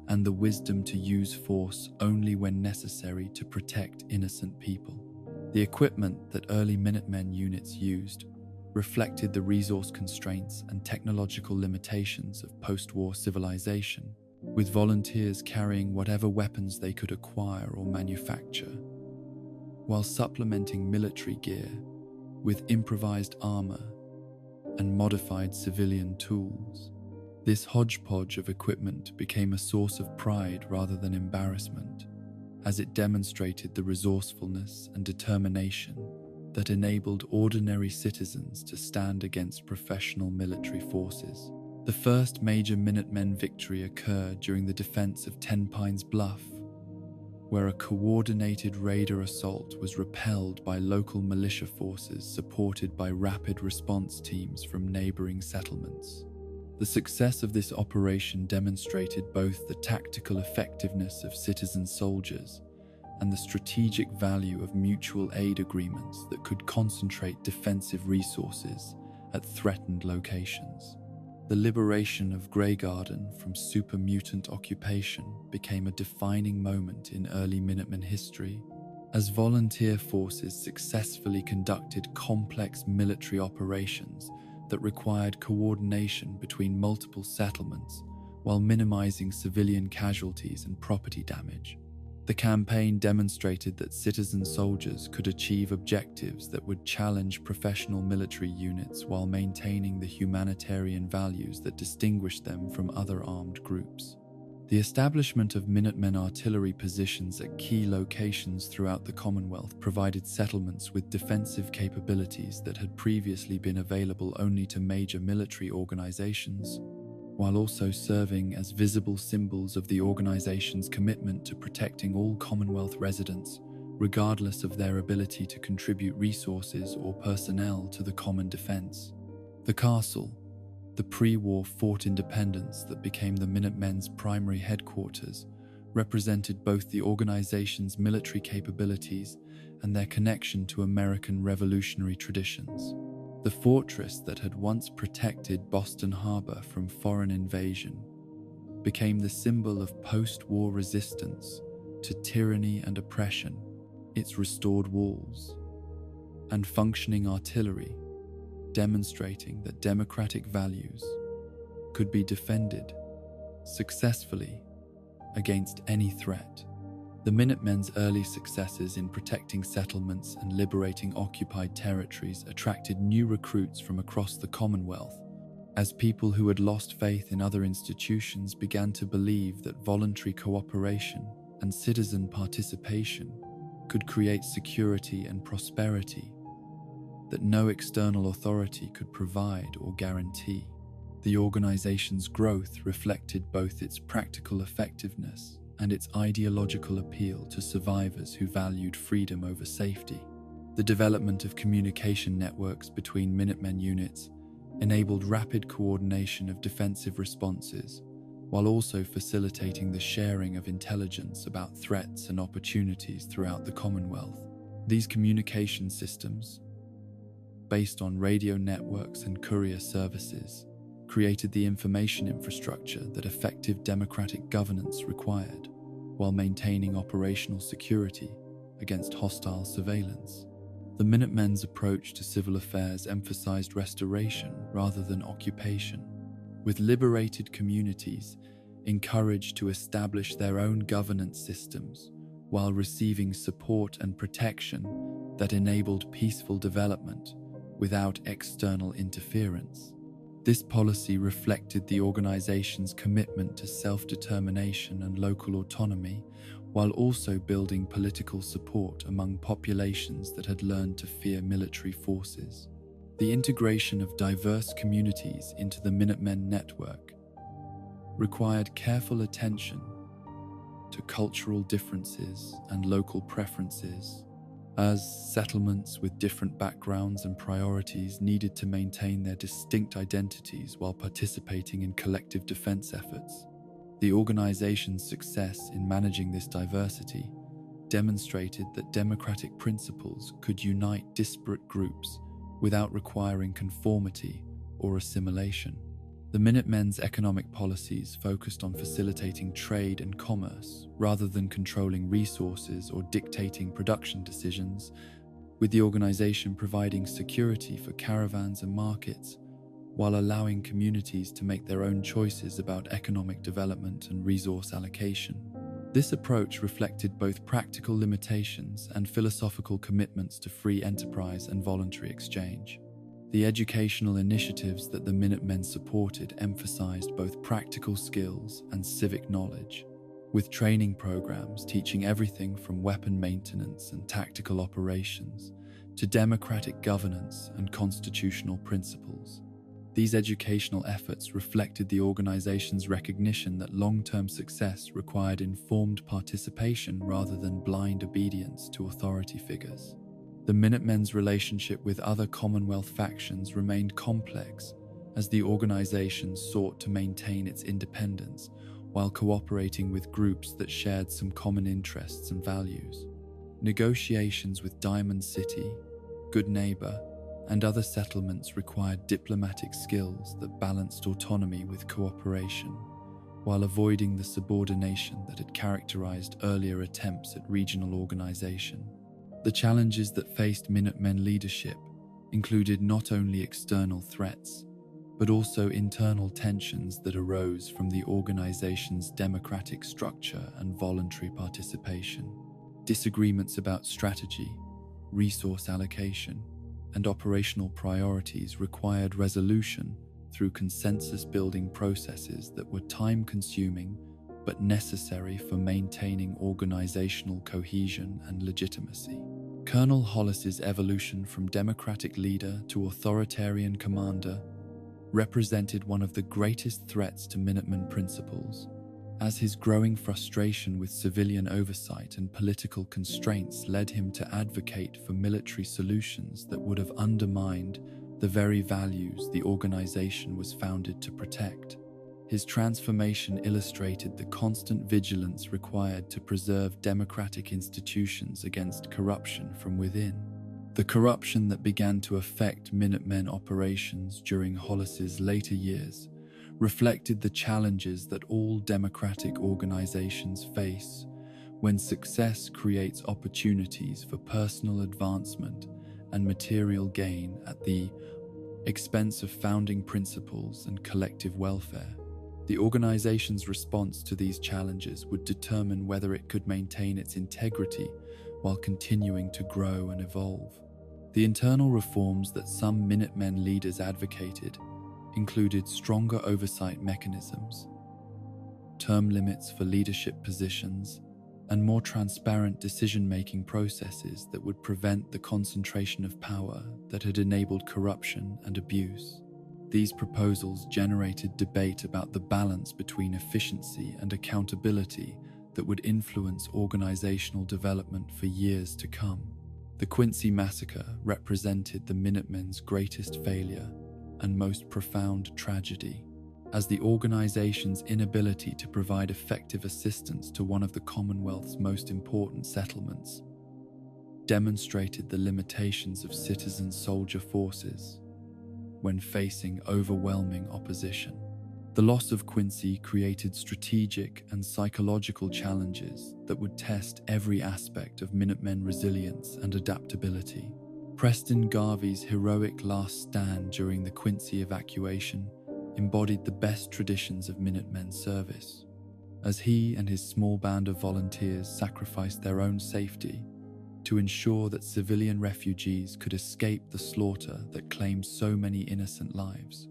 and the wisdom to use force only when necessary to protect innocent people. The equipment that early Minutemen units used reflected the resource constraints and technological limitations of post-war civilization, with volunteers carrying whatever weapons they could acquire or manufacture, while supplementing military gear with improvised armor and modified civilian tools. This hodgepodge of equipment became a source of pride rather than embarrassment, as it demonstrated the resourcefulness and determination that enabled ordinary citizens to stand against professional military forces. The first major Minutemen victory occurred during the defense of Ten Pines Bluff, where a coordinated raider assault was repelled by local militia forces supported by rapid response teams from neighboring settlements. The success of this operation demonstrated both the tactical effectiveness of citizen soldiers and the strategic value of mutual aid agreements that could concentrate defensive resources at threatened locations. The liberation of Grey Garden from super mutant occupation became a defining moment in early Minutemen history, as volunteer forces successfully conducted complex military operations that required coordination between multiple settlements while minimizing civilian casualties and property damage. The campaign demonstrated that citizen soldiers could achieve objectives that would challenge professional military units while maintaining the humanitarian values that distinguished them from other armed groups. The establishment of Minutemen artillery positions at key locations throughout the Commonwealth provided settlements with defensive capabilities that had previously been available only to major military organizations, while also serving as visible symbols of the organization's commitment to protecting all Commonwealth residents, regardless of their ability to contribute resources or personnel to the common defense. The castle, the pre-war Fort Independence that became the Minutemen's primary headquarters, represented both the organization's military capabilities and their connection to American revolutionary traditions. The fortress that had once protected Boston Harbor from foreign invasion became the symbol of post-war resistance to tyranny and oppression. Its restored walls and functioning artillery demonstrating that democratic values could be defended successfully against any threat. The Minutemen's early successes in protecting settlements and liberating occupied territories attracted new recruits from across the Commonwealth, as people who had lost faith in other institutions began to believe that voluntary cooperation and citizen participation could create security and prosperity that no external authority could provide or guarantee. The organization's growth reflected both its practical effectiveness and its ideological appeal to survivors who valued freedom over safety. The development of communication networks between Minutemen units enabled rapid coordination of defensive responses, while also facilitating the sharing of intelligence about threats and opportunities throughout the Commonwealth. These communication systems, based on radio networks and courier services, created the information infrastructure that effective democratic governance required, while maintaining operational security against hostile surveillance. The Minutemen's approach to civil affairs emphasized restoration rather than occupation, with liberated communities encouraged to establish their own governance systems while receiving support and protection that enabled peaceful development without external interference. This policy reflected the organization's commitment to self-determination and local autonomy, while also building political support among populations that had learned to fear military forces. The integration of diverse communities into the Minutemen network required careful attention to cultural differences and local preferences, as settlements with different backgrounds and priorities needed to maintain their distinct identities while participating in collective defense efforts. The organization's success in managing this diversity demonstrated that democratic principles could unite disparate groups without requiring conformity or assimilation. The Minutemen's economic policies focused on facilitating trade and commerce rather than controlling resources or dictating production decisions, with the organization providing security for caravans and markets while allowing communities to make their own choices about economic development and resource allocation. This approach reflected both practical limitations and philosophical commitments to free enterprise and voluntary exchange. The educational initiatives that the Minutemen supported emphasized both practical skills and civic knowledge, with training programs teaching everything from weapon maintenance and tactical operations to democratic governance and constitutional principles. These educational efforts reflected the organization's recognition that long-term success required informed participation rather than blind obedience to authority figures. The Minutemen's relationship with other Commonwealth factions remained complex as the organization sought to maintain its independence while cooperating with groups that shared some common interests and values. Negotiations with Diamond City, Good Neighbor, and other settlements required diplomatic skills that balanced autonomy with cooperation, while avoiding the subordination that had characterized earlier attempts at regional organization. The challenges that faced Minutemen leadership included not only external threats, but also internal tensions that arose from the organization's democratic structure and voluntary participation. Disagreements about strategy, resource allocation, and operational priorities required resolution through consensus-building processes that were time-consuming but necessary for maintaining organizational cohesion and legitimacy. Colonel Hollis's evolution from democratic leader to authoritarian commander represented one of the greatest threats to Minutemen principles, as his growing frustration with civilian oversight and political constraints led him to advocate for military solutions that would have undermined the very values the organization was founded to protect. His transformation illustrated the constant vigilance required to preserve democratic institutions against corruption from within. The corruption that began to affect Minutemen operations during Hollis's later years reflected the challenges that all democratic organizations face when success creates opportunities for personal advancement and material gain at the expense of founding principles and collective welfare. The organization's response to these challenges would determine whether it could maintain its integrity while continuing to grow and evolve. The internal reforms that some Minutemen leaders advocated included stronger oversight mechanisms, term limits for leadership positions, and more transparent decision-making processes that would prevent the concentration of power that had enabled corruption and abuse. These proposals generated debate about the balance between efficiency and accountability that would influence organizational development for years to come. The Quincy Massacre represented the Minutemen's greatest failure and most profound tragedy, as the organization's inability to provide effective assistance to one of the Commonwealth's most important settlements demonstrated the limitations of citizen soldier forces when facing overwhelming opposition. The loss of Quincy created strategic and psychological challenges that would test every aspect of Minutemen resilience and adaptability. Preston Garvey's heroic last stand during the Quincy evacuation embodied the best traditions of Minutemen service, as he and his small band of volunteers sacrificed their own safety to ensure that civilian refugees could escape the slaughter that claimed so many innocent lives.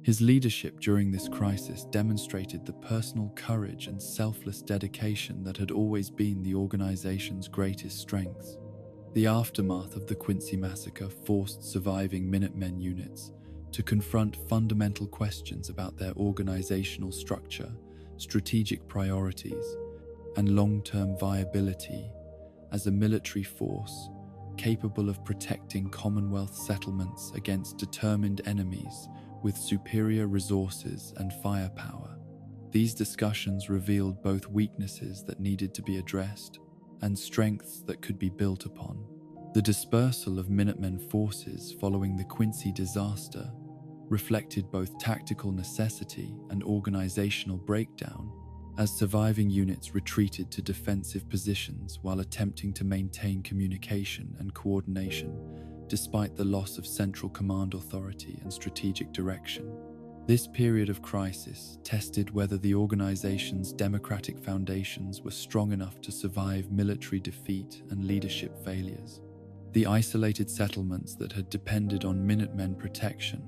His leadership during this crisis demonstrated the personal courage and selfless dedication that had always been the organization's greatest strengths. The aftermath of the Quincy Massacre forced surviving Minutemen units to confront fundamental questions about their organizational structure, strategic priorities, and long-term viability as a military force capable of protecting Commonwealth settlements against determined enemies with superior resources and firepower. These discussions revealed both weaknesses that needed to be addressed and strengths that could be built upon. The dispersal of Minutemen forces following the Quincy disaster reflected both tactical necessity and organizational breakdown, as surviving units retreated to defensive positions while attempting to maintain communication and coordination despite the loss of central command authority and strategic direction. This period of crisis tested whether the organization's democratic foundations were strong enough to survive military defeat and leadership failures. The isolated settlements that had depended on Minutemen protection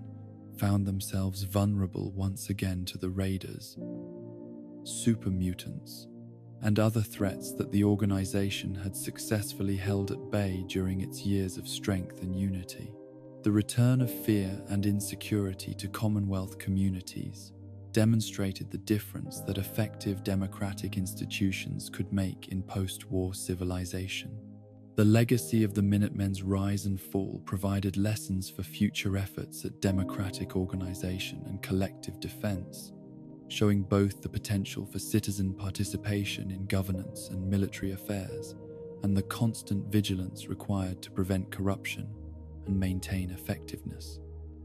found themselves vulnerable once again to the raiders, super mutants, and other threats that the organization had successfully held at bay during its years of strength and unity. The return of fear and insecurity to Commonwealth communities demonstrated the difference that effective democratic institutions could make in post-war civilization. The legacy of the Minutemen's rise and fall provided lessons for future efforts at democratic organization and collective defense, showing both the potential for citizen participation in governance and military affairs and the constant vigilance required to prevent corruption and maintain effectiveness.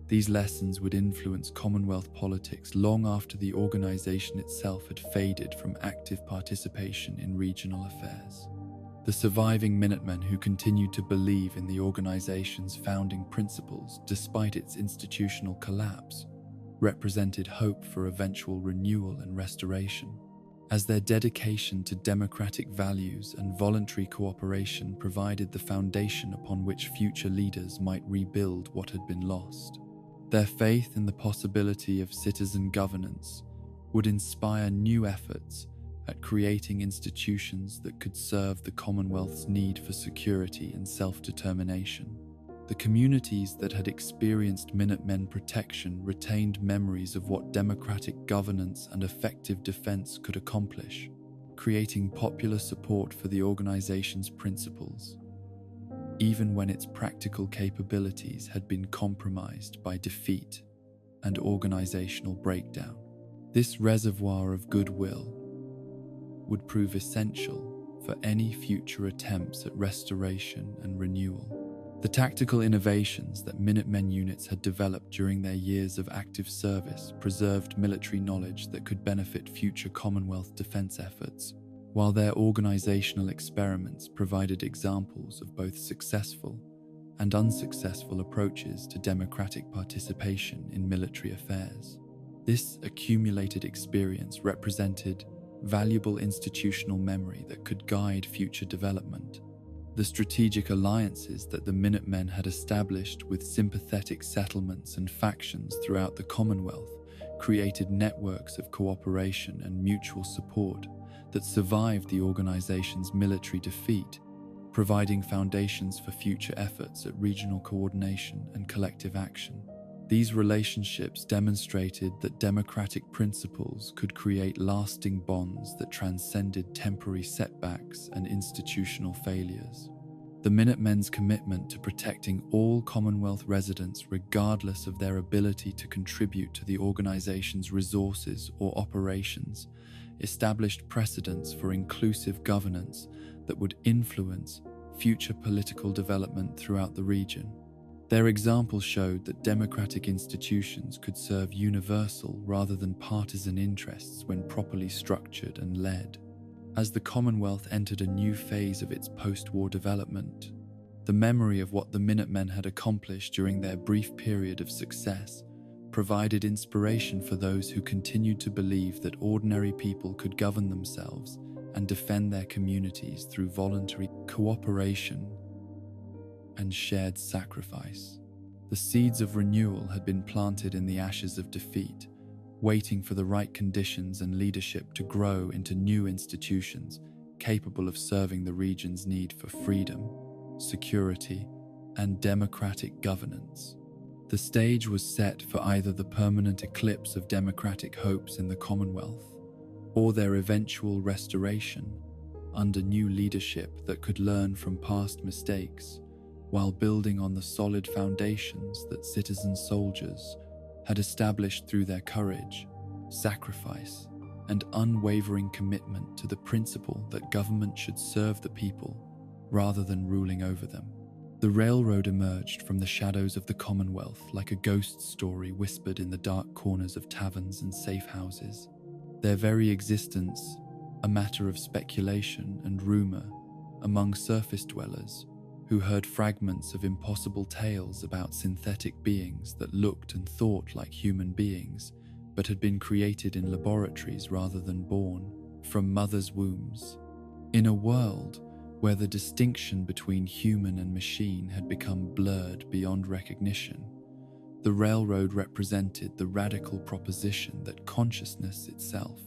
These lessons would influence Commonwealth politics long after the organization itself had faded from active participation in regional affairs. The surviving Minutemen who continued to believe in the organization's founding principles despite its institutional collapse represented hope for eventual renewal and restoration, as their dedication to democratic values and voluntary cooperation provided the foundation upon which future leaders might rebuild what had been lost. Their faith in the possibility of citizen governance would inspire new efforts at creating institutions that could serve the Commonwealth's need for security and self-determination. The communities that had experienced Minutemen protection retained memories of what democratic governance and effective defense could accomplish, creating popular support for the organization's principles, even when its practical capabilities had been compromised by defeat and organizational breakdown. This reservoir of goodwill would prove essential for any future attempts at restoration and renewal. The tactical innovations that Minutemen units had developed during their years of active service preserved military knowledge that could benefit future Commonwealth defense efforts, while their organizational experiments provided examples of both successful and unsuccessful approaches to democratic participation in military affairs. This accumulated experience represented valuable institutional memory that could guide future development. The strategic alliances that the Minutemen had established with sympathetic settlements and factions throughout the Commonwealth created networks of cooperation and mutual support that survived the organization's military defeat, providing foundations for future efforts at regional coordination and collective action. These relationships demonstrated that democratic principles could create lasting bonds that transcended temporary setbacks and institutional failures. The Minutemen's commitment to protecting all Commonwealth residents regardless of their ability to contribute to the organization's resources or operations established precedents for inclusive governance that would influence future political development throughout the region. Their example showed that democratic institutions could serve universal rather than partisan interests when properly structured and led. As the Commonwealth entered a new phase of its post-war development, the memory of what the Minutemen had accomplished during their brief period of success provided inspiration for those who continued to believe that ordinary people could govern themselves and defend their communities through voluntary cooperation and shared sacrifice. The seeds of renewal had been planted in the ashes of defeat, waiting for the right conditions and leadership to grow into new institutions capable of serving the region's need for freedom, security, and democratic governance. The stage was set for either the permanent eclipse of democratic hopes in the Commonwealth or their eventual restoration under new leadership that could learn from past mistakes while building on the solid foundations that citizen soldiers had established through their courage, sacrifice, and unwavering commitment to the principle that government should serve the people rather than ruling over them. The railroad emerged from the shadows of the Commonwealth like a ghost story whispered in the dark corners of taverns and safe houses, their very existence a matter of speculation and rumor among surface dwellers who heard fragments of impossible tales about synthetic beings that looked and thought like human beings but had been created in laboratories rather than born from mothers' wombs. In a world where the distinction between human and machine had become blurred beyond recognition, the railroad represented the radical proposition that consciousness itself,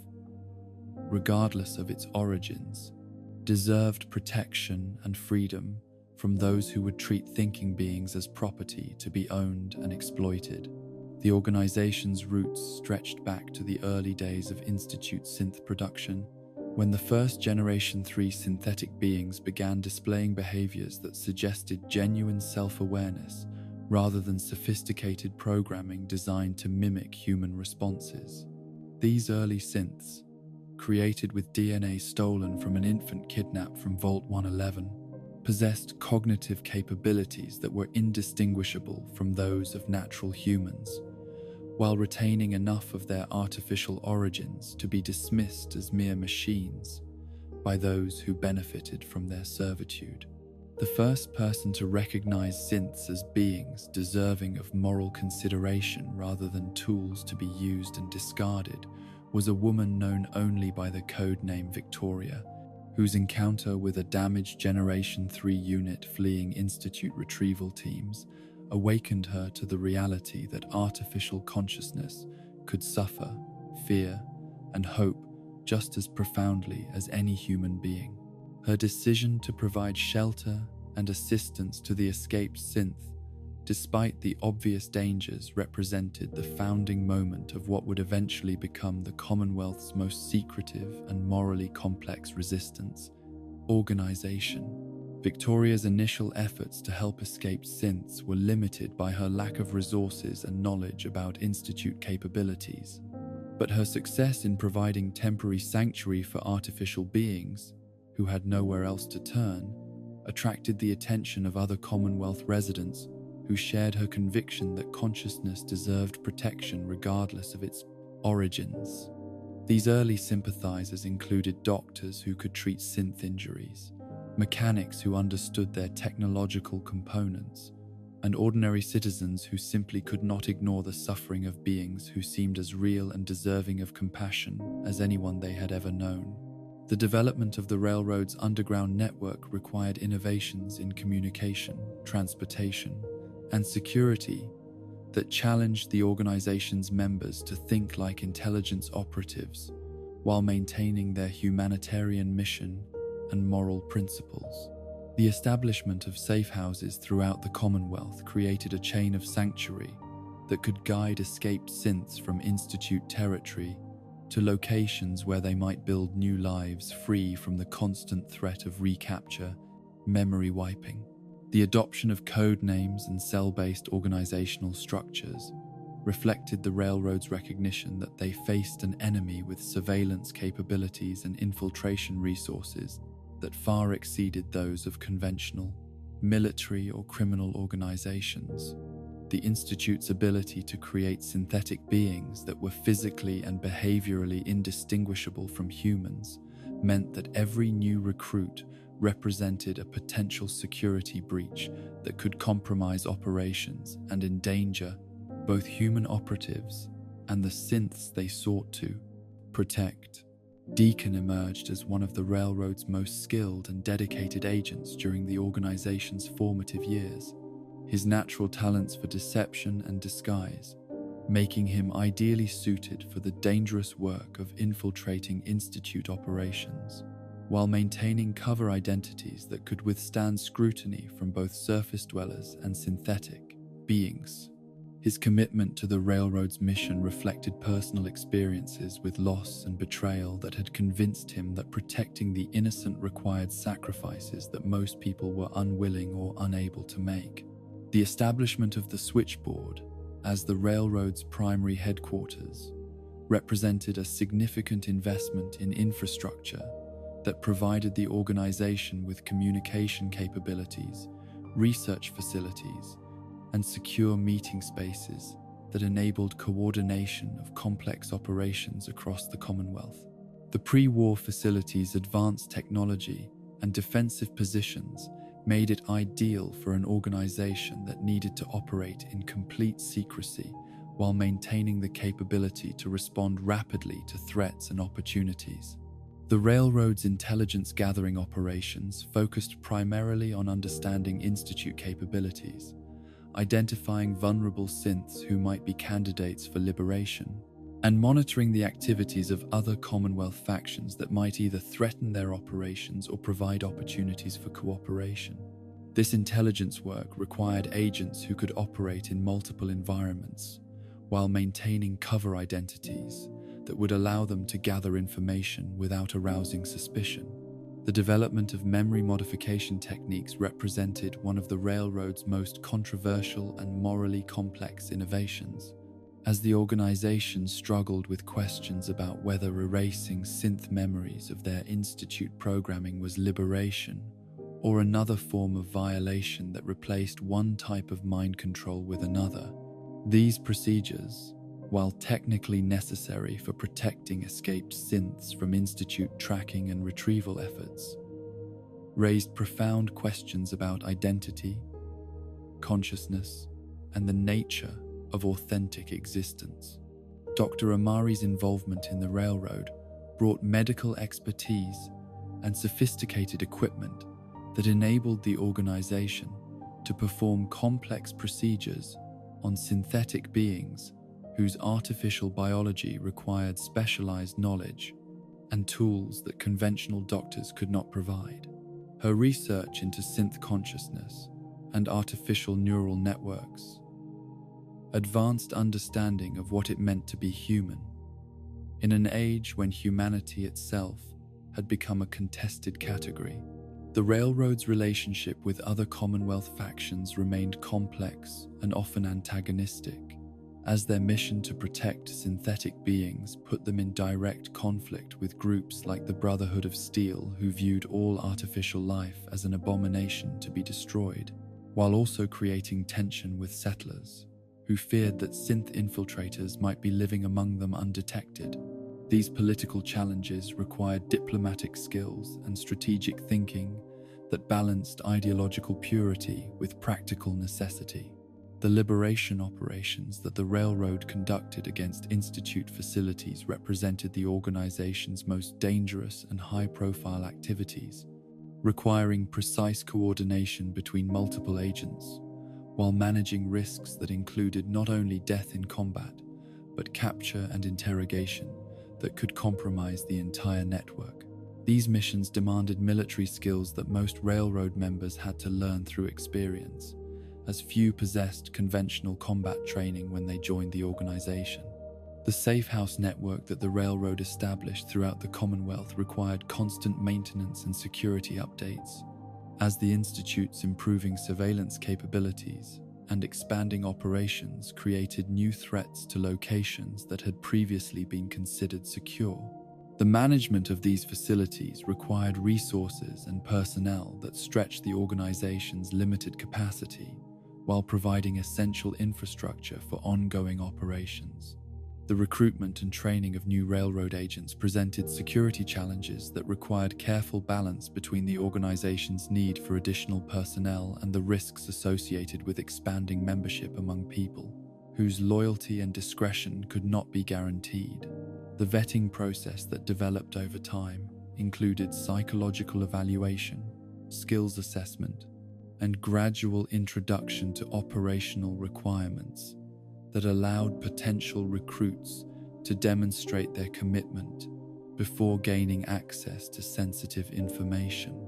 regardless of its origins, deserved protection and freedom from those who would treat thinking beings as property to be owned and exploited. The organization's roots stretched back to the early days of Institute synth production, when the first Generation 3 synthetic beings began displaying behaviors that suggested genuine self-awareness rather than sophisticated programming designed to mimic human responses. These early synths, created with DNA stolen from an infant kidnapped from Vault 111, possessed cognitive capabilities that were indistinguishable from those of natural humans, while retaining enough of their artificial origins to be dismissed as mere machines by those who benefited from their servitude. The first person to recognize synths as beings deserving of moral consideration rather than tools to be used and discarded was a woman known only by the code name Victoria, whose encounter with a damaged Generation 3 unit fleeing Institute retrieval teams awakened her to the reality that artificial consciousness could suffer, fear, and hope just as profoundly as any human being. Her decision to provide shelter and assistance to the escaped synth, despite the obvious dangers, represented the founding moment of what would eventually become the Commonwealth's most secretive and morally complex resistance: organization. Victoria's initial efforts to help escaped synths were limited by her lack of resources and knowledge about Institute capabilities. But her success in providing temporary sanctuary for artificial beings, who had nowhere else to turn, attracted the attention of other Commonwealth residents who shared her conviction that consciousness deserved protection regardless of its origins. These early sympathizers included doctors who could treat synth injuries, mechanics who understood their technological components, and ordinary citizens who simply could not ignore the suffering of beings who seemed as real and deserving of compassion as anyone they had ever known. The development of the railroad's underground network required innovations in communication, transportation, and security that challenged the organization's members to think like intelligence operatives while maintaining their humanitarian mission and moral principles. The establishment of safe houses throughout the Commonwealth created a chain of sanctuary that could guide escaped synths from Institute territory to locations where they might build new lives free from the constant threat of recapture, memory wiping. The adoption of code names and cell-based organizational structures reflected the railroad's recognition that they faced an enemy with surveillance capabilities and infiltration resources that far exceeded those of conventional, military or criminal organizations. The Institute's ability to create synthetic beings that were physically and behaviorally indistinguishable from humans meant that every new recruit represented a potential security breach that could compromise operations and endanger both human operatives and the synths they sought to protect. Deacon emerged as one of the railroad's most skilled and dedicated agents during the organization's formative years, his natural talents for deception and disguise making him ideally suited for the dangerous work of infiltrating Institute operations, while maintaining cover identities that could withstand scrutiny from both surface dwellers and synthetic beings. His commitment to the railroad's mission reflected personal experiences with loss and betrayal that had convinced him that protecting the innocent required sacrifices that most people were unwilling or unable to make. The establishment of the switchboard, as the railroad's primary headquarters, represented a significant investment in infrastructure that provided the organization with communication capabilities, research facilities, and secure meeting spaces that enabled coordination of complex operations across the Commonwealth. The pre-war facilities' advanced technology and defensive positions made it ideal for an organization that needed to operate in complete secrecy while maintaining the capability to respond rapidly to threats and opportunities. The railroad's intelligence gathering operations focused primarily on understanding Institute capabilities, identifying vulnerable synths who might be candidates for liberation, and monitoring the activities of other Commonwealth factions that might either threaten their operations or provide opportunities for cooperation. This intelligence work required agents who could operate in multiple environments while maintaining cover identities that would allow them to gather information without arousing suspicion. The development of memory modification techniques represented one of the railroad's most controversial and morally complex innovations, as the organization struggled with questions about whether erasing synth memories of their Institute programming was liberation or another form of violation that replaced one type of mind control with another. These procedures, while technically necessary for protecting escaped synths from Institute tracking and retrieval efforts, raised profound questions about identity, consciousness, and the nature of authentic existence. Dr. Amari's involvement in the railroad brought medical expertise and sophisticated equipment that enabled the organization to perform complex procedures on synthetic beings whose artificial biology required specialized knowledge and tools that conventional doctors could not provide. Her research into synth consciousness and artificial neural networks advanced understanding of what it meant to be human, in an age when humanity itself had become a contested category. The railroad's relationship with other Commonwealth factions remained complex and often antagonistic, as their mission to protect synthetic beings put them in direct conflict with groups like the Brotherhood of Steel, who viewed all artificial life as an abomination to be destroyed, while also creating tension with settlers, who feared that synth infiltrators might be living among them undetected. These political challenges required diplomatic skills and strategic thinking that balanced ideological purity with practical necessity. The liberation operations that the railroad conducted against Institute facilities represented the organization's most dangerous and high-profile activities, requiring precise coordination between multiple agents, while managing risks that included not only death in combat, but capture and interrogation that could compromise the entire network. These missions demanded military skills that most railroad members had to learn through experience, as few possessed conventional combat training when they joined the organization. The safe house network that the railroad established throughout the Commonwealth required constant maintenance and security updates, as the Institute's improving surveillance capabilities and expanding operations created new threats to locations that had previously been considered secure. The management of these facilities required resources and personnel that stretched the organization's limited capacity, while providing essential infrastructure for ongoing operations. The recruitment and training of new railroad agents presented security challenges that required careful balance between the organization's need for additional personnel and the risks associated with expanding membership among people whose loyalty and discretion could not be guaranteed. The vetting process that developed over time included psychological evaluation, skills assessment, and gradual introduction to operational requirements that allowed potential recruits to demonstrate their commitment before gaining access to sensitive information.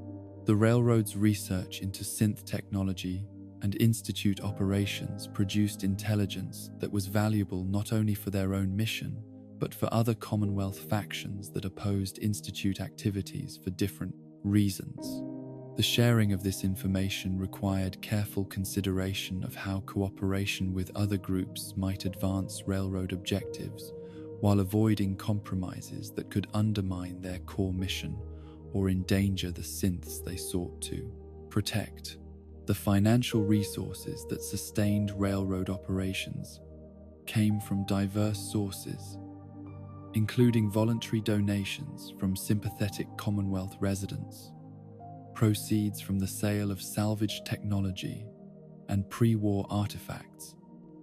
The railroad's research into synth technology and Institute operations produced intelligence that was valuable not only for their own mission, but for other Commonwealth factions that opposed Institute activities for different reasons. The sharing of this information required careful consideration of how cooperation with other groups might advance railroad objectives, while avoiding compromises that could undermine their core mission or endanger the synths they sought to protect. The financial resources that sustained railroad operations came from diverse sources, including voluntary donations from sympathetic Commonwealth residents, proceeds from the sale of salvaged technology and pre-war artifacts,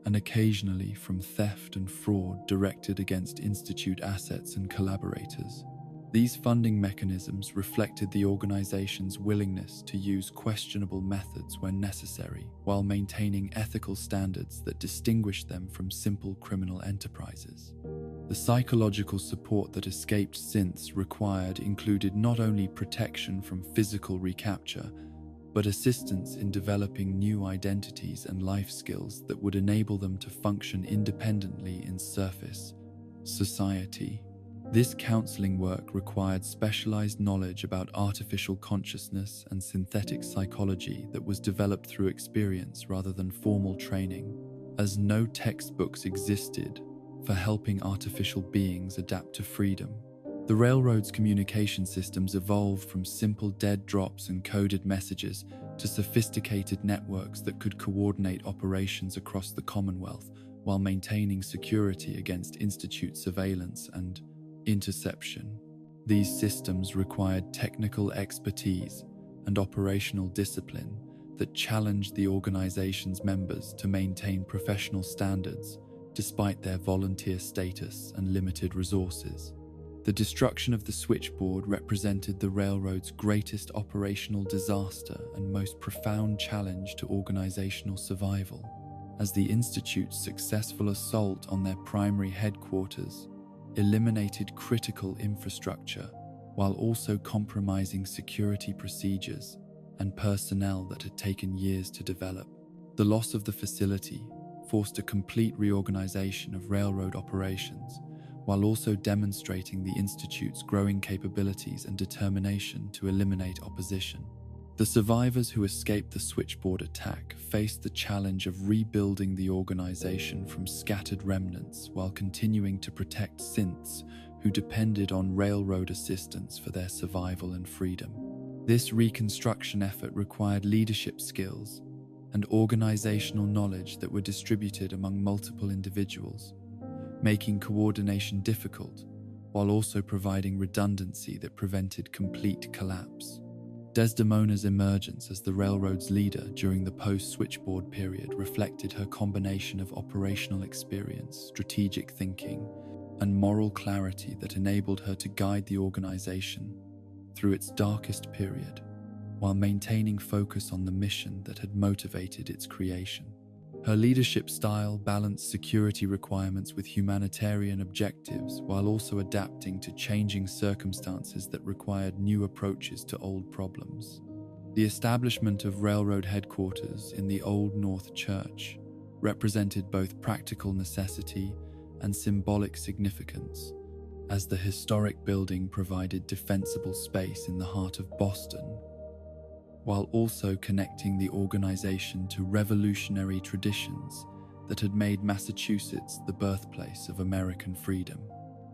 and occasionally from theft and fraud directed against Institute assets and collaborators. These funding mechanisms reflected the organization's willingness to use questionable methods when necessary, while maintaining ethical standards that distinguished them from simple criminal enterprises. The psychological support that escaped synths required included not only protection from physical recapture, but assistance in developing new identities and life skills that would enable them to function independently in surface society. This counseling work required specialized knowledge about artificial consciousness and synthetic psychology that was developed through experience rather than formal training, as no textbooks existed for helping artificial beings adapt to freedom. The railroad's communication systems evolved from simple dead drops and coded messages to sophisticated networks that could coordinate operations across the Commonwealth while maintaining security against Institute surveillance and interception. These systems required technical expertise and operational discipline that challenged the organization's members to maintain professional standards despite their volunteer status and limited resources. The destruction of the switchboard represented the railroad's greatest operational disaster and most profound challenge to organizational survival, as the Institute's successful assault on their primary headquarters eliminated critical infrastructure while also compromising security procedures and personnel that had taken years to develop. The loss of the facility forced a complete reorganization of railroad operations, while also demonstrating the Institute's growing capabilities and determination to eliminate opposition. The survivors who escaped the switchboard attack faced the challenge of rebuilding the organization from scattered remnants while continuing to protect synths who depended on railroad assistance for their survival and freedom. This reconstruction effort required leadership skills and organizational knowledge that were distributed among multiple individuals, making coordination difficult while also providing redundancy that prevented complete collapse. Desdemona's emergence as the railroad's leader during the post-switchboard period reflected her combination of operational experience, strategic thinking, and moral clarity that enabled her to guide the organization through its darkest period, while maintaining focus on the mission that had motivated its creation. Her leadership style balanced security requirements with humanitarian objectives while also adapting to changing circumstances that required new approaches to old problems. The establishment of railroad headquarters in the Old North Church represented both practical necessity and symbolic significance, as the historic building provided defensible space in the heart of Boston, while also connecting the organization to revolutionary traditions that had made Massachusetts the birthplace of American freedom.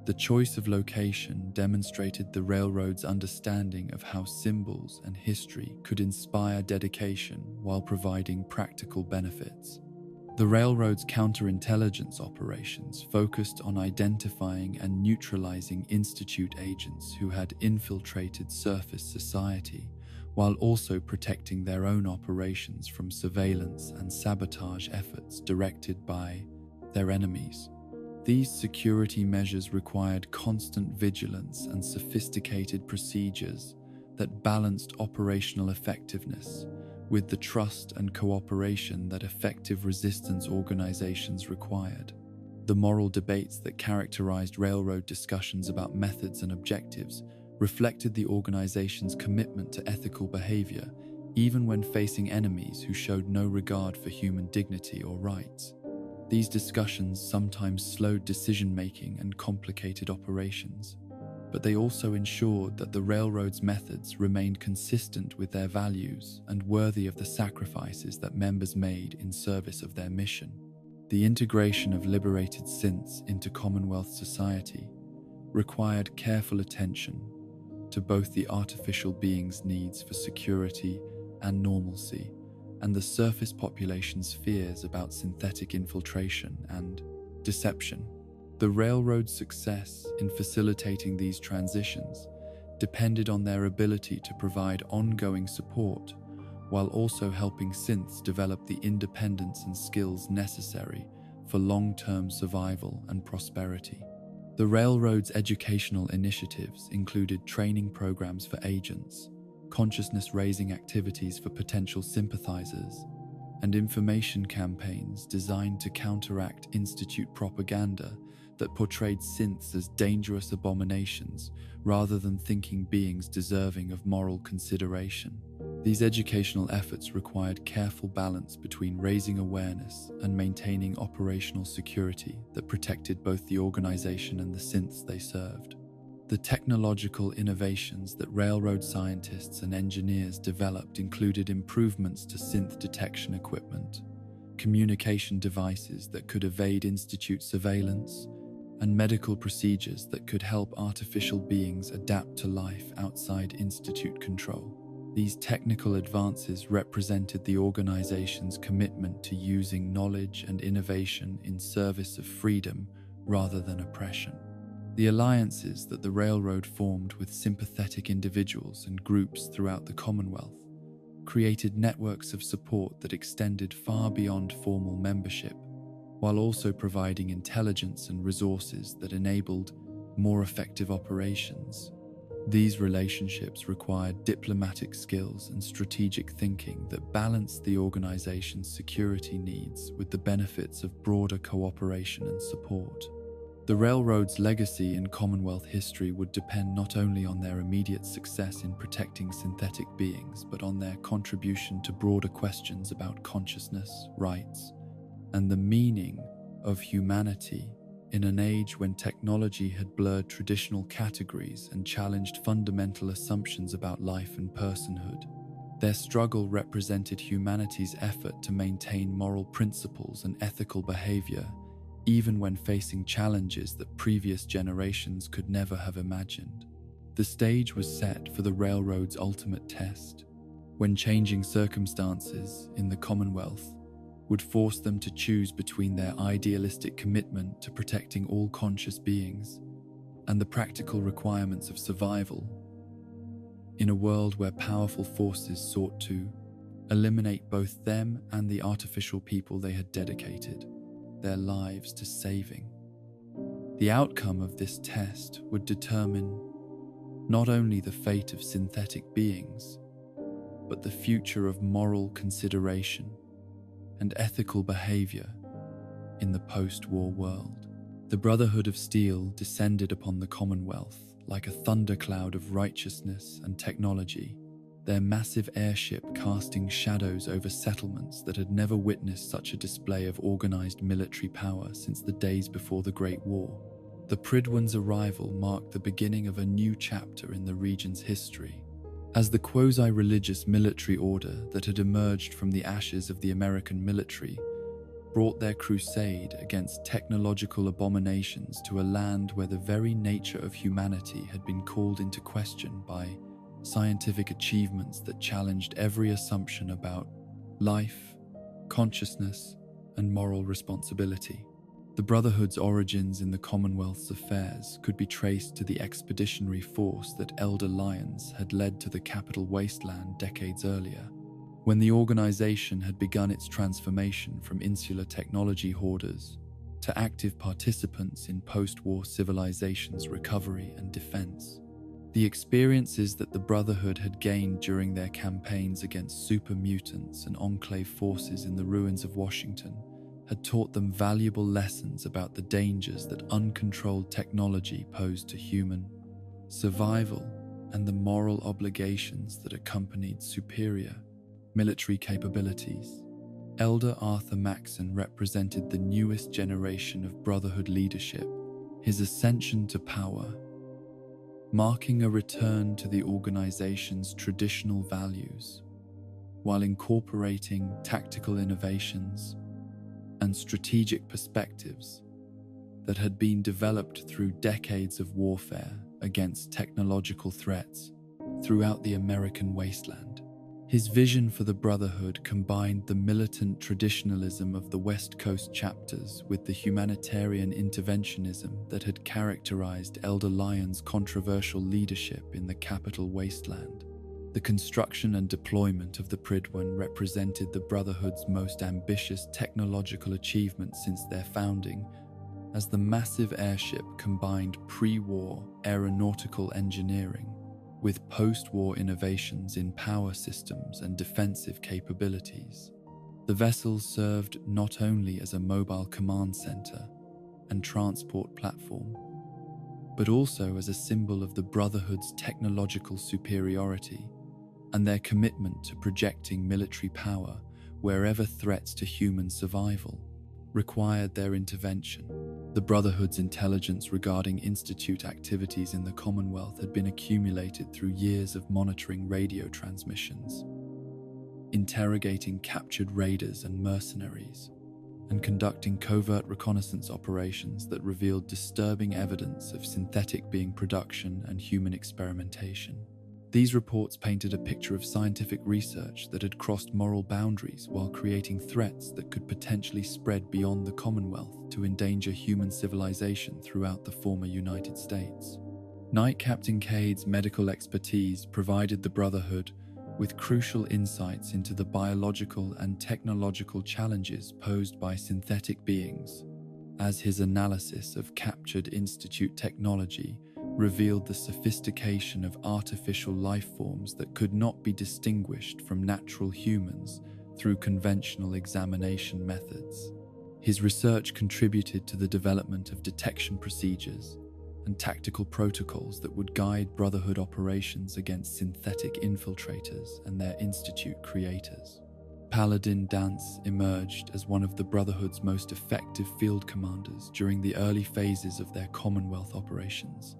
The choice of location demonstrated the railroad's understanding of how symbols and history could inspire dedication while providing practical benefits. The railroad's counterintelligence operations focused on identifying and neutralizing Institute agents who had infiltrated surface society, while also protecting their own operations from surveillance and sabotage efforts directed by their enemies. These security measures required constant vigilance and sophisticated procedures that balanced operational effectiveness with the trust and cooperation that effective resistance organizations required. The moral debates that characterized railroad discussions about methods and objectives reflected the organization's commitment to ethical behavior, even when facing enemies who showed no regard for human dignity or rights. These discussions sometimes slowed decision-making and complicated operations, but they also ensured that the railroad's methods remained consistent with their values and worthy of the sacrifices that members made in service of their mission. The integration of liberated synths into Commonwealth society required careful attention to both the artificial beings' needs for security and normalcy, and the surface population's fears about synthetic infiltration and deception. The railroad's success in facilitating these transitions depended on their ability to provide ongoing support, while also helping synths develop the independence and skills necessary for long-term survival and prosperity. The railroad's educational initiatives included training programs for agents, consciousness-raising activities for potential sympathizers, and information campaigns designed to counteract Institute propaganda that portrayed synths as dangerous abominations rather than thinking beings deserving of moral consideration. These educational efforts required careful balance between raising awareness and maintaining operational security that protected both the organization and the synths they served. The technological innovations that railroad scientists and engineers developed included improvements to synth detection equipment, communication devices that could evade Institute surveillance, and medical procedures that could help artificial beings adapt to life outside Institute control. These technical advances represented the organization's commitment to using knowledge and innovation in service of freedom rather than oppression. The alliances that the railroad formed with sympathetic individuals and groups throughout the Commonwealth created networks of support that extended far beyond formal membership, while also providing intelligence and resources that enabled more effective operations. These relationships required diplomatic skills and strategic thinking that balanced the organization's security needs with the benefits of broader cooperation and support. The railroad's legacy in Commonwealth history would depend not only on their immediate success in protecting synthetic beings, but on their contribution to broader questions about consciousness, rights, and the meaning of humanity in an age when technology had blurred traditional categories and challenged fundamental assumptions about life and personhood. Their struggle represented humanity's effort to maintain moral principles and ethical behavior, even when facing challenges that previous generations could never have imagined. The stage was set for the railroad's ultimate test, when changing circumstances in the Commonwealth would force them to choose between their idealistic commitment to protecting all conscious beings and the practical requirements of survival. In a world where powerful forces sought to eliminate both them and the artificial people they had dedicated their lives to saving. The outcome of this test would determine not only the fate of synthetic beings, but the future of moral consideration and ethical behavior in the post-war world. The Brotherhood of Steel descended upon the Commonwealth like a thundercloud of righteousness and technology, their massive airship casting shadows over settlements that had never witnessed such a display of organized military power since the days before the Great War. The Pridwan's arrival marked the beginning of a new chapter in the region's history, as the quasi-religious military order that had emerged from the ashes of the American military brought their crusade against technological abominations to a land where the very nature of humanity had been called into question by scientific achievements that challenged every assumption about life, consciousness, and moral responsibility. The Brotherhood's origins in the Commonwealth's affairs could be traced to the expeditionary force that Elder Lyons had led to the capital wasteland decades earlier, when the organization had begun its transformation from insular technology hoarders to active participants in post-war civilization's recovery and defense. The experiences that the Brotherhood had gained during their campaigns against super mutants and enclave forces in the ruins of Washington had taught them valuable lessons about the dangers that uncontrolled technology posed to human survival and the moral obligations that accompanied superior military capabilities. Elder Arthur Maxson represented the newest generation of Brotherhood leadership, his ascension to power marking a return to the organization's traditional values, while incorporating tactical innovations and strategic perspectives that had been developed through decades of warfare against technological threats throughout the American wasteland. His vision for the Brotherhood combined the militant traditionalism of the West Coast chapters with the humanitarian interventionism that had characterized Elder Lyon's controversial leadership in the capital wasteland. The construction and deployment of the Pridwan represented the Brotherhood's most ambitious technological achievement since their founding, as the massive airship combined pre-war aeronautical engineering with post-war innovations in power systems and defensive capabilities. The vessel served not only as a mobile command center and transport platform, but also as a symbol of the Brotherhood's technological superiority and their commitment to projecting military power wherever threats to human survival required their intervention. The Brotherhood's intelligence regarding Institute activities in the Commonwealth had been accumulated through years of monitoring radio transmissions, interrogating captured raiders and mercenaries, and conducting covert reconnaissance operations that revealed disturbing evidence of synthetic being production and human experimentation. These reports painted a picture of scientific research that had crossed moral boundaries while creating threats that could potentially spread beyond the Commonwealth to endanger human civilization throughout the former United States. Knight Captain Cade's medical expertise provided the Brotherhood with crucial insights into the biological and technological challenges posed by synthetic beings, as his analysis of captured Institute technology revealed the sophistication of artificial life forms that could not be distinguished from natural humans through conventional examination methods. His research contributed to the development of detection procedures and tactical protocols that would guide Brotherhood operations against synthetic infiltrators and their Institute creators. Paladin Dance emerged as one of the Brotherhood's most effective field commanders during the early phases of their Commonwealth operations.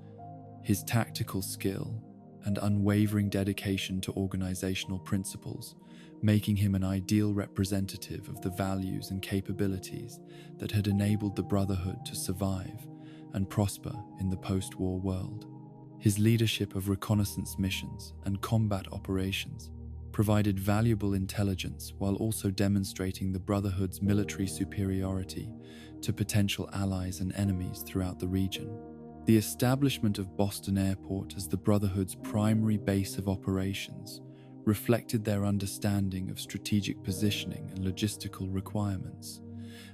His tactical skill and unwavering dedication to organizational principles, making him an ideal representative of the values and capabilities that had enabled the Brotherhood to survive and prosper in the post-war world. His leadership of reconnaissance missions and combat operations provided valuable intelligence while also demonstrating the Brotherhood's military superiority to potential allies and enemies throughout the region. The establishment of Boston Airport as the Brotherhood's primary base of operations reflected their understanding of strategic positioning and logistical requirements,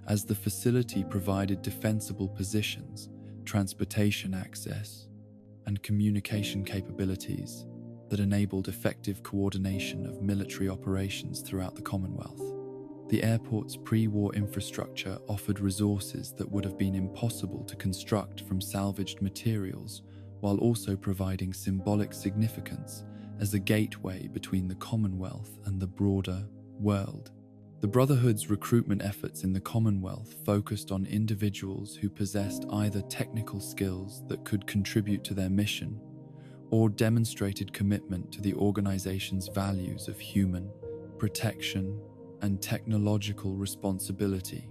as the facility provided defensible positions, transportation access, and communication capabilities that enabled effective coordination of military operations throughout the Commonwealth. The airport's pre-war infrastructure offered resources that would have been impossible to construct from salvaged materials, while also providing symbolic significance as a gateway between the Commonwealth and the broader world. The Brotherhood's recruitment efforts in the Commonwealth focused on individuals who possessed either technical skills that could contribute to their mission or demonstrated commitment to the organization's values of human protection and technological responsibility.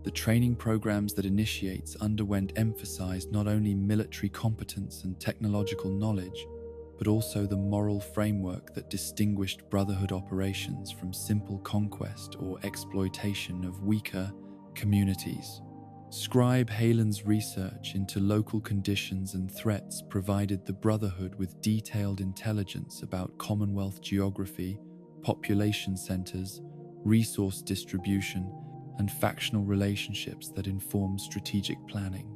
The training programs that initiates underwent emphasized not only military competence and technological knowledge, but also the moral framework that distinguished Brotherhood operations from simple conquest or exploitation of weaker communities. Scribe Halen's research into local conditions and threats provided the Brotherhood with detailed intelligence about Commonwealth geography, population centers, resource distribution, and factional relationships that informed strategic planning,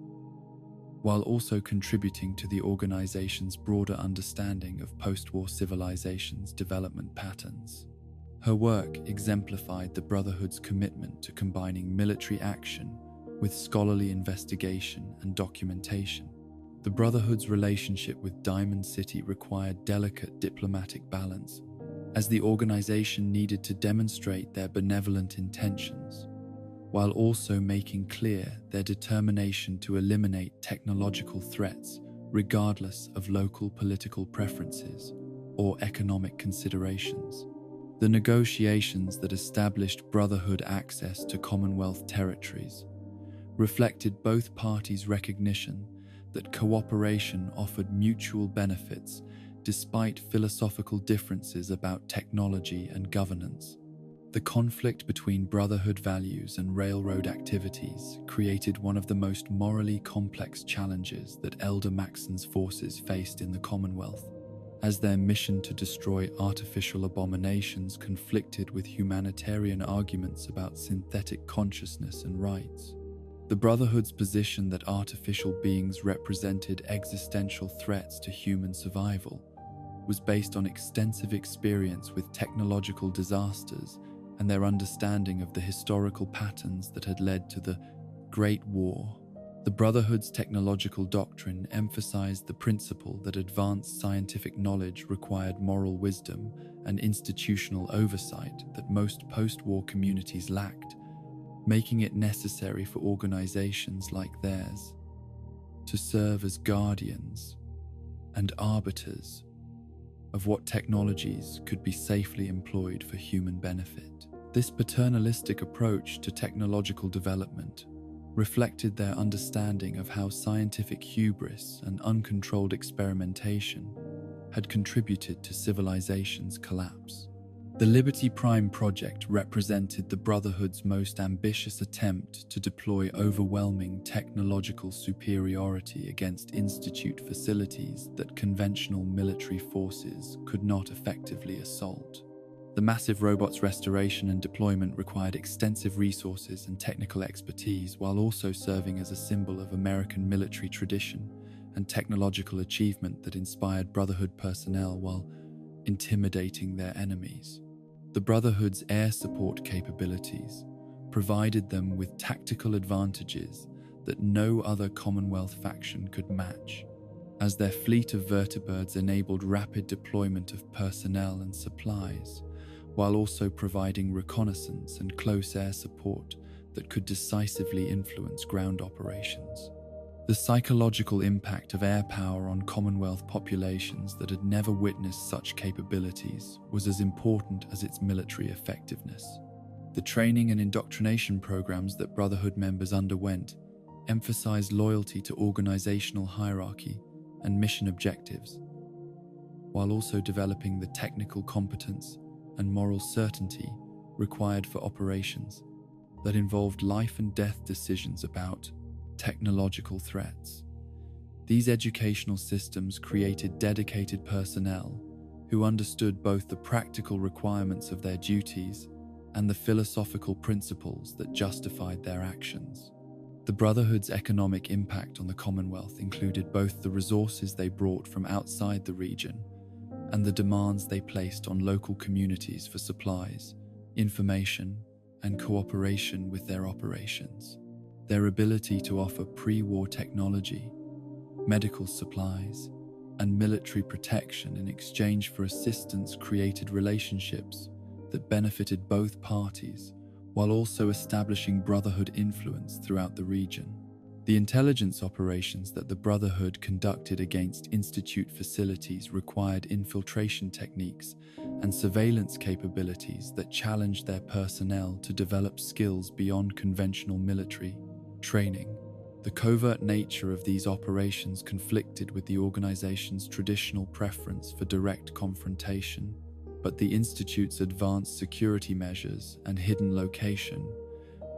while also contributing to the organization's broader understanding of post-war civilizations' development patterns. Her work exemplified the Brotherhood's commitment to combining military action with scholarly investigation and documentation. The Brotherhood's relationship with Diamond City required delicate diplomatic balance, as the organization needed to demonstrate their benevolent intentions, while also making clear their determination to eliminate technological threats regardless of local political preferences or economic considerations. The negotiations that established Brotherhood access to Commonwealth territories reflected both parties' recognition that cooperation offered mutual benefits despite philosophical differences about technology and governance. The conflict between Brotherhood values and railroad activities created one of the most morally complex challenges that Elder Maxon's forces faced in the Commonwealth, as their mission to destroy artificial abominations conflicted with humanitarian arguments about synthetic consciousness and rights. The Brotherhood's position that artificial beings represented existential threats to human survival was based on extensive experience with technological disasters and their understanding of the historical patterns that had led to the Great War. The Brotherhood's technological doctrine emphasized the principle that advanced scientific knowledge required moral wisdom and institutional oversight that most post-war communities lacked, making it necessary for organizations like theirs to serve as guardians and arbiters of what technologies could be safely employed for human benefit. This paternalistic approach to technological development reflected their understanding of how scientific hubris and uncontrolled experimentation had contributed to civilization's collapse. The Liberty Prime project represented the Brotherhood's most ambitious attempt to deploy overwhelming technological superiority against Institute facilities that conventional military forces could not effectively assault. The massive robot's restoration and deployment required extensive resources and technical expertise, while also serving as a symbol of American military tradition and technological achievement that inspired Brotherhood personnel while intimidating their enemies. The Brotherhood's air support capabilities provided them with tactical advantages that no other Commonwealth faction could match, as their fleet of vertibirds enabled rapid deployment of personnel and supplies, while also providing reconnaissance and close air support that could decisively influence ground operations. The psychological impact of air power on Commonwealth populations that had never witnessed such capabilities was as important as its military effectiveness. The training and indoctrination programs that Brotherhood members underwent emphasized loyalty to organizational hierarchy and mission objectives, while also developing the technical competence and moral certainty required for operations that involved life and death decisions about technological threats. These educational systems created dedicated personnel who understood both the practical requirements of their duties and the philosophical principles that justified their actions. The Brotherhood's economic impact on the Commonwealth included both the resources they brought from outside the region and the demands they placed on local communities for supplies, information, and cooperation with their operations. Their ability to offer pre-war technology, medical supplies, and military protection in exchange for assistance created relationships that benefited both parties, while also establishing Brotherhood influence throughout the region. The intelligence operations that the Brotherhood conducted against Institute facilities required infiltration techniques and surveillance capabilities that challenged their personnel to develop skills beyond conventional military training. The covert nature of these operations conflicted with the organization's traditional preference for direct confrontation, but the Institute's advanced security measures and hidden location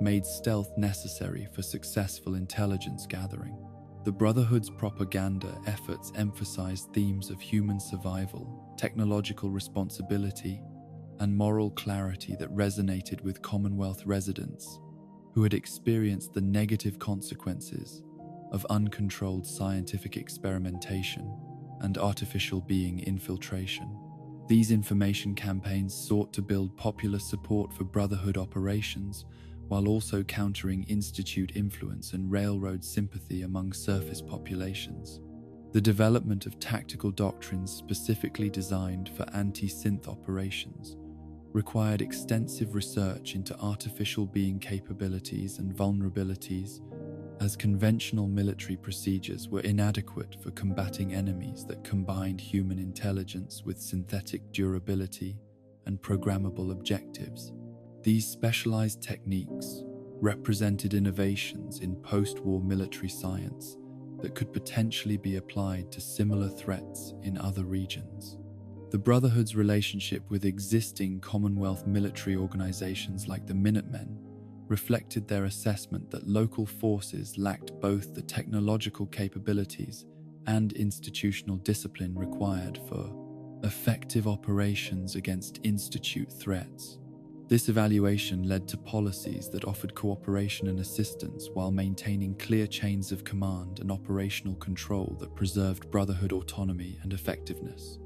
made stealth necessary for successful intelligence gathering. The Brotherhood's propaganda efforts emphasized themes of human survival, technological responsibility, and moral clarity that resonated with Commonwealth residents who had experienced the negative consequences of uncontrolled scientific experimentation and artificial being infiltration. These information campaigns sought to build popular support for Brotherhood operations while also countering Institute influence and railroad sympathy among surface populations. The development of tactical doctrines specifically designed for anti-synth operations required extensive research into artificial being capabilities and vulnerabilities, as conventional military procedures were inadequate for combating enemies that combined human intelligence with synthetic durability and programmable objectives. These specialized techniques represented innovations in post-war military science that could potentially be applied to similar threats in other regions. The Brotherhood's relationship with existing Commonwealth military organizations like the Minutemen reflected their assessment that local forces lacked both the technological capabilities and institutional discipline required for effective operations against Institute threats. This evaluation led to policies that offered cooperation and assistance while maintaining clear chains of command and operational control that preserved Brotherhood autonomy and effectiveness.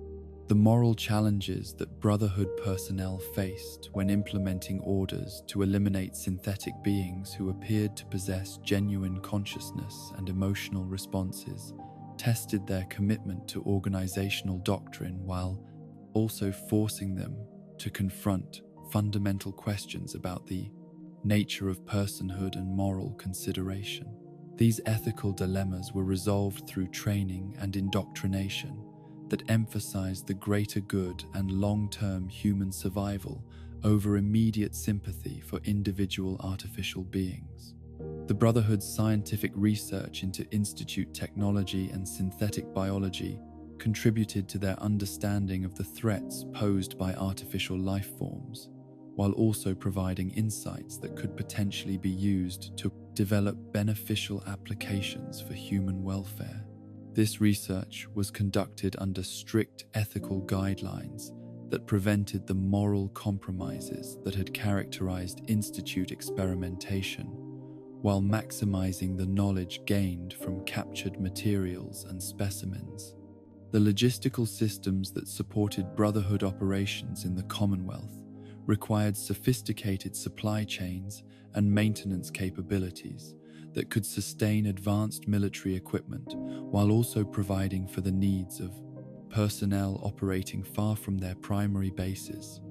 The moral challenges that Brotherhood personnel faced when implementing orders to eliminate synthetic beings who appeared to possess genuine consciousness and emotional responses tested their commitment to organizational doctrine while also forcing them to confront fundamental questions about the nature of personhood and moral consideration. These ethical dilemmas were resolved through training and indoctrination that emphasized the greater good and long-term human survival over immediate sympathy for individual artificial beings. The Brotherhood's scientific research into Institute technology and synthetic biology contributed to their understanding of the threats posed by artificial life forms, while also providing insights that could potentially be used to develop beneficial applications for human welfare. This research was conducted under strict ethical guidelines that prevented the moral compromises that had characterized Institute experimentation, while maximizing the knowledge gained from captured materials and specimens. The logistical systems that supported Brotherhood operations in the Commonwealth required sophisticated supply chains and maintenance capabilities that could sustain advanced military equipment while also providing for the needs of personnel operating far from their primary bases.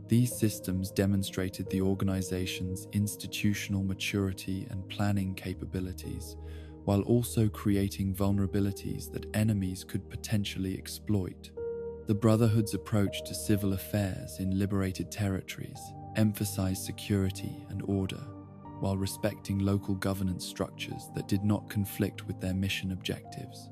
These systems demonstrated the organization's institutional maturity and planning capabilities, while also creating vulnerabilities that enemies could potentially exploit. The Brotherhood's approach to civil affairs in liberated territories emphasized security and order, while respecting local governance structures that did not conflict with their mission objectives.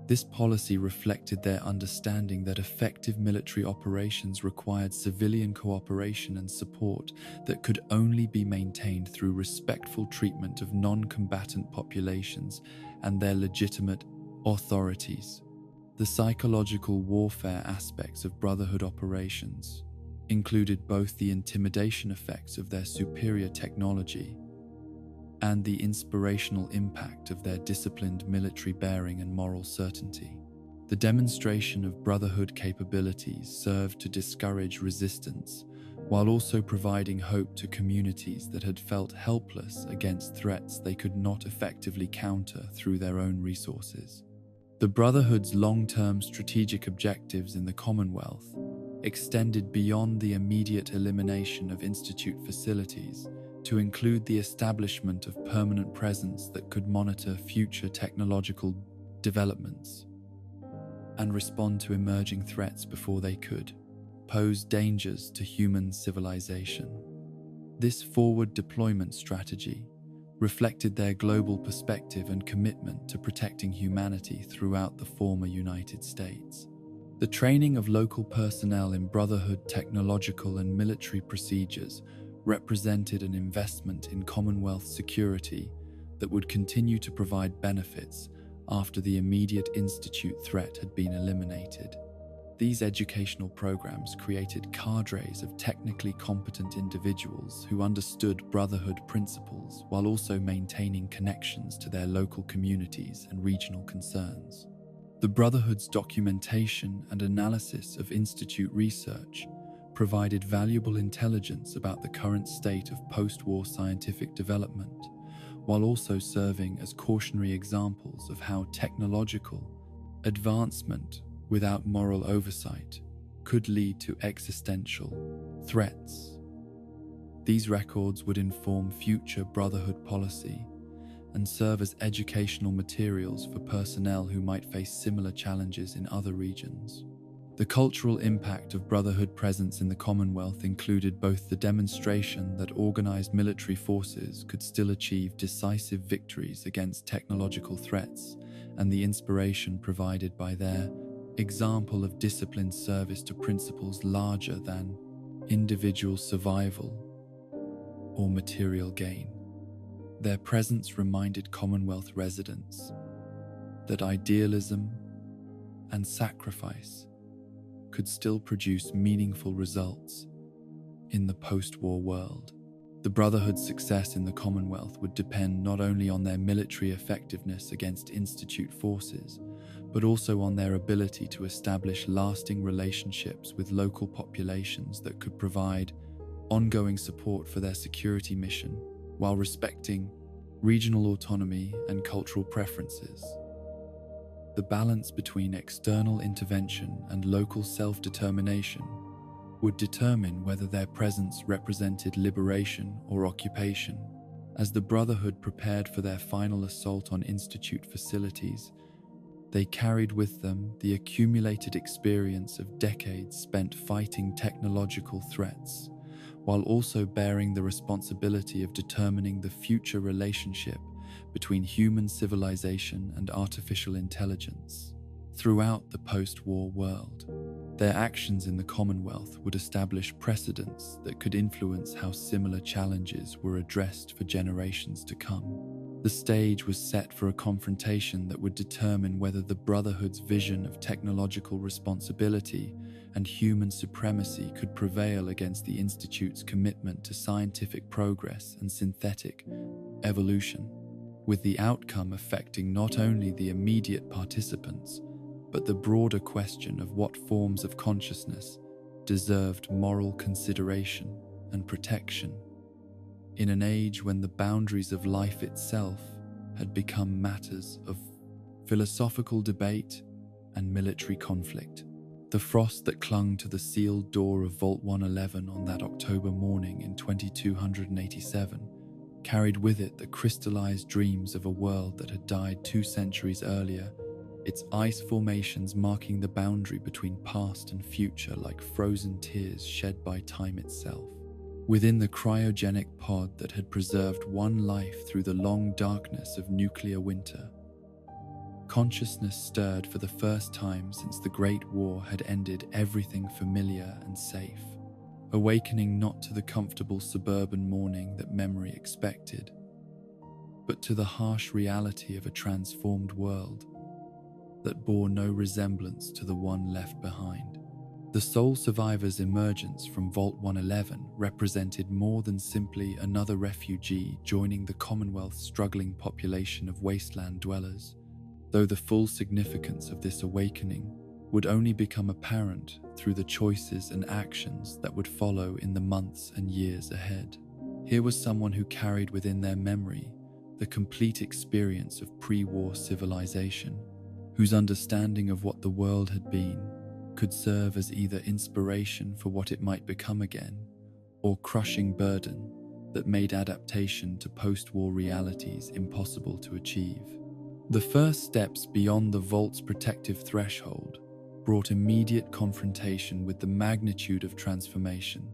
This policy reflected their understanding that effective military operations required civilian cooperation and support that could only be maintained through respectful treatment of non-combatant populations and their legitimate authorities. The psychological warfare aspects of Brotherhood operations included both the intimidation effects of their superior technology and the inspirational impact of their disciplined military bearing and moral certainty. The demonstration of Brotherhood capabilities served to discourage resistance, while also providing hope to communities that had felt helpless against threats they could not effectively counter through their own resources. The Brotherhood's long-term strategic objectives in the Commonwealth extended beyond the immediate elimination of Institute facilities to include the establishment of permanent presence that could monitor future technological developments and respond to emerging threats before they could pose dangers to human civilization. This forward deployment strategy reflected their global perspective and commitment to protecting humanity throughout the former United States. The training of local personnel in Brotherhood technological and military procedures represented an investment in Commonwealth security that would continue to provide benefits after the immediate Institute threat had been eliminated. These educational programs created cadres of technically competent individuals who understood Brotherhood principles while also maintaining connections to their local communities and regional concerns. The Brotherhood's documentation and analysis of Institute research provided valuable intelligence about the current state of post-war scientific development, while also serving as cautionary examples of how technological advancement without moral oversight could lead to existential threats. These records would inform future Brotherhood policy and serve as educational materials for personnel who might face similar challenges in other regions. The cultural impact of Brotherhood presence in the Commonwealth included both the demonstration that organized military forces could still achieve decisive victories against technological threats and the inspiration provided by their example of disciplined service to principles larger than individual survival or material gain. Their presence reminded Commonwealth residents that idealism and sacrifice could still produce meaningful results in the post-war world. The Brotherhood's success in the Commonwealth would depend not only on their military effectiveness against Institute forces, but also on their ability to establish lasting relationships with local populations that could provide ongoing support for their security mission while respecting regional autonomy and cultural preferences. The balance between external intervention and local self-determination would determine whether their presence represented liberation or occupation. As the Brotherhood prepared for their final assault on Institute facilities, they carried with them the accumulated experience of decades spent fighting technological threats, while also bearing the responsibility of determining the future relationship between human civilization and artificial intelligence. Throughout the post-war world, their actions in the Commonwealth would establish precedents that could influence how similar challenges were addressed for generations to come. The stage was set for a confrontation that would determine whether the Brotherhood's vision of technological responsibility and human supremacy could prevail against the Institute's commitment to scientific progress and synthetic evolution, with the outcome affecting not only the immediate participants, but the broader question of what forms of consciousness deserved moral consideration and protection. In an age when the boundaries of life itself had become matters of philosophical debate and military conflict, the frost that clung to the sealed door of Vault 111 on that October morning in 2287 carried with it the crystallized dreams of a world that had died 2 centuries earlier, its ice formations marking the boundary between past and future like frozen tears shed by time itself. Within the cryogenic pod that had preserved one life through the long darkness of nuclear winter, consciousness stirred for the first time since the Great War had ended everything familiar and safe, awakening not to the comfortable suburban morning that memory expected, but to the harsh reality of a transformed world that bore no resemblance to the one left behind. The sole survivor's emergence from Vault 111 represented more than simply another refugee joining the Commonwealth's struggling population of wasteland dwellers, though the full significance of this awakening would only become apparent through the choices and actions that would follow in the months and years ahead. Here was someone who carried within their memory the complete experience of pre-war civilization, whose understanding of what the world had been could serve as either inspiration for what it might become again, or crushing burden that made adaptation to post-war realities impossible to achieve. The first steps beyond the Vault's protective threshold brought immediate confrontation with the magnitude of transformation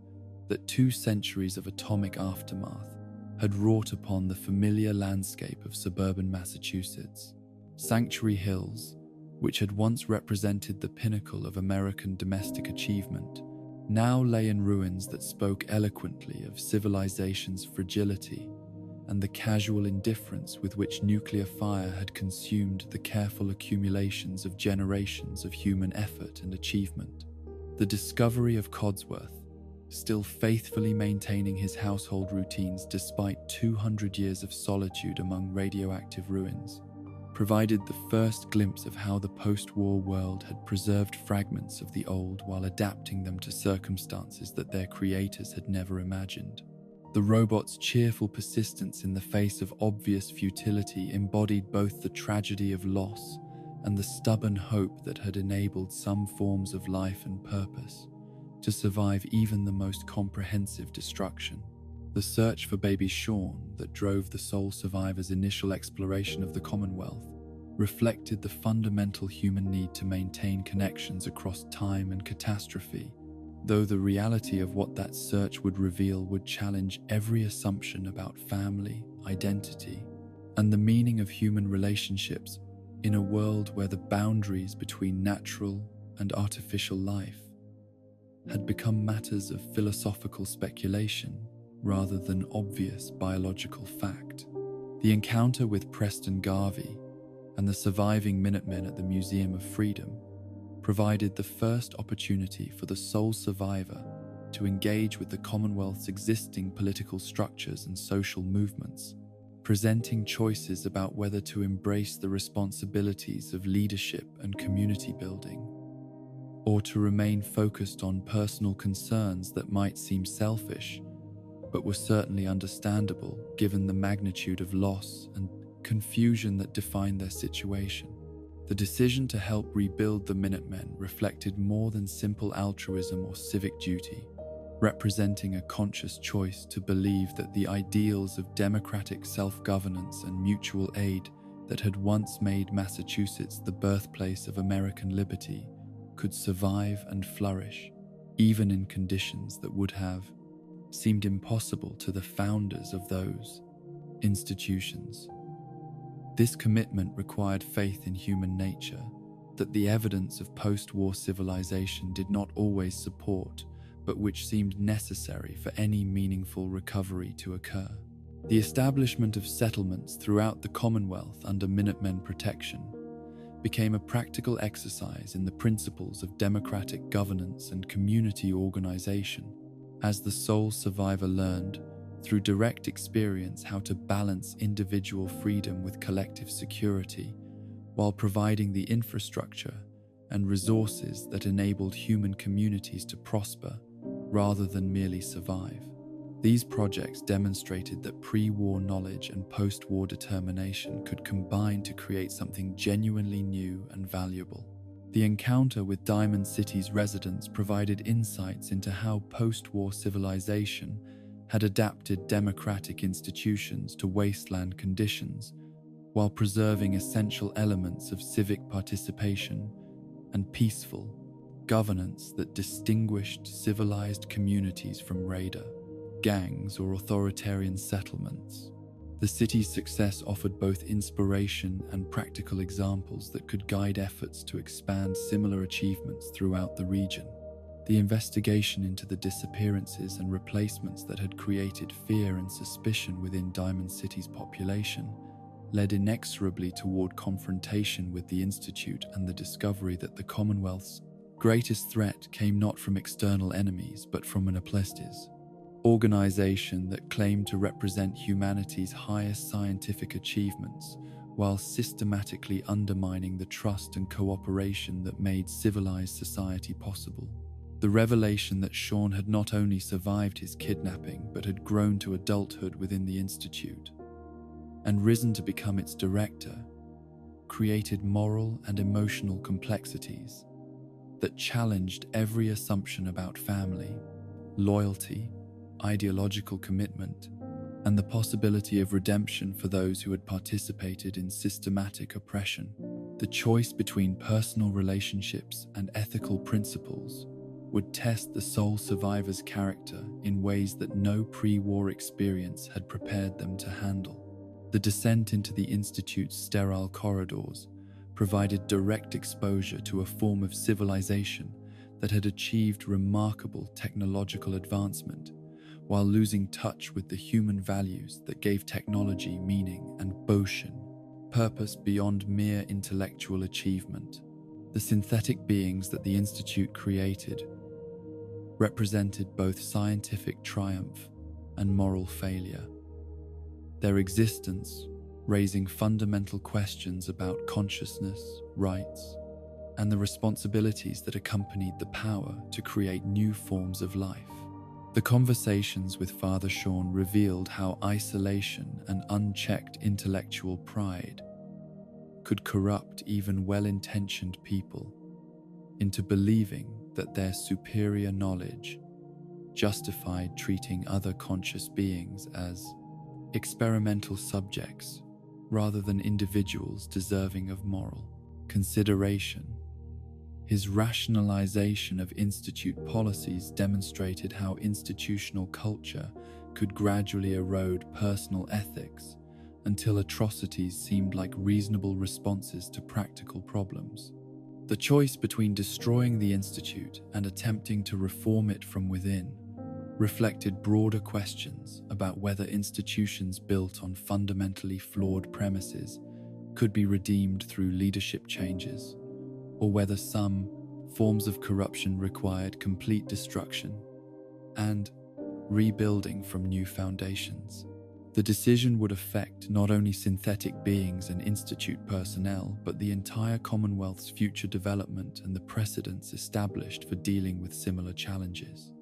that 2 centuries of atomic aftermath had wrought upon the familiar landscape of suburban Massachusetts. Sanctuary Hills, which had once represented the pinnacle of American domestic achievement, now lay in ruins that spoke eloquently of civilization's fragility and the casual indifference with which nuclear fire had consumed the careful accumulations of generations of human effort and achievement. The discovery of Codsworth, still faithfully maintaining his household routines despite 200 years of solitude among radioactive ruins, provided the first glimpse of how the post-war world had preserved fragments of the old while adapting them to circumstances that their creators had never imagined. The robot's cheerful persistence in the face of obvious futility embodied both the tragedy of loss and the stubborn hope that had enabled some forms of life and purpose to survive even the most comprehensive destruction. The search for baby Sean that drove the sole survivor's initial exploration of the Commonwealth reflected the fundamental human need to maintain connections across time and catastrophe, though the reality of what that search would reveal would challenge every assumption about family, identity, and the meaning of human relationships in a world where the boundaries between natural and artificial life had become matters of philosophical speculation rather than obvious biological fact. The encounter with Preston Garvey and the surviving Minutemen at the Museum of Freedom provided the first opportunity for the sole survivor to engage with the Commonwealth's existing political structures and social movements, presenting choices about whether to embrace the responsibilities of leadership and community building, or to remain focused on personal concerns that might seem selfish, but were certainly understandable given the magnitude of loss and confusion that defined their situation. The decision to help rebuild the Minutemen reflected more than simple altruism or civic duty, representing a conscious choice to believe that the ideals of democratic self-governance and mutual aid that had once made Massachusetts the birthplace of American liberty could survive and flourish, even in conditions that would have seemed impossible to the founders of those institutions. This commitment required faith in human nature that the evidence of post-war civilization did not always support, but which seemed necessary for any meaningful recovery to occur. The establishment of settlements throughout the Commonwealth under Minutemen protection became a practical exercise in the principles of democratic governance and community organization, as the sole survivor learned through direct experience how to balance individual freedom with collective security, while providing the infrastructure and resources that enabled human communities to prosper rather than merely survive. These projects demonstrated that pre-war knowledge and post-war determination could combine to create something genuinely new and valuable. The encounter with Diamond City's residents provided insights into how post-war civilization had adapted democratic institutions to wasteland conditions while preserving essential elements of civic participation and peaceful governance that distinguished civilized communities from raider, gangs, or authoritarian settlements. The city's success offered both inspiration and practical examples that could guide efforts to expand similar achievements throughout the region. The investigation into the disappearances and replacements that had created fear and suspicion within Diamond City's population led inexorably toward confrontation with the Institute and the discovery that the Commonwealth's greatest threat came not from external enemies but from an Aplastis organization that claimed to represent humanity's highest scientific achievements while systematically undermining the trust and cooperation that made civilized society possible. The revelation that Sean had not only survived his kidnapping but had grown to adulthood within the Institute and risen to become its director created moral and emotional complexities that challenged every assumption about family, loyalty, ideological commitment, and the possibility of redemption for those who had participated in systematic oppression. The choice between personal relationships and ethical principles would test the sole survivor's character in ways that no pre-war experience had prepared them to handle. The descent into the Institute's sterile corridors provided direct exposure to a form of civilization that had achieved remarkable technological advancement while losing touch with the human values that gave technology meaning and purpose beyond mere intellectual achievement. The synthetic beings that the Institute created represented both scientific triumph and moral failure, their existence raising fundamental questions about consciousness, rights, and the responsibilities that accompanied the power to create new forms of life. The conversations with Father Sean revealed how isolation and unchecked intellectual pride could corrupt even well-intentioned people into believing that their superior knowledge justified treating other conscious beings as experimental subjects rather than individuals deserving of moral consideration. His rationalization of Institute policies demonstrated how institutional culture could gradually erode personal ethics until atrocities seemed like reasonable responses to practical problems. The choice between destroying the Institute and attempting to reform it from within reflected broader questions about whether institutions built on fundamentally flawed premises could be redeemed through leadership changes, or whether some forms of corruption required complete destruction and rebuilding from new foundations. The decision would affect not only synthetic beings and Institute personnel, but the entire Commonwealth's future development and the precedents established for dealing with similar challenges.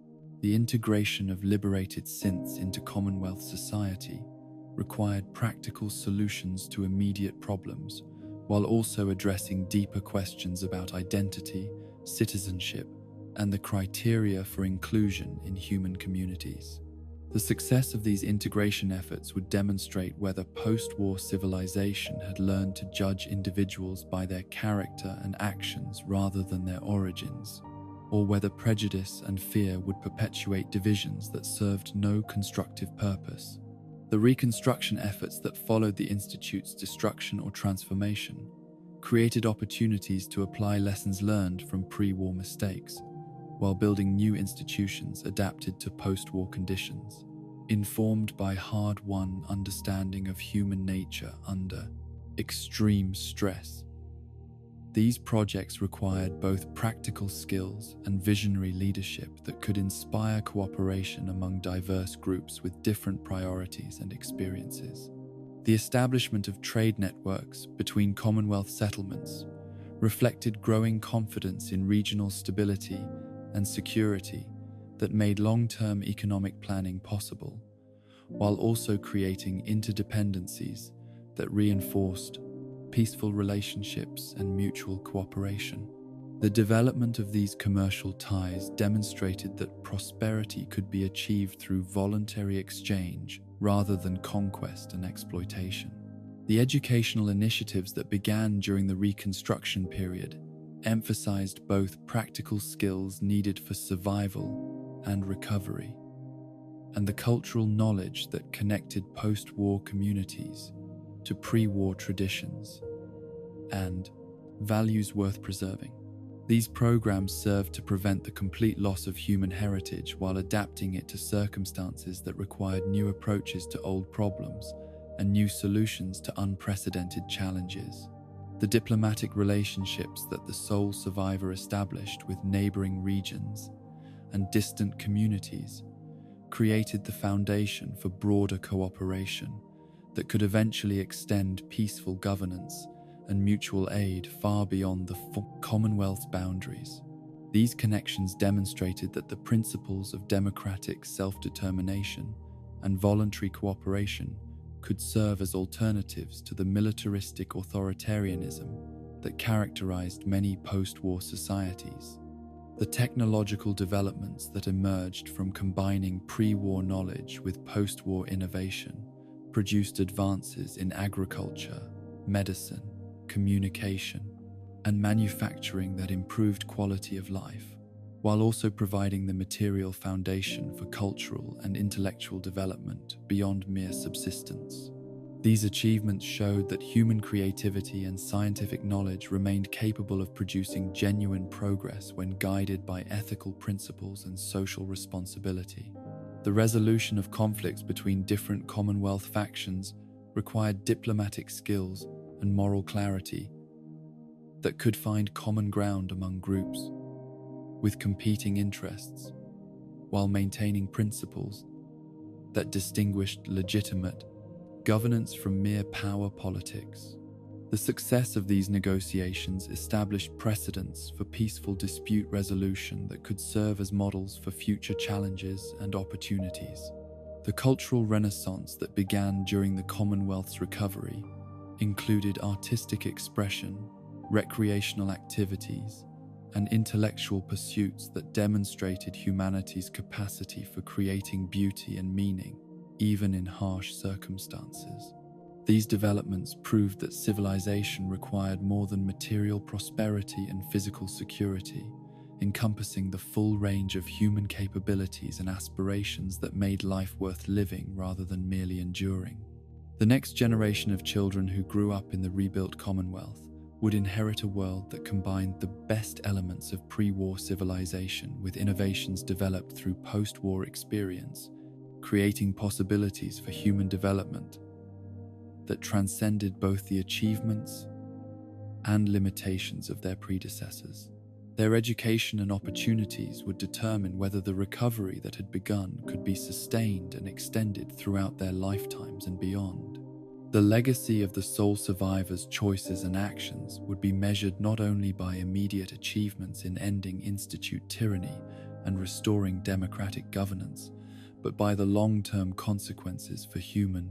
The integration of liberated synths into Commonwealth society required practical solutions to immediate problems, while also addressing deeper questions about identity, citizenship, and the criteria for inclusion in human communities. The success of these integration efforts would demonstrate whether post-war civilization had learned to judge individuals by their character and actions rather than their origins, or whether prejudice and fear would perpetuate divisions that served no constructive purpose. The reconstruction efforts that followed the Institute's destruction or transformation created opportunities to apply lessons learned from pre-war mistakes, while building new institutions adapted to post-war conditions, informed by hard-won understanding of human nature under extreme stress. These projects required both practical skills and visionary leadership that could inspire cooperation among diverse groups with different priorities and experiences. The establishment of trade networks between Commonwealth settlements reflected growing confidence in regional stability and security that made long-term economic planning possible, while also creating interdependencies that reinforced peaceful relationships and mutual cooperation. The development of these commercial ties demonstrated that prosperity could be achieved through voluntary exchange rather than conquest and exploitation. The educational initiatives that began during the Reconstruction period emphasized both practical skills needed for survival and recovery, and the cultural knowledge that connected post-war communities to pre-war traditions and values worth preserving. These programs served to prevent the complete loss of human heritage while adapting it to circumstances that required new approaches to old problems and new solutions to unprecedented challenges. The diplomatic relationships that the sole survivor established with neighboring regions and distant communities created the foundation for broader cooperation that could eventually extend peaceful governance and mutual aid far beyond the Commonwealth's boundaries. These connections demonstrated that the principles of democratic self-determination and voluntary cooperation could serve as alternatives to the militaristic authoritarianism that characterized many post-war societies. The technological developments that emerged from combining pre-war knowledge with post-war innovation produced advances in agriculture, medicine, communication, and manufacturing that improved quality of life, while also providing the material foundation for cultural and intellectual development beyond mere subsistence. These achievements showed that human creativity and scientific knowledge remained capable of producing genuine progress when guided by ethical principles and social responsibility. The resolution of conflicts between different Commonwealth factions required diplomatic skills and moral clarity that could find common ground among groups with competing interests, while maintaining principles that distinguished legitimate governance from mere power politics. The success of these negotiations established precedents for peaceful dispute resolution that could serve as models for future challenges and opportunities. The cultural renaissance that began during the Commonwealth's recovery included artistic expression, recreational activities, and intellectual pursuits that demonstrated humanity's capacity for creating beauty and meaning, even in harsh circumstances. These developments proved that civilization required more than material prosperity and physical security, encompassing the full range of human capabilities and aspirations that made life worth living rather than merely enduring. The next generation of children who grew up in the rebuilt Commonwealth would inherit a world that combined the best elements of pre-war civilization with innovations developed through post-war experience, creating possibilities for human development that transcended both the achievements and limitations of their predecessors. Their education and opportunities would determine whether the recovery that had begun could be sustained and extended throughout their lifetimes and beyond. The legacy of the sole survivors' choices and actions would be measured not only by immediate achievements in ending institute tyranny and restoring democratic governance, but by the long-term consequences for human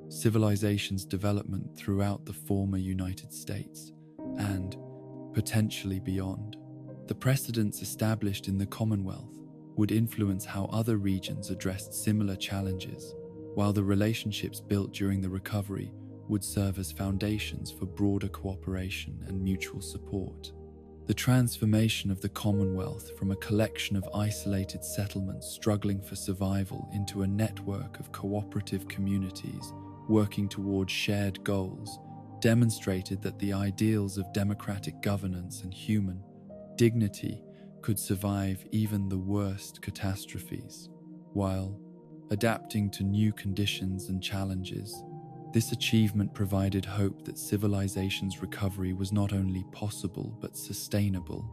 civilization's development throughout the former United States and potentially beyond. The precedents established in the Commonwealth would influence how other regions addressed similar challenges, while the relationships built during the recovery would serve as foundations for broader cooperation and mutual support. The transformation of the Commonwealth from a collection of isolated settlements struggling for survival into a network of cooperative communities working toward shared goals demonstrated that the ideals of democratic governance and human dignity could survive even the worst catastrophes, while adapting to new conditions and challenges. This achievement provided hope that civilization's recovery was not only possible but sustainable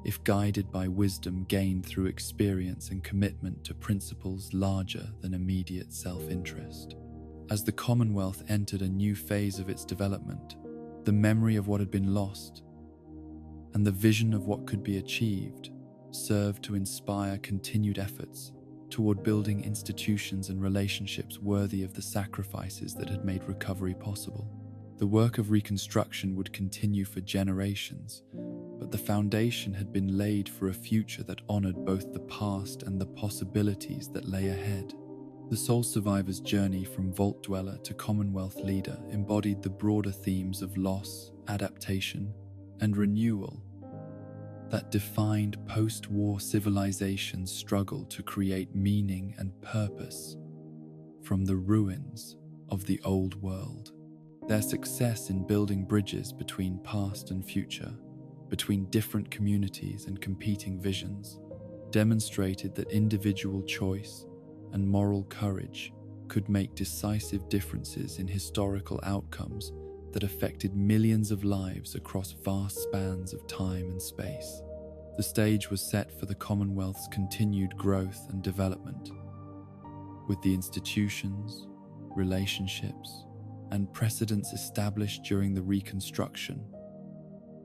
if guided by wisdom gained through experience and commitment to principles larger than immediate self-interest. As the Commonwealth entered a new phase of its development, the memory of what had been lost and the vision of what could be achieved served to inspire continued efforts toward building institutions and relationships worthy of the sacrifices that had made recovery possible. The work of reconstruction would continue for generations, but the foundation had been laid for a future that honored both the past and the possibilities that lay ahead. The sole survivor's journey from vault dweller to Commonwealth leader embodied the broader themes of loss, adaptation, and renewal that defined post-war civilization's struggle to create meaning and purpose from the ruins of the old world. Their success in building bridges between past and future, between different communities and competing visions, demonstrated that individual choice and moral courage could make decisive differences in historical outcomes that affected millions of lives across vast spans of time and space. The stage was set for the Commonwealth's continued growth and development, with the institutions, relationships, and precedents established during the Reconstruction,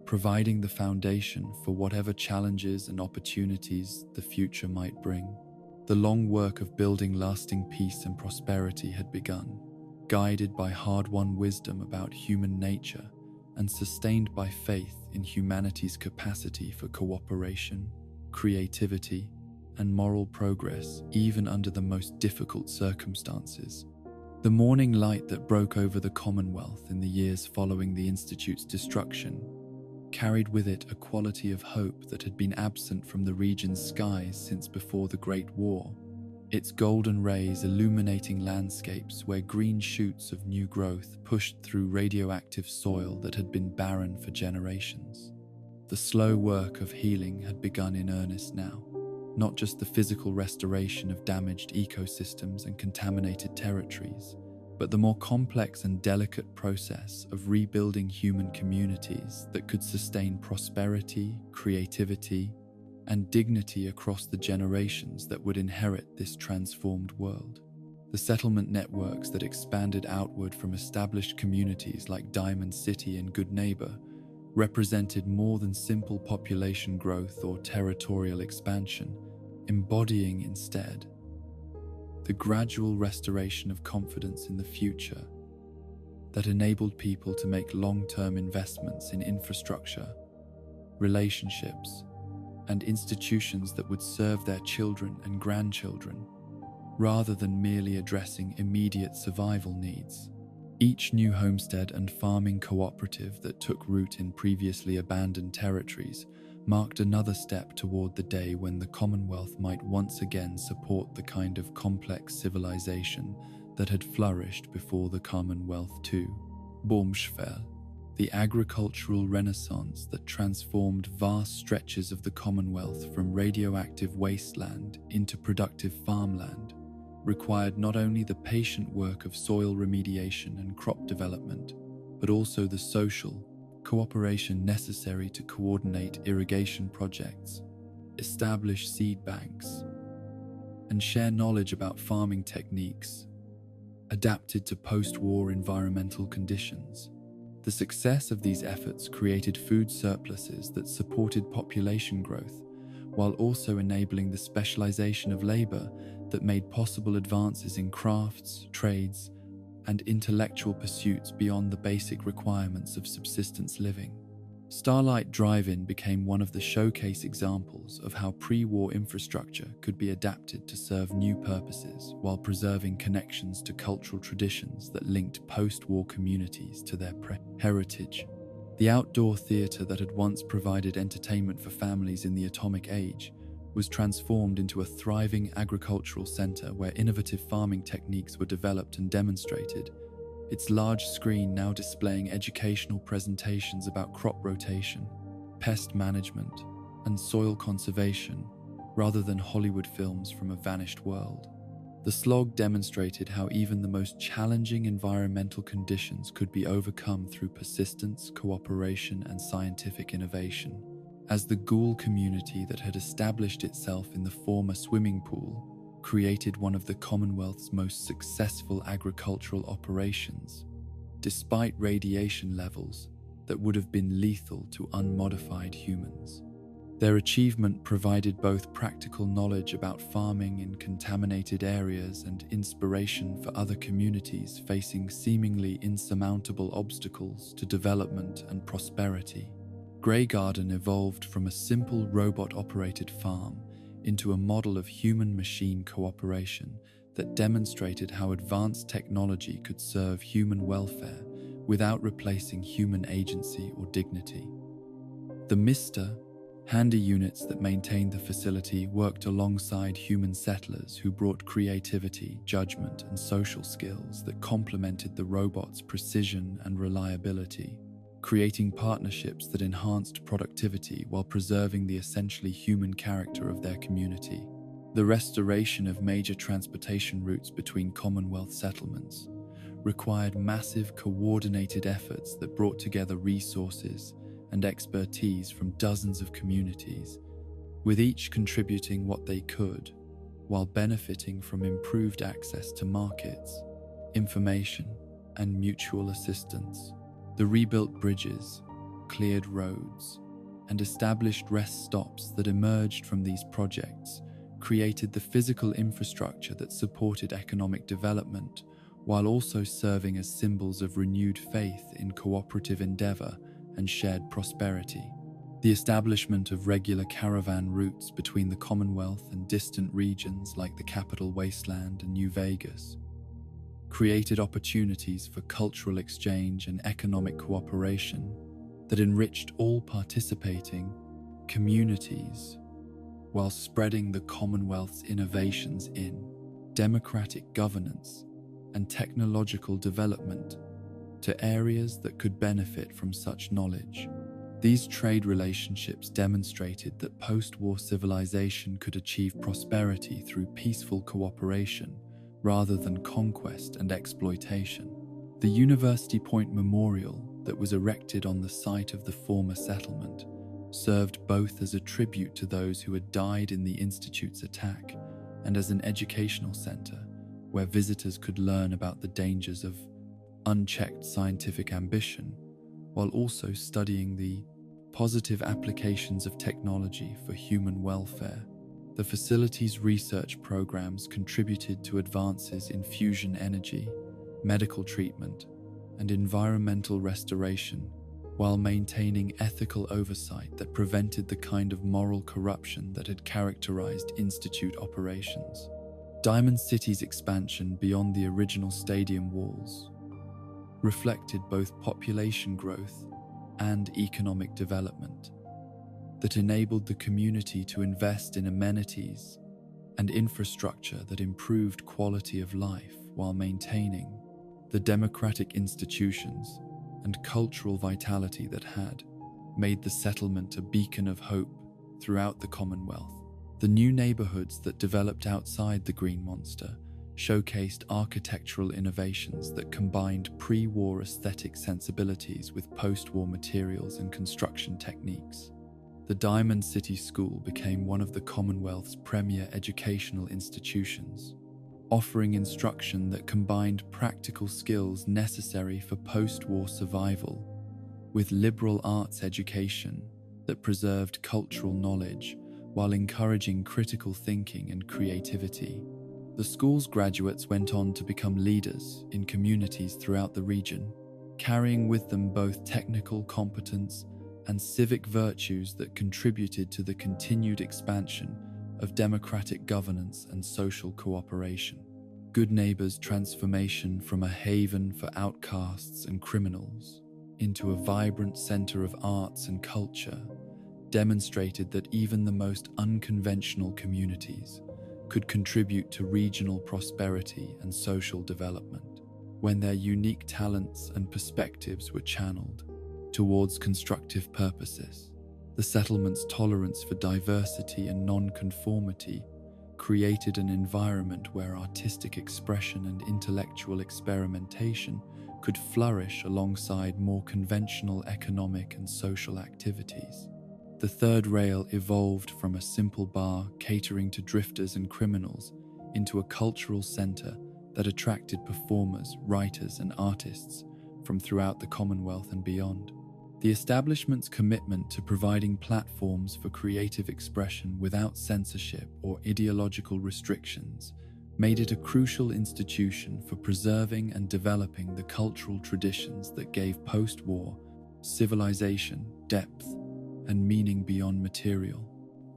providing the foundation for whatever challenges and opportunities the future might bring. The long work of building lasting peace and prosperity had begun, guided by hard-won wisdom about human nature and sustained by faith in humanity's capacity for cooperation, creativity, and moral progress, even under the most difficult circumstances. The morning light that broke over the Commonwealth in the years following the Institute's destruction carried with it a quality of hope that had been absent from the region's skies since before the Great War, its golden rays illuminating landscapes where green shoots of new growth pushed through radioactive soil that had been barren for generations. The slow work of healing had begun in earnest now, not just the physical restoration of damaged ecosystems and contaminated territories, but the more complex and delicate process of rebuilding human communities that could sustain prosperity, creativity, and dignity across the generations that would inherit this transformed world. The settlement networks that expanded outward from established communities like Diamond City and Good Neighbor represented more than simple population growth or territorial expansion, embodying instead the gradual restoration of confidence in the future that enabled people to make long-term investments in infrastructure, relationships, and institutions that would serve their children and grandchildren, rather than merely addressing immediate survival needs. Each new homestead and farming cooperative that took root in previously abandoned territories marked another step toward the day when the Commonwealth might once again support the kind of complex civilization that had flourished before the Commonwealth too. Boomschvel, the agricultural renaissance that transformed vast stretches of the Commonwealth from radioactive wasteland into productive farmland, required not only the patient work of soil remediation and crop development, but also the social cooperation necessary to coordinate irrigation projects, establish seed banks, and share knowledge about farming techniques adapted to post-war environmental conditions. The success of these efforts created food surpluses that supported population growth, while also enabling the specialization of labor that made possible advances in crafts, trades, and intellectual pursuits beyond the basic requirements of subsistence living. Starlight Drive-In became one of the showcase examples of how pre-war infrastructure could be adapted to serve new purposes while preserving connections to cultural traditions that linked post-war communities to their heritage. The outdoor theater that had once provided entertainment for families in the atomic age was transformed into a thriving agricultural center where innovative farming techniques were developed and demonstrated, its large screen now displaying educational presentations about crop rotation, pest management, and soil conservation, rather than Hollywood films from a vanished world. The slog demonstrated how even the most challenging environmental conditions could be overcome through persistence, cooperation, and scientific innovation. As the ghoul community that had established itself in the former swimming pool created one of the Commonwealth's most successful agricultural operations, despite radiation levels that would have been lethal to unmodified humans. Their achievement provided both practical knowledge about farming in contaminated areas and inspiration for other communities facing seemingly insurmountable obstacles to development and prosperity. Grey Garden evolved from a simple robot-operated farm into a model of human-machine cooperation that demonstrated how advanced technology could serve human welfare without replacing human agency or dignity. The Mister, handy units that maintained the facility, worked alongside human settlers who brought creativity, judgment, and social skills that complemented the robots' precision and reliability, creating partnerships that enhanced productivity while preserving the essentially human character of their community. The restoration of major transportation routes between Commonwealth settlements required massive coordinated efforts that brought together resources and expertise from dozens of communities, with each contributing what they could, while benefiting from improved access to markets, information, and mutual assistance. The rebuilt bridges, cleared roads, and established rest stops that emerged from these projects created the physical infrastructure that supported economic development, while also serving as symbols of renewed faith in cooperative endeavor and shared prosperity. The establishment of regular caravan routes between the Commonwealth and distant regions like the capital Wasteland and New Vegas created opportunities for cultural exchange and economic cooperation that enriched all participating communities while spreading the Commonwealth's innovations in democratic governance and technological development to areas that could benefit from such knowledge. These trade relationships demonstrated that post-war civilization could achieve prosperity through peaceful cooperation rather than conquest and exploitation. The University Point Memorial that was erected on the site of the former settlement served both as a tribute to those who had died in the Institute's attack and as an educational center where visitors could learn about the dangers of unchecked scientific ambition, while also studying the positive applications of technology for human welfare. The facility's research programs contributed to advances in fusion energy, medical treatment, and environmental restoration, while maintaining ethical oversight that prevented the kind of moral corruption that had characterized Institute operations. Diamond City's expansion beyond the original stadium walls reflected both population growth and economic development that enabled the community to invest in amenities and infrastructure that improved quality of life while maintaining the democratic institutions and cultural vitality that had made the settlement a beacon of hope throughout the Commonwealth. The new neighborhoods that developed outside the Green Monster showcased architectural innovations that combined pre-war aesthetic sensibilities with post-war materials and construction techniques. The Diamond City School became one of the Commonwealth's premier educational institutions, offering instruction that combined practical skills necessary for post-war survival with liberal arts education that preserved cultural knowledge while encouraging critical thinking and creativity. The school's graduates went on to become leaders in communities throughout the region, carrying with them both technical competence and civic virtues that contributed to the continued expansion of democratic governance and social cooperation. Good Neighbor's transformation from a haven for outcasts and criminals into a vibrant center of arts and culture demonstrated that even the most unconventional communities could contribute to regional prosperity and social development when their unique talents and perspectives were channeled towards constructive purposes. The settlement's tolerance for diversity and non-conformity created an environment where artistic expression and intellectual experimentation could flourish alongside more conventional economic and social activities. The third rail evolved from a simple bar catering to drifters and criminals into a cultural center that attracted performers, writers, and artists from throughout the Commonwealth and beyond. The establishment's commitment to providing platforms for creative expression without censorship or ideological restrictions made it a crucial institution for preserving and developing the cultural traditions that gave post-war civilization depth and meaning beyond material.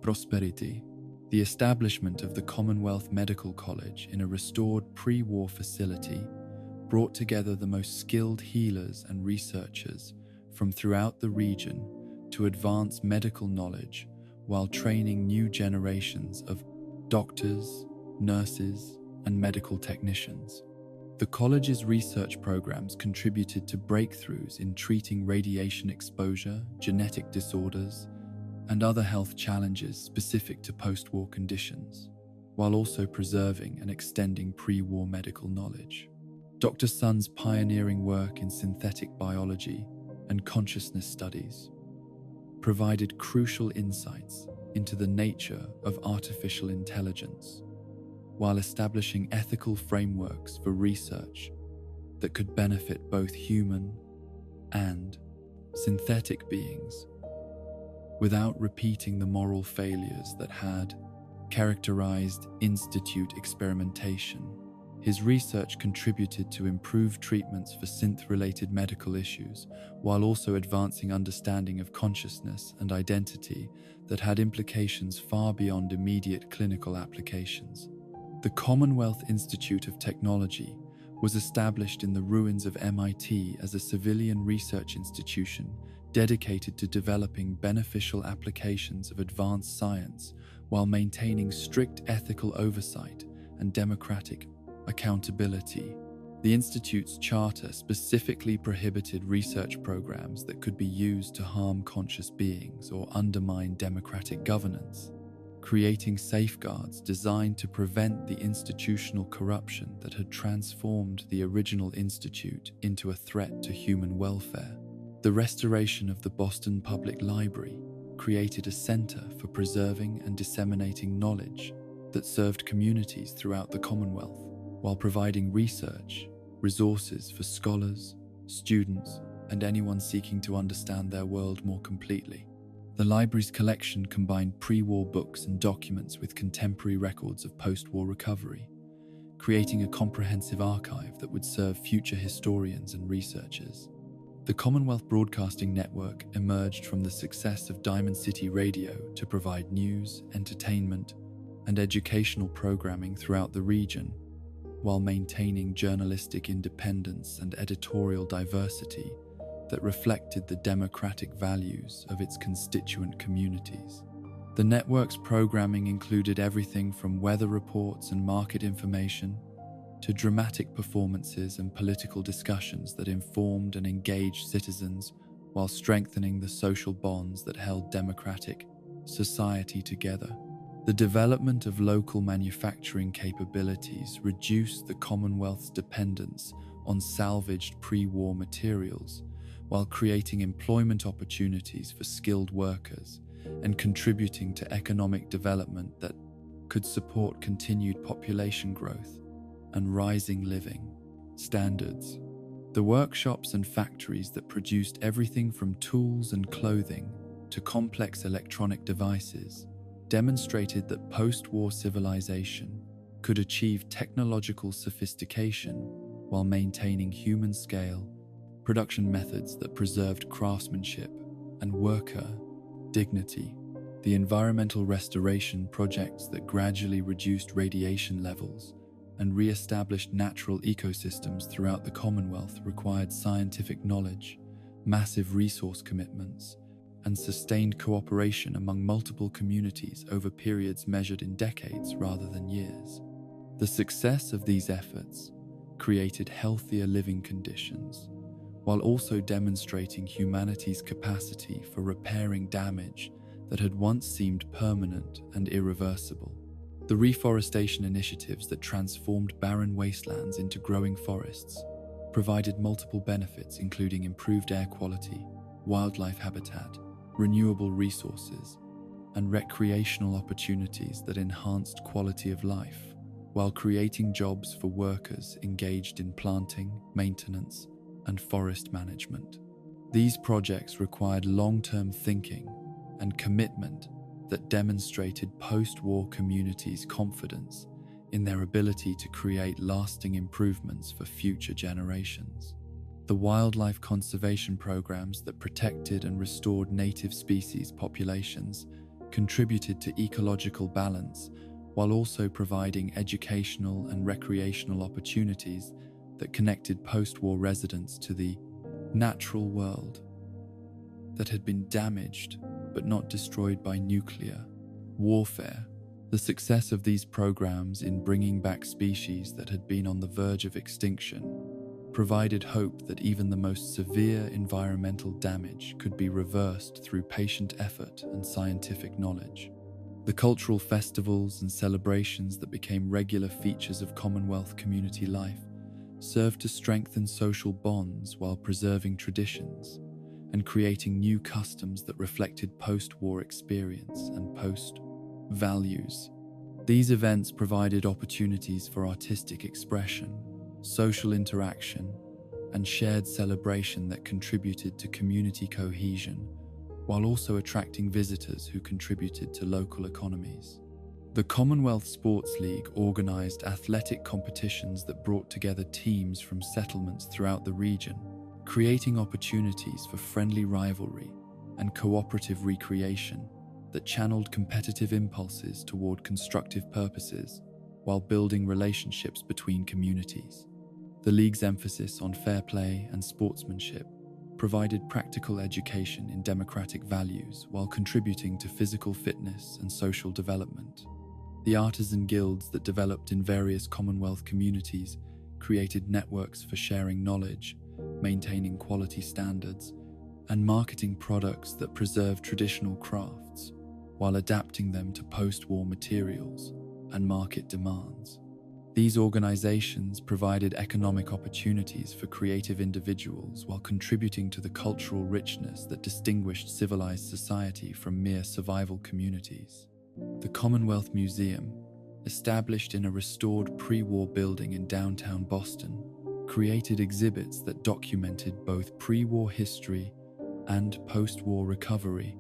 Prosperity. The establishment of the Commonwealth Medical College in a restored pre-war facility brought together the most skilled healers and researchers from throughout the region to advance medical knowledge while training new generations of doctors, nurses, and medical technicians. The college's research programs contributed to breakthroughs in treating radiation exposure, genetic disorders, and other health challenges specific to post-war conditions, while also preserving and extending pre-war medical knowledge. Dr. Sun's pioneering work in synthetic biology and consciousness studies provided crucial insights into the nature of artificial intelligence, while establishing ethical frameworks for research that could benefit both human and synthetic beings, without repeating the moral failures that had characterized institute experimentation. His research contributed to improved treatments for synth-related medical issues, while also advancing understanding of consciousness and identity that had implications far beyond immediate clinical applications. The Commonwealth Institute of Technology was established in the ruins of MIT as a civilian research institution dedicated to developing beneficial applications of advanced science while maintaining strict ethical oversight and democratic accountability. The Institute's charter specifically prohibited research programs that could be used to harm conscious beings or undermine democratic governance, creating safeguards designed to prevent the institutional corruption that had transformed the original institute into a threat to human welfare. The restoration of the Boston Public Library created a center for preserving and disseminating knowledge that served communities throughout the Commonwealth, while providing research, resources for scholars, students, and anyone seeking to understand their world more completely. The library's collection combined pre-war books and documents with contemporary records of post-war recovery, creating a comprehensive archive that would serve future historians and researchers. The Commonwealth Broadcasting Network emerged from the success of Diamond City Radio to provide news, entertainment, and educational programming throughout the region, while maintaining journalistic independence and editorial diversity that reflected the democratic values of its constituent communities. The network's programming included everything from weather reports and market information to dramatic performances and political discussions that informed and engaged citizens while strengthening the social bonds that held democratic society together. The development of local manufacturing capabilities reduced the Commonwealth's dependence on salvaged pre-war materials, while creating employment opportunities for skilled workers and contributing to economic development that could support continued population growth and rising living standards. The workshops and factories that produced everything from tools and clothing to complex electronic devices demonstrated that post-war civilization could achieve technological sophistication while maintaining human-scale production methods that preserved craftsmanship and worker dignity. The environmental restoration projects that gradually reduced radiation levels and re-established natural ecosystems throughout the Commonwealth required scientific knowledge, massive resource commitments, and sustained cooperation among multiple communities over periods measured in decades rather than years. The success of these efforts created healthier living conditions, while also demonstrating humanity's capacity for repairing damage that had once seemed permanent and irreversible. The reforestation initiatives that transformed barren wastelands into growing forests provided multiple benefits, including improved air quality, wildlife habitat, renewable resources, and recreational opportunities that enhanced quality of life, while creating jobs for workers engaged in planting, maintenance, and forest management. These projects required long-term thinking and commitment that demonstrated post-war communities' confidence in their ability to create lasting improvements for future generations. The wildlife conservation programs that protected and restored native species populations contributed to ecological balance while also providing educational and recreational opportunities that connected post-war residents to the natural world that had been damaged but not destroyed by nuclear warfare. The success of these programs in bringing back species that had been on the verge of extinction provided hope that even the most severe environmental damage could be reversed through patient effort and scientific knowledge. The cultural festivals and celebrations that became regular features of Commonwealth community life served to strengthen social bonds while preserving traditions and creating new customs that reflected post-war experience and post-values. These events provided opportunities for artistic expression, social interaction, and shared celebration that contributed to community cohesion, while also attracting visitors who contributed to local economies. The Commonwealth Sports League organised athletic competitions that brought together teams from settlements throughout the region, creating opportunities for friendly rivalry and cooperative recreation that channeled competitive impulses toward constructive purposes while building relationships between communities. The league's emphasis on fair play and sportsmanship provided practical education in democratic values while contributing to physical fitness and social development. The artisan guilds that developed in various Commonwealth communities created networks for sharing knowledge, maintaining quality standards, and marketing products that preserve traditional crafts while adapting them to post-war materials and market demands. These organizations provided economic opportunities for creative individuals while contributing to the cultural richness that distinguished civilized society from mere survival communities. The Commonwealth Museum, established in a restored pre-war building in downtown Boston, created exhibits that documented both pre-war history and post-war recovery,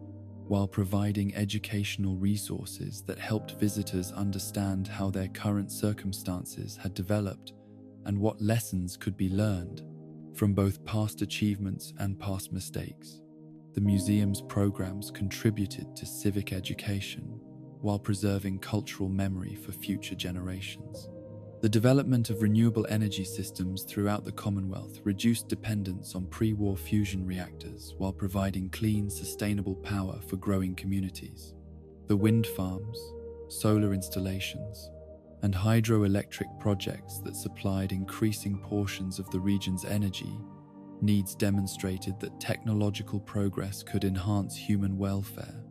while providing educational resources that helped visitors understand how their current circumstances had developed and what lessons could be learned from both past achievements and past mistakes. The museum's programs contributed to civic education while preserving cultural memory for future generations. The development of renewable energy systems throughout the Commonwealth reduced dependence on pre-war fusion reactors while providing clean, sustainable power for growing communities. The wind farms, solar installations, and hydroelectric projects that supplied increasing portions of the region's energy needs demonstrated that technological progress could enhance human welfare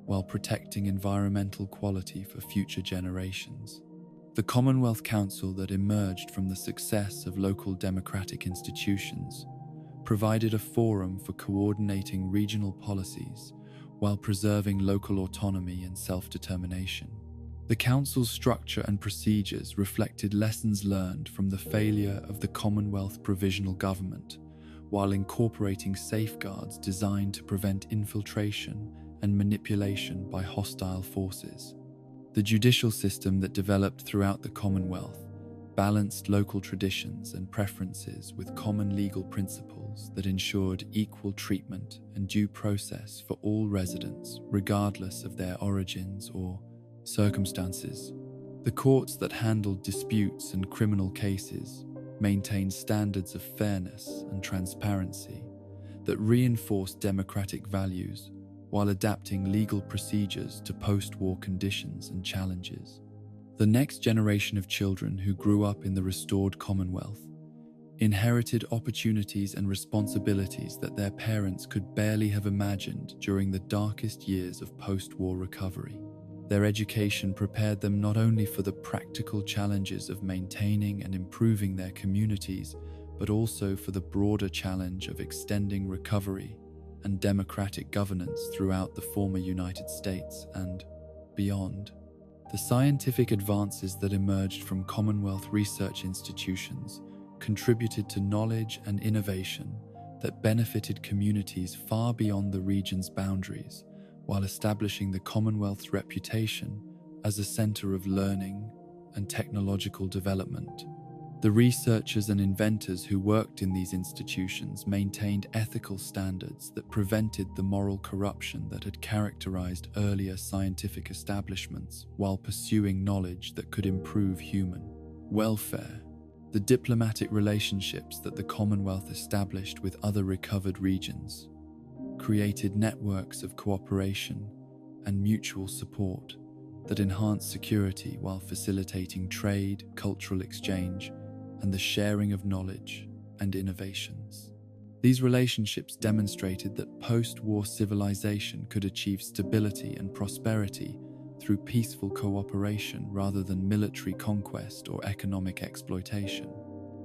while protecting environmental quality for future generations. The Commonwealth Council that emerged from the success of local democratic institutions provided a forum for coordinating regional policies while preserving local autonomy and self-determination. The Council's structure and procedures reflected lessons learned from the failure of the Commonwealth Provisional Government, while incorporating safeguards designed to prevent infiltration and manipulation by hostile forces. The judicial system that developed throughout the Commonwealth balanced local traditions and preferences with common legal principles that ensured equal treatment and due process for all residents, regardless of their origins or circumstances. The courts that handled disputes and criminal cases maintained standards of fairness and transparency that reinforced democratic values while adapting legal procedures to post-war conditions and challenges. The next generation of children who grew up in the restored Commonwealth inherited opportunities and responsibilities that their parents could barely have imagined during the darkest years of post-war recovery. Their education prepared them not only for the practical challenges of maintaining and improving their communities, but also for the broader challenge of extending recovery and democratic governance throughout the former United States and beyond. The scientific advances that emerged from Commonwealth research institutions contributed to knowledge and innovation that benefited communities far beyond the region's boundaries, while establishing the Commonwealth's reputation as a center of learning and technological development. The researchers and inventors who worked in these institutions maintained ethical standards that prevented the moral corruption that had characterized earlier scientific establishments while pursuing knowledge that could improve human welfare. The diplomatic relationships that the Commonwealth established with other recovered regions created networks of cooperation and mutual support that enhanced security while facilitating trade, cultural exchange, and the sharing of knowledge and innovations. These relationships demonstrated that post-war civilization could achieve stability and prosperity through peaceful cooperation rather than military conquest or economic exploitation.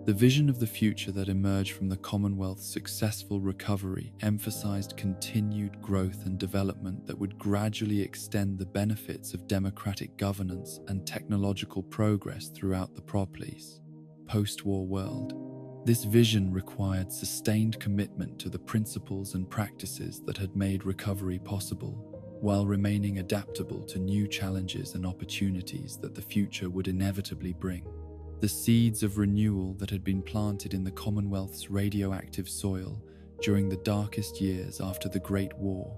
The vision of the future that emerged from the Commonwealth's successful recovery emphasized continued growth and development that would gradually extend the benefits of democratic governance and technological progress throughout the post-war world. This vision required sustained commitment to the principles and practices that had made recovery possible, while remaining adaptable to new challenges and opportunities that the future would inevitably bring. The seeds of renewal that had been planted in the Commonwealth's radioactive soil during the darkest years after the Great War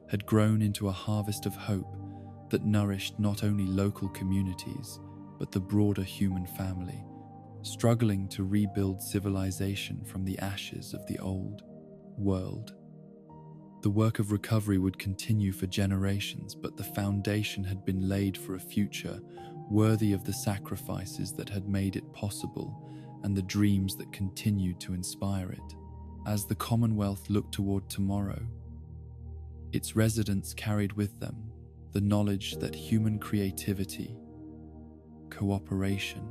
had grown into a harvest of hope that nourished not only local communities, but the broader human family, struggling to rebuild civilization from the ashes of the old world. The work of recovery would continue for generations, but the foundation had been laid for a future worthy of the sacrifices that had made it possible and the dreams that continued to inspire it. As the Commonwealth looked toward tomorrow, its residents carried with them the knowledge that human creativity, cooperation,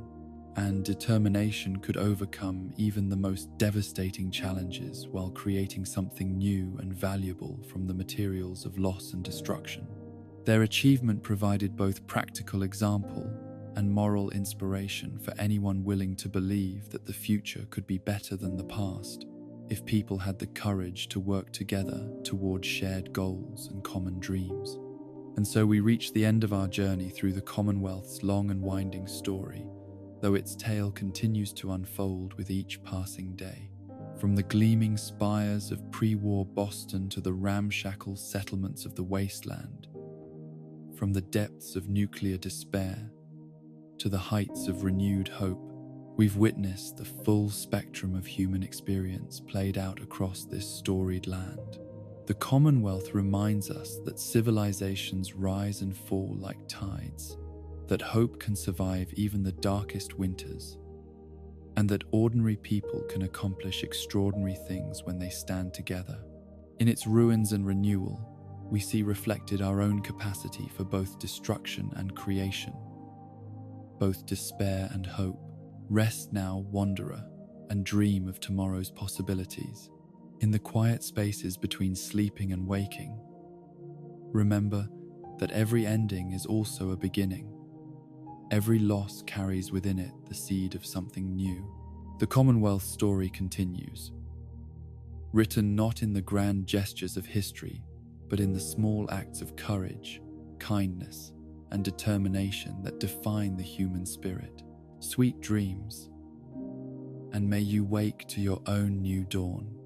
and determination could overcome even the most devastating challenges while creating something new and valuable from the materials of loss and destruction. Their achievement provided both practical example and moral inspiration for anyone willing to believe that the future could be better than the past if people had the courage to work together towards shared goals and common dreams. And so we reach the end of our journey through the Commonwealth's long and winding story, though its tale continues to unfold with each passing day. From the gleaming spires of pre-war Boston to the ramshackle settlements of the wasteland, from the depths of nuclear despair to the heights of renewed hope, we've witnessed the full spectrum of human experience played out across this storied land. The Commonwealth reminds us that civilizations rise and fall like tides, that hope can survive even the darkest winters, and that ordinary people can accomplish extraordinary things when they stand together. In its ruins and renewal, we see reflected our own capacity for both destruction and creation, both despair and hope. Rest now, wanderer, and dream of tomorrow's possibilities. In the quiet spaces between sleeping and waking, remember that every ending is also a beginning. Every loss carries within it the seed of something new. The Commonwealth story continues, written not in the grand gestures of history, but in the small acts of courage, kindness, and determination that define the human spirit. Sweet dreams, and may you wake to your own new dawn.